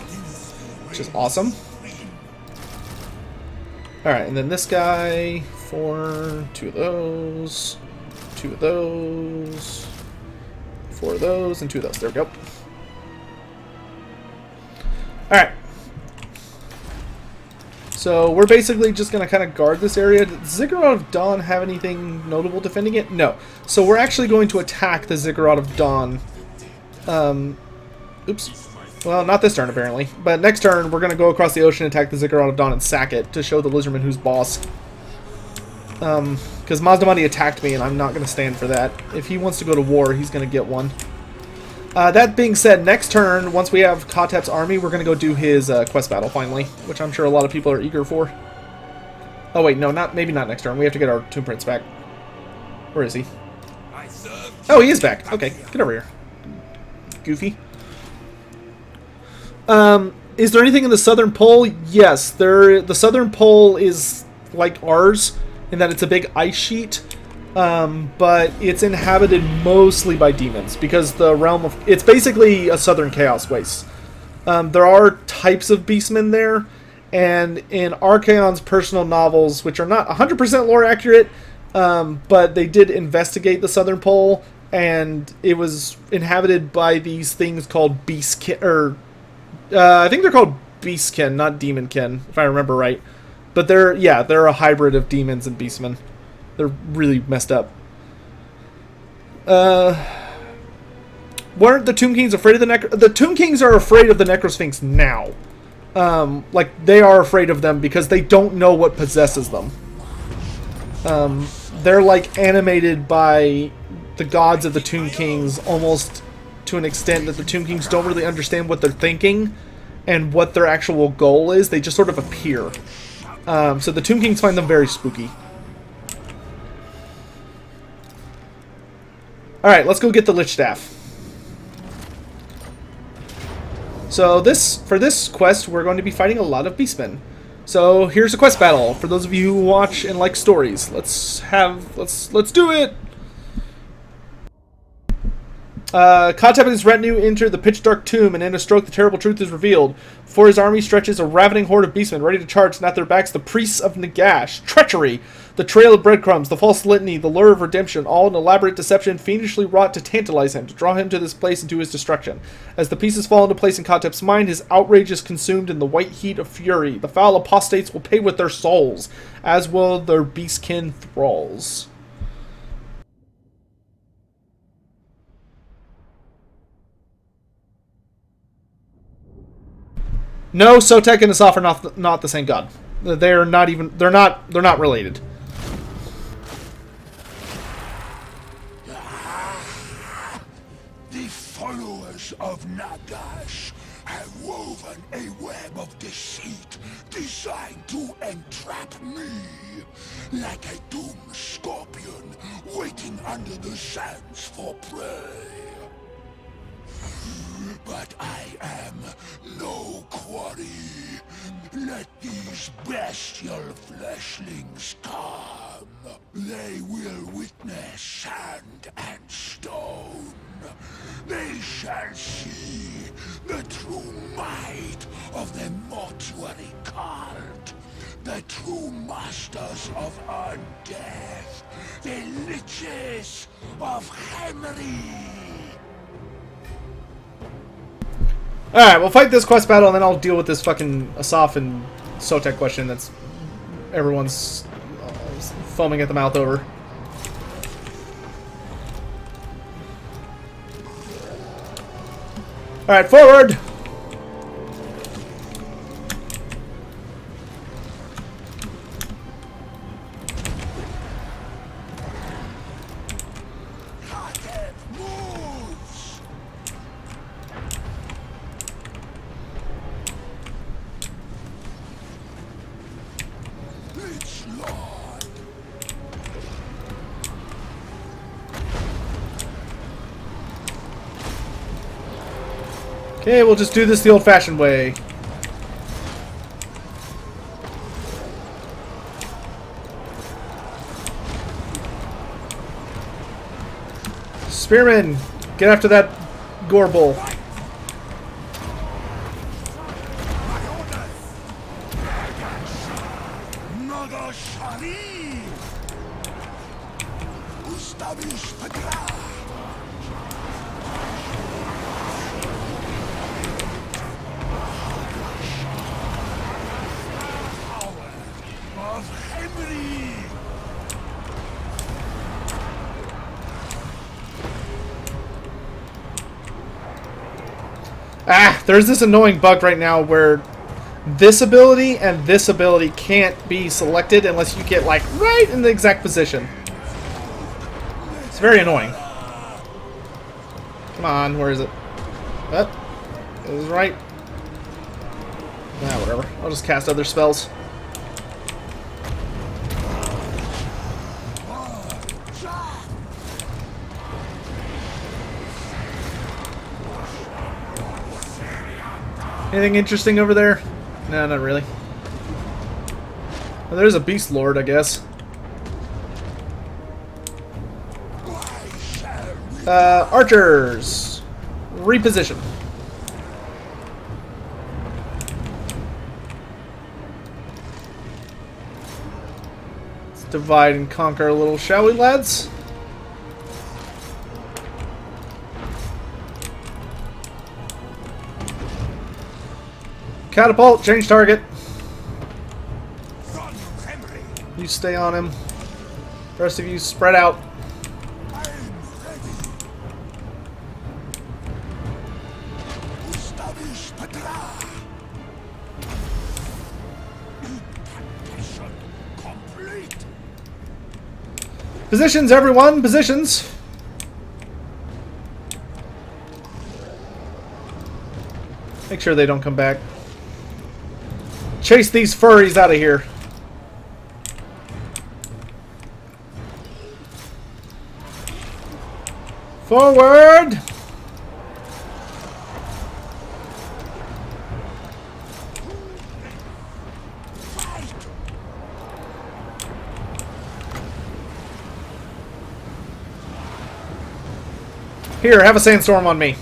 which is awesome. Alright, and then this guy for 2 of those, 2 of those, 4 of those, and 2 of those. There we go. Alright. So we're basically just going to kind of guard this area. Does Ziggurat of Dawn have anything notable defending it? No. So we're actually going to attack the Ziggurat of Dawn. Oops. Well, not this turn, apparently. But next turn, we're going to go across the ocean, attack the Ziggurat of Dawn, and sack it to show the Lizardman who's boss. Because Mazdamati attacked me, and I'm not going to stand for that. If he wants to go to war, he's going to get one. That being said, next turn, once we have Kotep's army, we're going to go do his quest battle, finally. Which I'm sure a lot of people are eager for. Oh, wait, no, maybe not next turn. We have to get our Tomb Prince back. Where is he? Oh, he is back. Okay, get over here. Goofy. Is there anything in the Southern Pole? Yes, the Southern Pole is like ours in that it's a big ice sheet, but it's inhabited mostly by demons because the realm of... It's basically a Southern Chaos Waste. There are types of beastmen there, and in Archaon's personal novels, which are not 100% lore accurate, but they did investigate the Southern Pole, and it was inhabited by these things called beastkin, or I think they're called beastkin, not demonkin, if I remember right. But they're a hybrid of demons and beastmen. They're really messed up. Weren't the Tomb Kings afraid of the Tomb Kings are afraid of the Necrosphinx now. Like, they are afraid of them because they don't know what possesses them. They're, like, animated by the gods of the Tomb Kings almost to an extent that the Tomb Kings don't really understand what they're thinking and what their actual goal is. They just sort of appear. So the Tomb Kings find them very spooky. Alright, let's go get the Lich Staff. So for this quest, we're going to be fighting a lot of beastmen. So here's a quest battle for those of you who watch and like stories. Let's do it. Kontep and his retinue enter the pitch dark tomb, and in a stroke the terrible truth is revealed. Before his army stretches a ravening horde of beastmen ready to charge, and at their backs the priests of Nagash. Treachery, the trail of breadcrumbs, the false litany, the lure of redemption, all an elaborate deception fiendishly wrought to tantalize him, to draw him to this place and to his destruction. As the pieces fall into place in Kontep's mind, his outrage is consumed in the white heat of fury. The foul apostates will pay with their souls, as will their beastkin thralls. No, Sotek and Asaf are not the same god. They're not related. The followers of Nagash have woven a web of deceit designed to entrap me, like a doomed scorpion waiting under the sands for prey. But I am no quarry. Let these bestial fleshlings come. They will witness sand and stone. They shall see the true might of the mortuary cult. The true masters of undeath. The liches of Hemry. Alright, we'll fight this quest battle and then I'll deal with this fucking Asaf and Sotek question that's everyone's foaming at the mouth over. Alright, forward! Okay, we'll just do this the old-fashioned way. Spearman, get after that Gorbel. There's this annoying bug right now where this ability and this ability can't be selected unless you get, like, right in the exact position. It's very annoying. Come on, where is it? That is right. Nah, whatever. I'll just cast other spells. Anything interesting over there? No, not really. Well, there's a Beast Lord, I guess. Archers! Reposition. Let's divide and conquer a little, shall we, lads? Catapult, change target. You stay on him. The rest of you spread out. I'm ready. Ustavish Patra. Incantation complete. Positions, everyone! Positions! Make sure they don't come back. Chase these furries out of here. Forward! Here, have a sandstorm on me.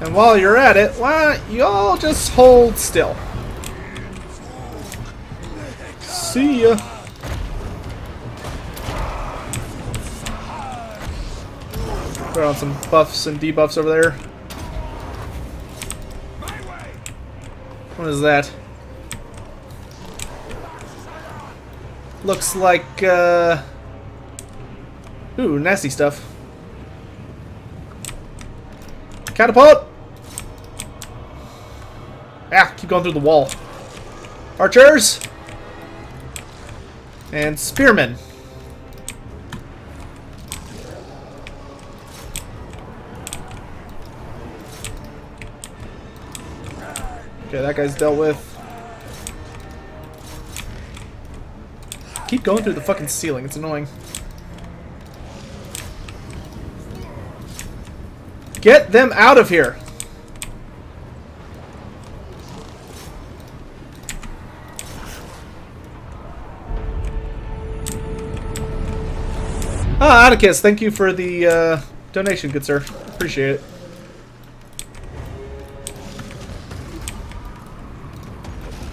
And while you're at it, why don't you all just hold still? See ya. Put on some buffs and debuffs over there. What is that? Looks like, ooh, nasty stuff. Catapult! Ah, keep going through the wall. Archers! And spearmen. Okay, that guy's dealt with. Keep going through the fucking ceiling, it's annoying. Get them out of here! Ah, Atticus, thank you for the donation, good sir. Appreciate it.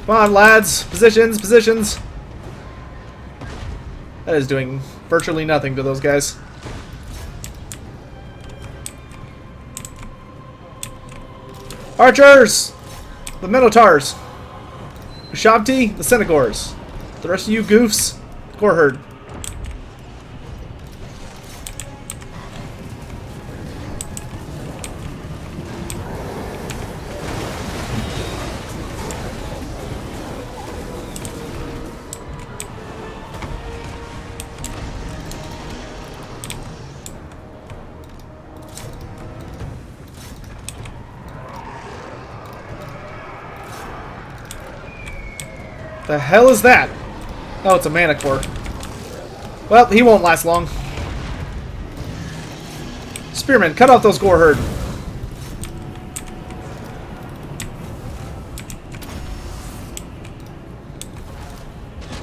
Come on, lads. Positions, positions. That is doing virtually nothing to those guys. Archers! The Minotaurs. Ushabti, the Centaurs. The rest of you goofs, Gore Herd. The hell is that? Oh, it's a mana core. Well, he won't last long. Spearman, cut off those Gore Herd.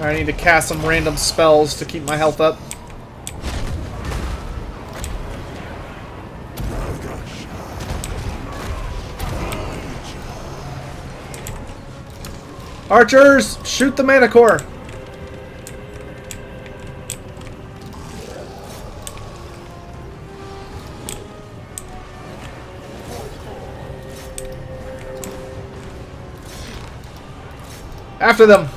I need to cast some random spells to keep my health up. Archers, shoot the mana core. After them.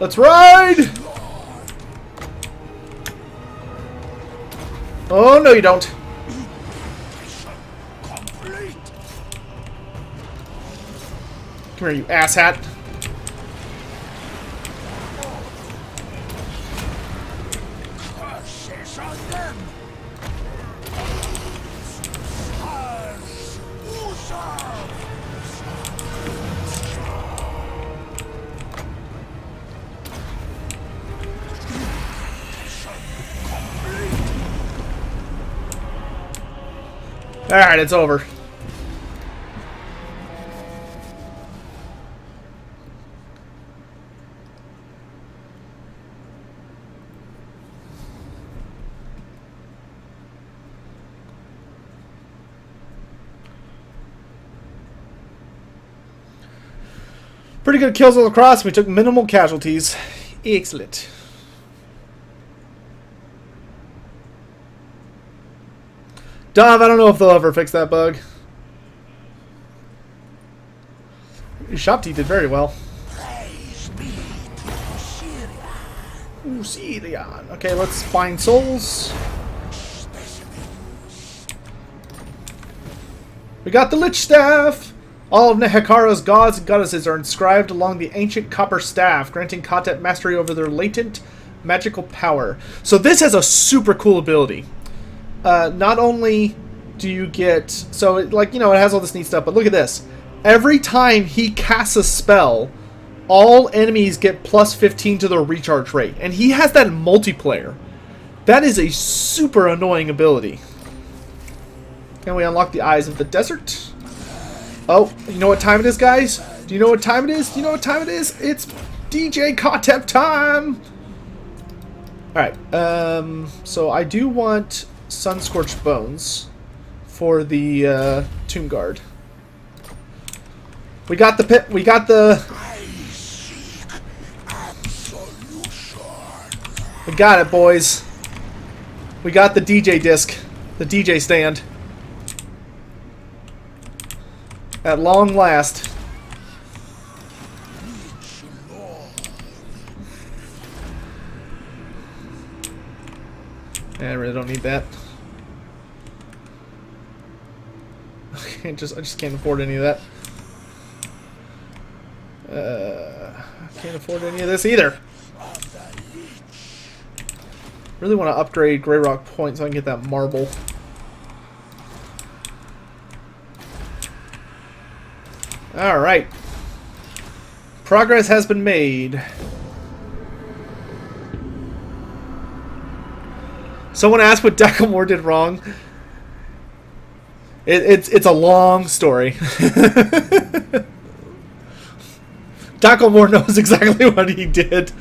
Let's ride! Oh, no you don't. Come here, you asshat. Alright, it's over. Pretty good kills all across. We took minimal casualties. Excellent. Dov, I don't know if they'll ever fix that bug. Shopti did very well. Ooh, Sirion. Okay, let's find souls. We got the Lich Staff! All of Nehekara's gods and goddesses are inscribed along the ancient copper staff, granting Katet mastery over their latent magical power. So this has a super cool ability. Not only do you get... So, it has all this neat stuff, but look at this. Every time he casts a spell, all enemies get plus 15 to their recharge rate. And he has that in multiplayer. That is a super annoying ability. And we unlock the Eyes of the Desert. Oh, you know what time it is, guys? Do you know what time it is? Do you know what time it is? It's DJ Kotep time! Alright, so I do want Sun-Scorched Bones for the Tomb Guard. We got the pit. We got the... We got it, boys. We got the DJ disc. The DJ stand. At long last. I really don't need that. I just can't afford any of that. I can't afford any of this either. Really want to upgrade Grey Rock Point so I can get that marble. Alright. Progress has been made. Someone asked what Dacklemore did wrong. It's a long story. Dacklemore knows exactly what he did.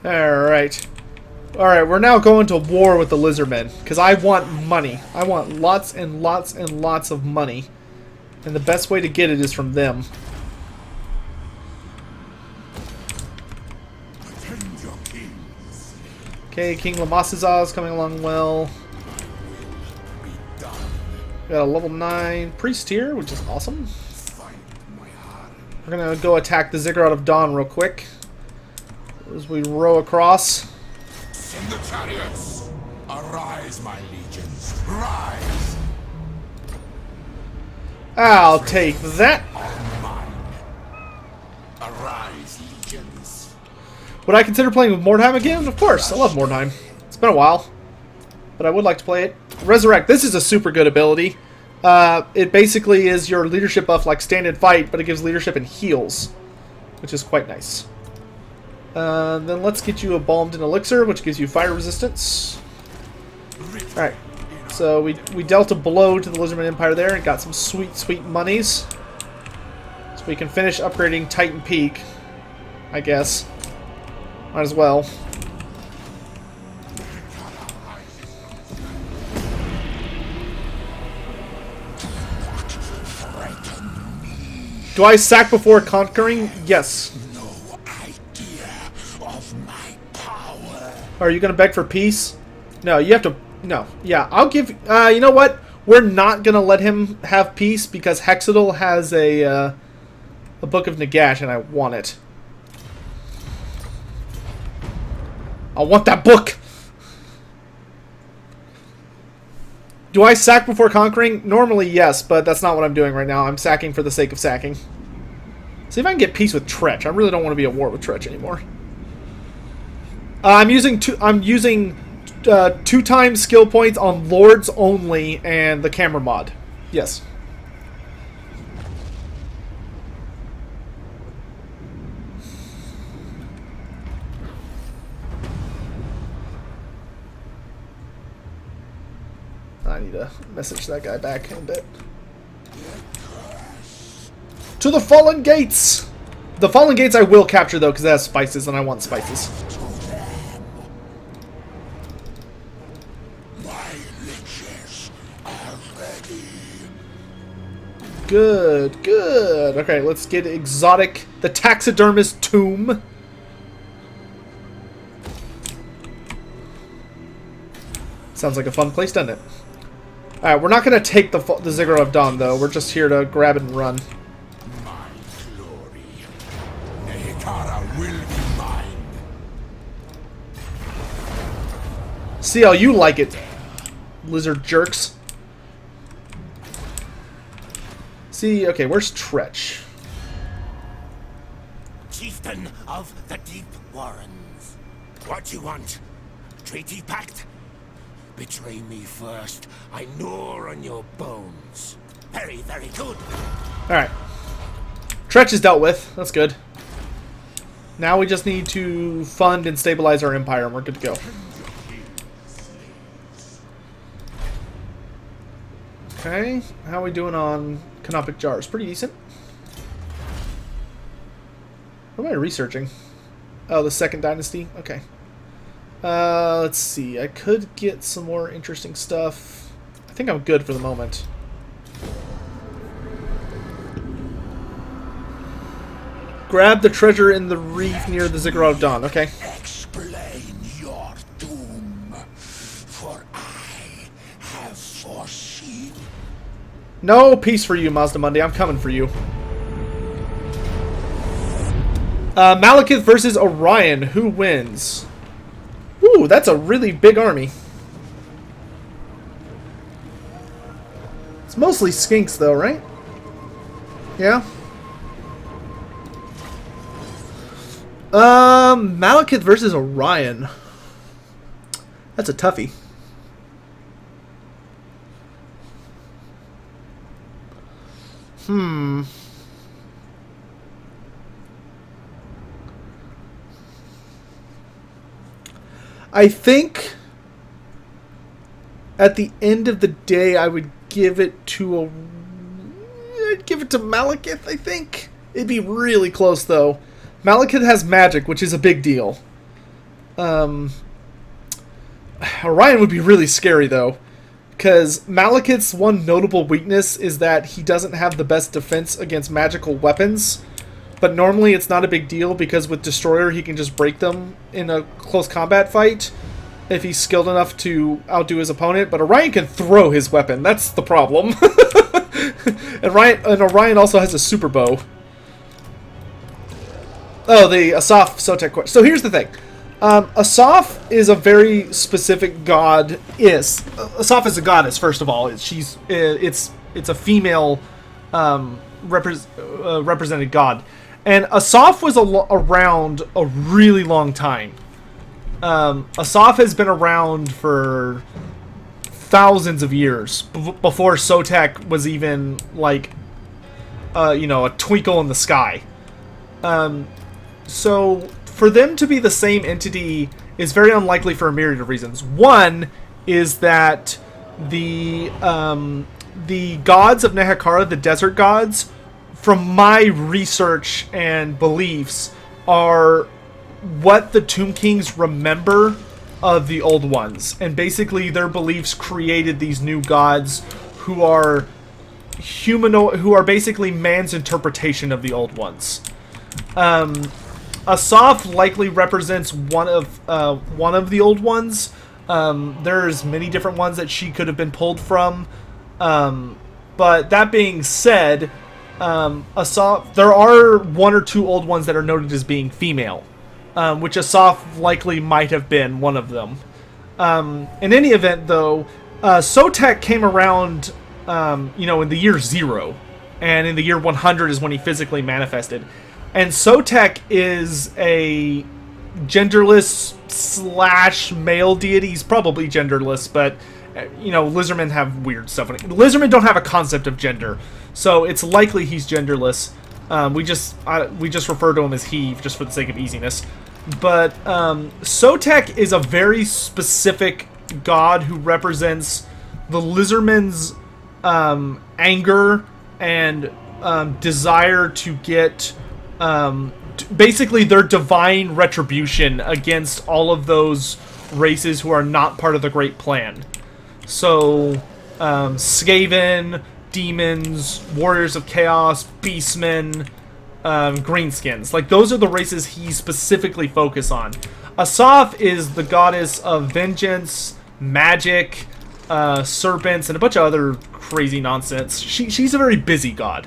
Alright. Alright, we're now going to war with the Lizardmen. Because I want money. I want lots and lots and lots of money. And the best way to get it is from them. Okay, King Lamasiza is coming along well. We got a level 9 priest here, which is awesome. We're going to go attack the Ziggurat of Dawn real quick. As we row across. Send the chariots! Arise, my legions! Rise! I'll take that. Mine. Arise, legions! Would I consider playing with Mordheim again? Of course, I love Mordheim. It's been a while, but I would like to play it. Resurrect. This is a super good ability. It basically is your leadership buff like Stand and Fight, but it gives leadership and heals, which is quite nice. Then let's get you a Balmed in Elixir, which gives you fire resistance. Alright, so we dealt a blow to the Lizardman Empire there and got some sweet, sweet monies. So we can finish upgrading Titan Peak, I guess. Might as well. Do I sack before conquering? Yes. Are you going to beg for peace? No, you have to... No. Yeah, I'll give... you know what? We're not going to let him have peace because Hexadal has a Book of Nagash and I want it. I want that book! Do I sack before conquering? Normally, yes, but that's not what I'm doing right now. I'm sacking for the sake of sacking. See if I can get peace with Treach. I really don't want to be at war with Treach anymore. I'm using 2 times skill points on Lords only and the camera mod. Yes. I need to message that guy back in a bit. To the Fallen Gates! The Fallen Gates I will capture, though, because it has spices, and I want spices. My liches are ready. Good, good. Okay, let's get exotic. The Taxidermist Tomb. Sounds like a fun place, doesn't it? Alright, we're not going to take the Ziggurat of Dawn, though. We're just here to grab and run. My glory. Nehekara will be mine. See how you like it, lizard jerks. See, okay, where's Treach? Chieftain of the Deep Warrens. What you want? Treaty pact? Betray me first. I gnaw on your bones. Very, very good. Alright. Treach is dealt with. That's good. Now we just need to fund and stabilize our empire, and we're good to go. Okay. How are we doing on canopic jars? Pretty decent. What am I researching? Oh, the Second Dynasty? Okay. Let's see. I could get some more interesting stuff. I think I'm good for the moment. Grab the treasure in the reef near the Ziggurat of Dawn. Okay. Explain your doom, for I have foreseen. No peace for you, Mazda Monday. I'm coming for you. Malekith versus Orion. Who wins? Ooh, that's a really big army. It's mostly skinks, though, right? Yeah. Malekith versus Orion. That's a toughie. I think at the end of the day, I would give it to I'd give it to Malekith, I think. It'd be really close, though. Malekith has magic, which is a big deal. Orion would be really scary, though. Because Malekith's one notable weakness is that he doesn't have the best defense against magical weapons. But normally it's not a big deal because with Destroyer he can just break them in a close combat fight if he's skilled enough to outdo his opponent. But Orion can throw his weapon. That's the problem. and Orion also has a super bow. Oh, the Asaf Sotek question. So here's the thing. Asaf is a very specific god. Asaf is a goddess, first of all. It's a female represented god. And Asaf was around a really long time. Asaf has been around for thousands of years before Sotek was even like, a twinkle in the sky. So for them to be the same entity is very unlikely for a myriad of reasons. One is that the gods of Nehekara, the desert gods, from my research and beliefs, are what the Tomb Kings remember of the old ones. And basically their beliefs created these new gods who are who are basically man's interpretation of the old ones. Asaf likely represents one of the old ones. There's many different ones that she could have been pulled from. But that being said, Asaf, there are one or two old ones that are noted as being female, which Asaf likely might have been one of them. In any event, though, Sotek came around, in the year 0, and in the year 100 is when he physically manifested. And Sotek is a genderless / male deity. He's probably genderless, but lizardmen have weird stuff. Lizardmen don't have a concept of gender, so it's likely he's genderless. We just refer to him as he just for the sake of easiness. But Sotek is a very specific god who represents the Lizardmen's anger and desire to get basically their divine retribution against all of those races who are not part of the Great Plan. So, Skaven, demons, warriors of chaos, beastmen, greenskins. Like, those are the races he specifically focuses on. Asaf is the goddess of vengeance, magic, serpents, and a bunch of other crazy nonsense. She's a very busy god.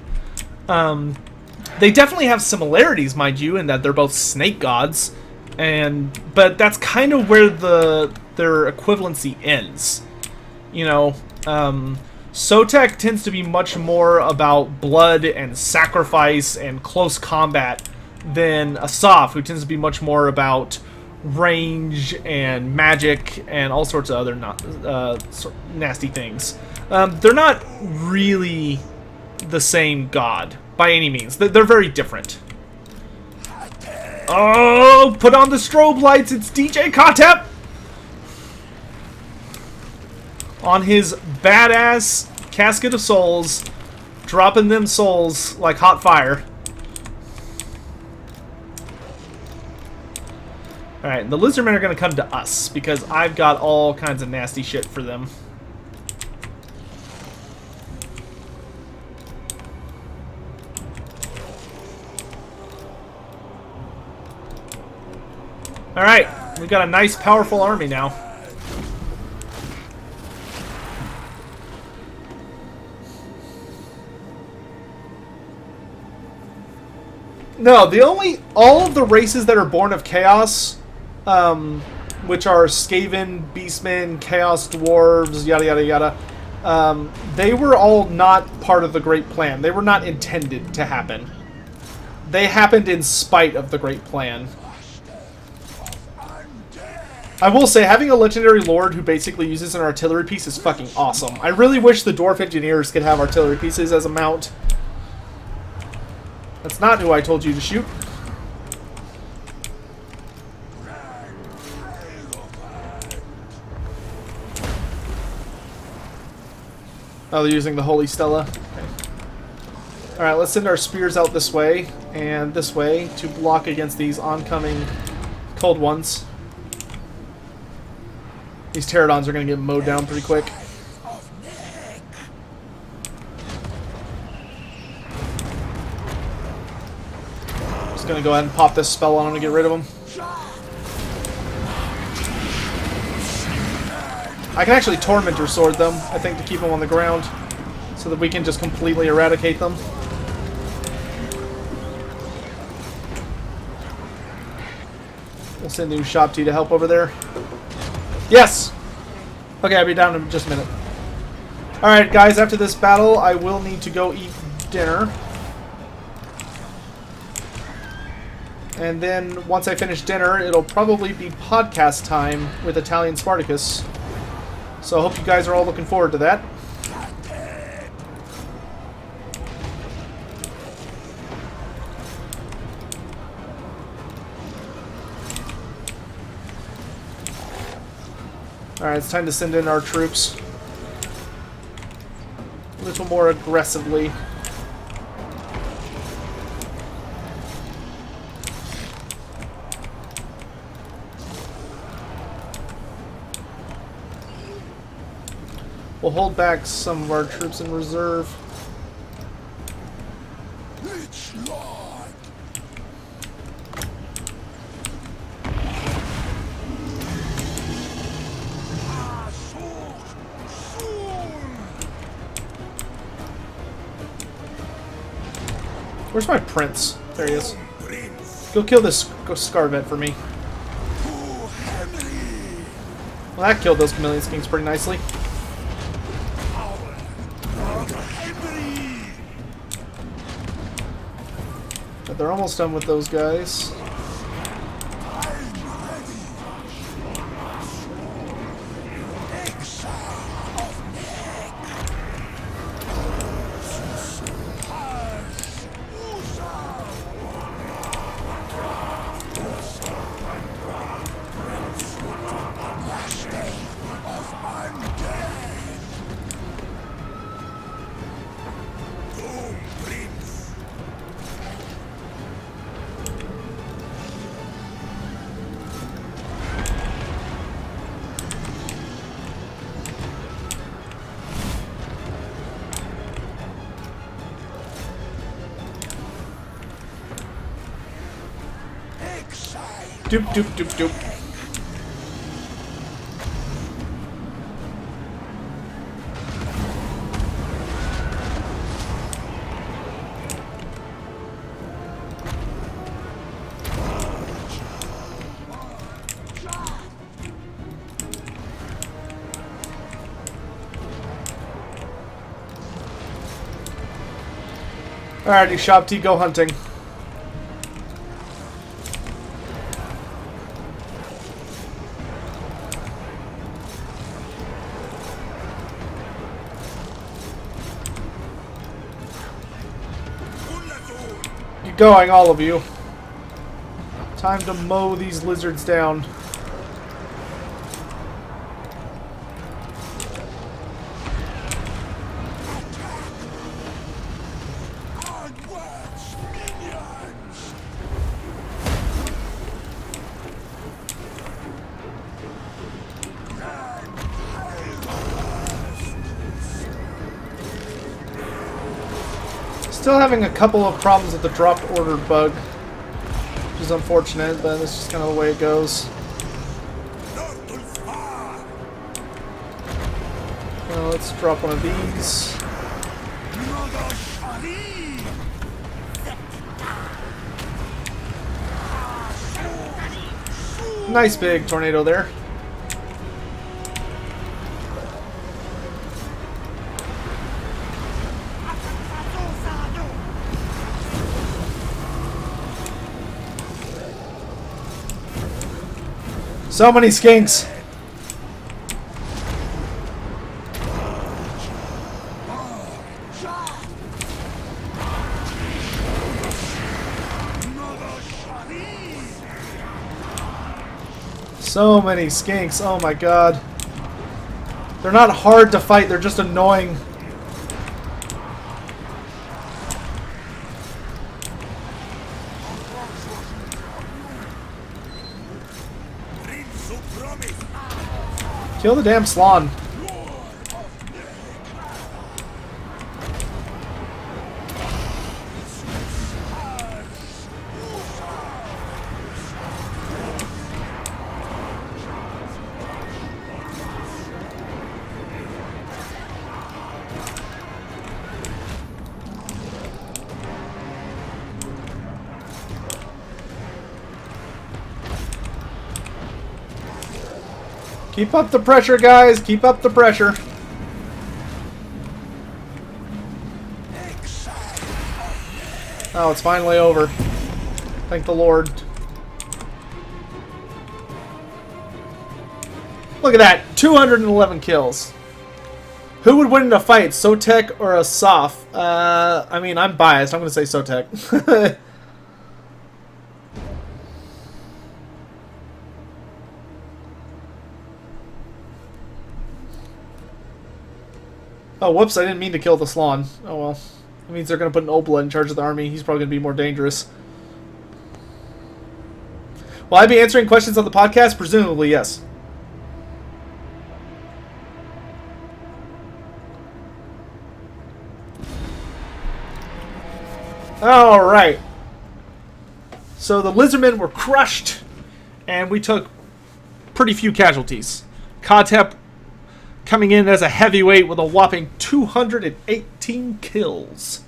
They definitely have similarities, mind you, in that they're both snake gods, but that's kind of where their equivalency ends. You know, Sotek tends to be much more about blood and sacrifice and close combat than Asaf, who tends to be much more about range and magic and all sorts of other nasty things. They're not really the same god by any means. They're very different. Oh, put on the strobe lights. It's DJ Kotep on his badass Casket of Souls, dropping them souls like hot fire. Alright, the Lizardmen are going to come to us, because I've got all kinds of nasty shit for them. Alright, we've got a nice, powerful army now. No, all of the races that are born of chaos, which are Skaven, Beastmen, Chaos Dwarves, yada yada yada, they were all not part of the Great Plan. They were not intended to happen. They happened in spite of the Great Plan. I will say, having a legendary lord who basically uses an artillery piece is fucking awesome. I really wish the dwarf engineers could have artillery pieces as a mount. That's not who I told you to shoot. Oh, they're using the Holy Stella. Okay. Alright, let's send our spears out this way and this way to block against these oncoming cold ones. These pterodons are going to get mowed down pretty quick. Gonna go ahead and pop this spell on him to get rid of him. I can actually Tormentor Sword them, I think, to keep them on the ground, so that we can just completely eradicate them. We'll send new Shopti to help over there. Yes! Okay, I'll be down in just a minute. Alright, guys, after this battle, I will need to go eat dinner. And then, once I finish dinner, it'll probably be podcast time with Italian Spartacus. So I hope you guys are all looking forward to that. Alright, it's time to send in our troops. A little more aggressively. We'll hold back some of our troops in reserve. It's Lord. Where's my prince? There he is. Go kill this Scarvet for me. Well, that killed those Chameleon Skinks pretty nicely. But they're almost done with those guys. Doop, doop, doop, doop. Alrighty, Shop T, go hunting. Get going, all of you. Time to mow these lizards down. Still having a couple of problems with the dropped order bug, which is unfortunate, but that's just kind of the way it goes. Well, let's drop one of these. Nice big tornado there. So many skinks. So many skinks. Oh my god. They're not hard to fight, they're just annoying. Kill the damn Slan. Keep up the pressure, guys. Keep up the pressure. Oh, it's finally over. Thank the Lord. Look at that. 211 kills. Who would win in a fight, Sotek or a Soph? I mean, I'm biased. I'm going to say Sotek. Oh, whoops, I didn't mean to kill the Slan. Oh well. That means they're going to put an Obla in charge of the army. He's probably going to be more dangerous. Will I be answering questions on the podcast? Presumably, yes. Alright. So the Lizardmen were crushed, and we took pretty few casualties. Kotep coming in as a heavyweight with a whopping 218 kills.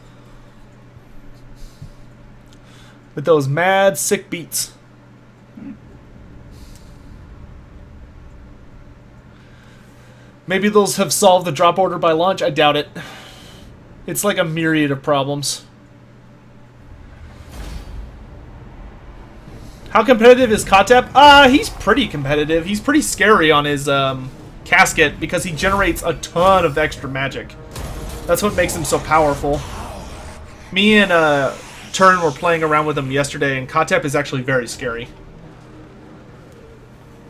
With those mad, sick beats. Maybe those have solved the drop order by launch. I doubt it. It's like a myriad of problems. How competitive is Kotep? He's pretty competitive. He's pretty scary on his casket because he generates a ton of extra magic. That's what makes him so powerful. Me and Turn were playing around with him yesterday, and Kotep is actually very scary.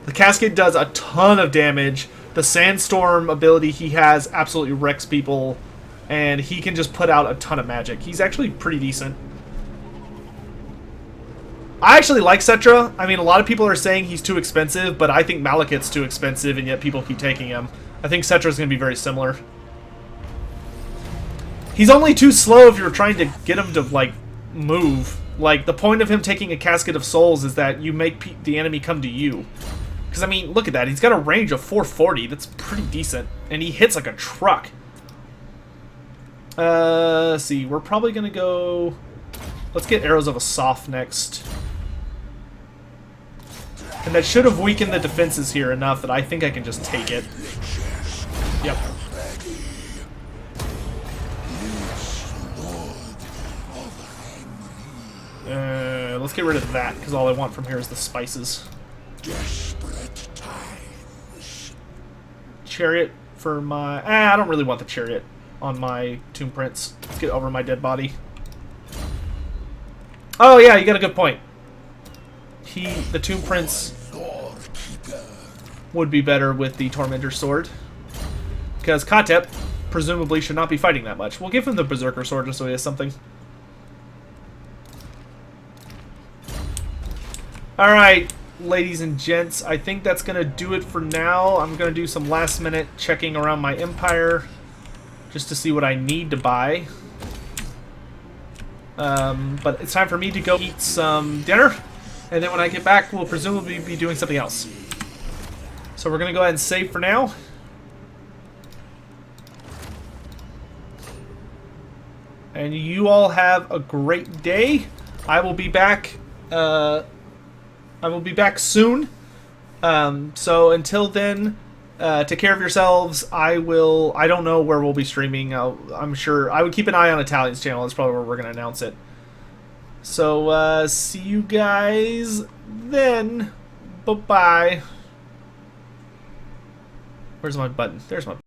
The casket does a ton of damage. The sandstorm ability he has absolutely wrecks people, and he can just put out a ton of magic. He's actually pretty decent. I actually like Cetra. I mean, a lot of people are saying he's too expensive, but I think Malekith's too expensive, and yet people keep taking him. I think Cetra's going to be very similar. He's only too slow if you're trying to get him to, like, move. Like, the point of him taking a Casket of Souls is that you make the enemy come to you. Because, I mean, look at that. He's got a range of 440. That's pretty decent. And he hits like a truck. Let's see. We're probably going to go... Let's get Arrows of Asaph next. And that should have weakened the defenses here enough that I think I can just take it. Yep. Let's get rid of that, because all I want from here is the spices. Desperate times. Chariot for my... I don't really want the chariot on my Tomb Prince. Let's get over my dead body. Oh yeah, you got a good point. The Tomb Prince would be better with the Tormentor Sword. Because Katep presumably should not be fighting that much. We'll give him the Berserker Sword just so he has something. Alright, ladies and gents, I think that's going to do it for now. I'm going to do some last minute checking around my empire just to see what I need to buy. But it's time for me to go eat some dinner, and then when I get back, we'll presumably be doing something else. So we're going to go ahead and save for now. And you all have a great day. I will be back. Soon. So until then, take care of yourselves. I don't know where we'll be streaming. I'm sure I would keep an eye on Italian's channel. That's probably where we're going to announce it. So see you guys then. Bye-bye. Where's my button? There's my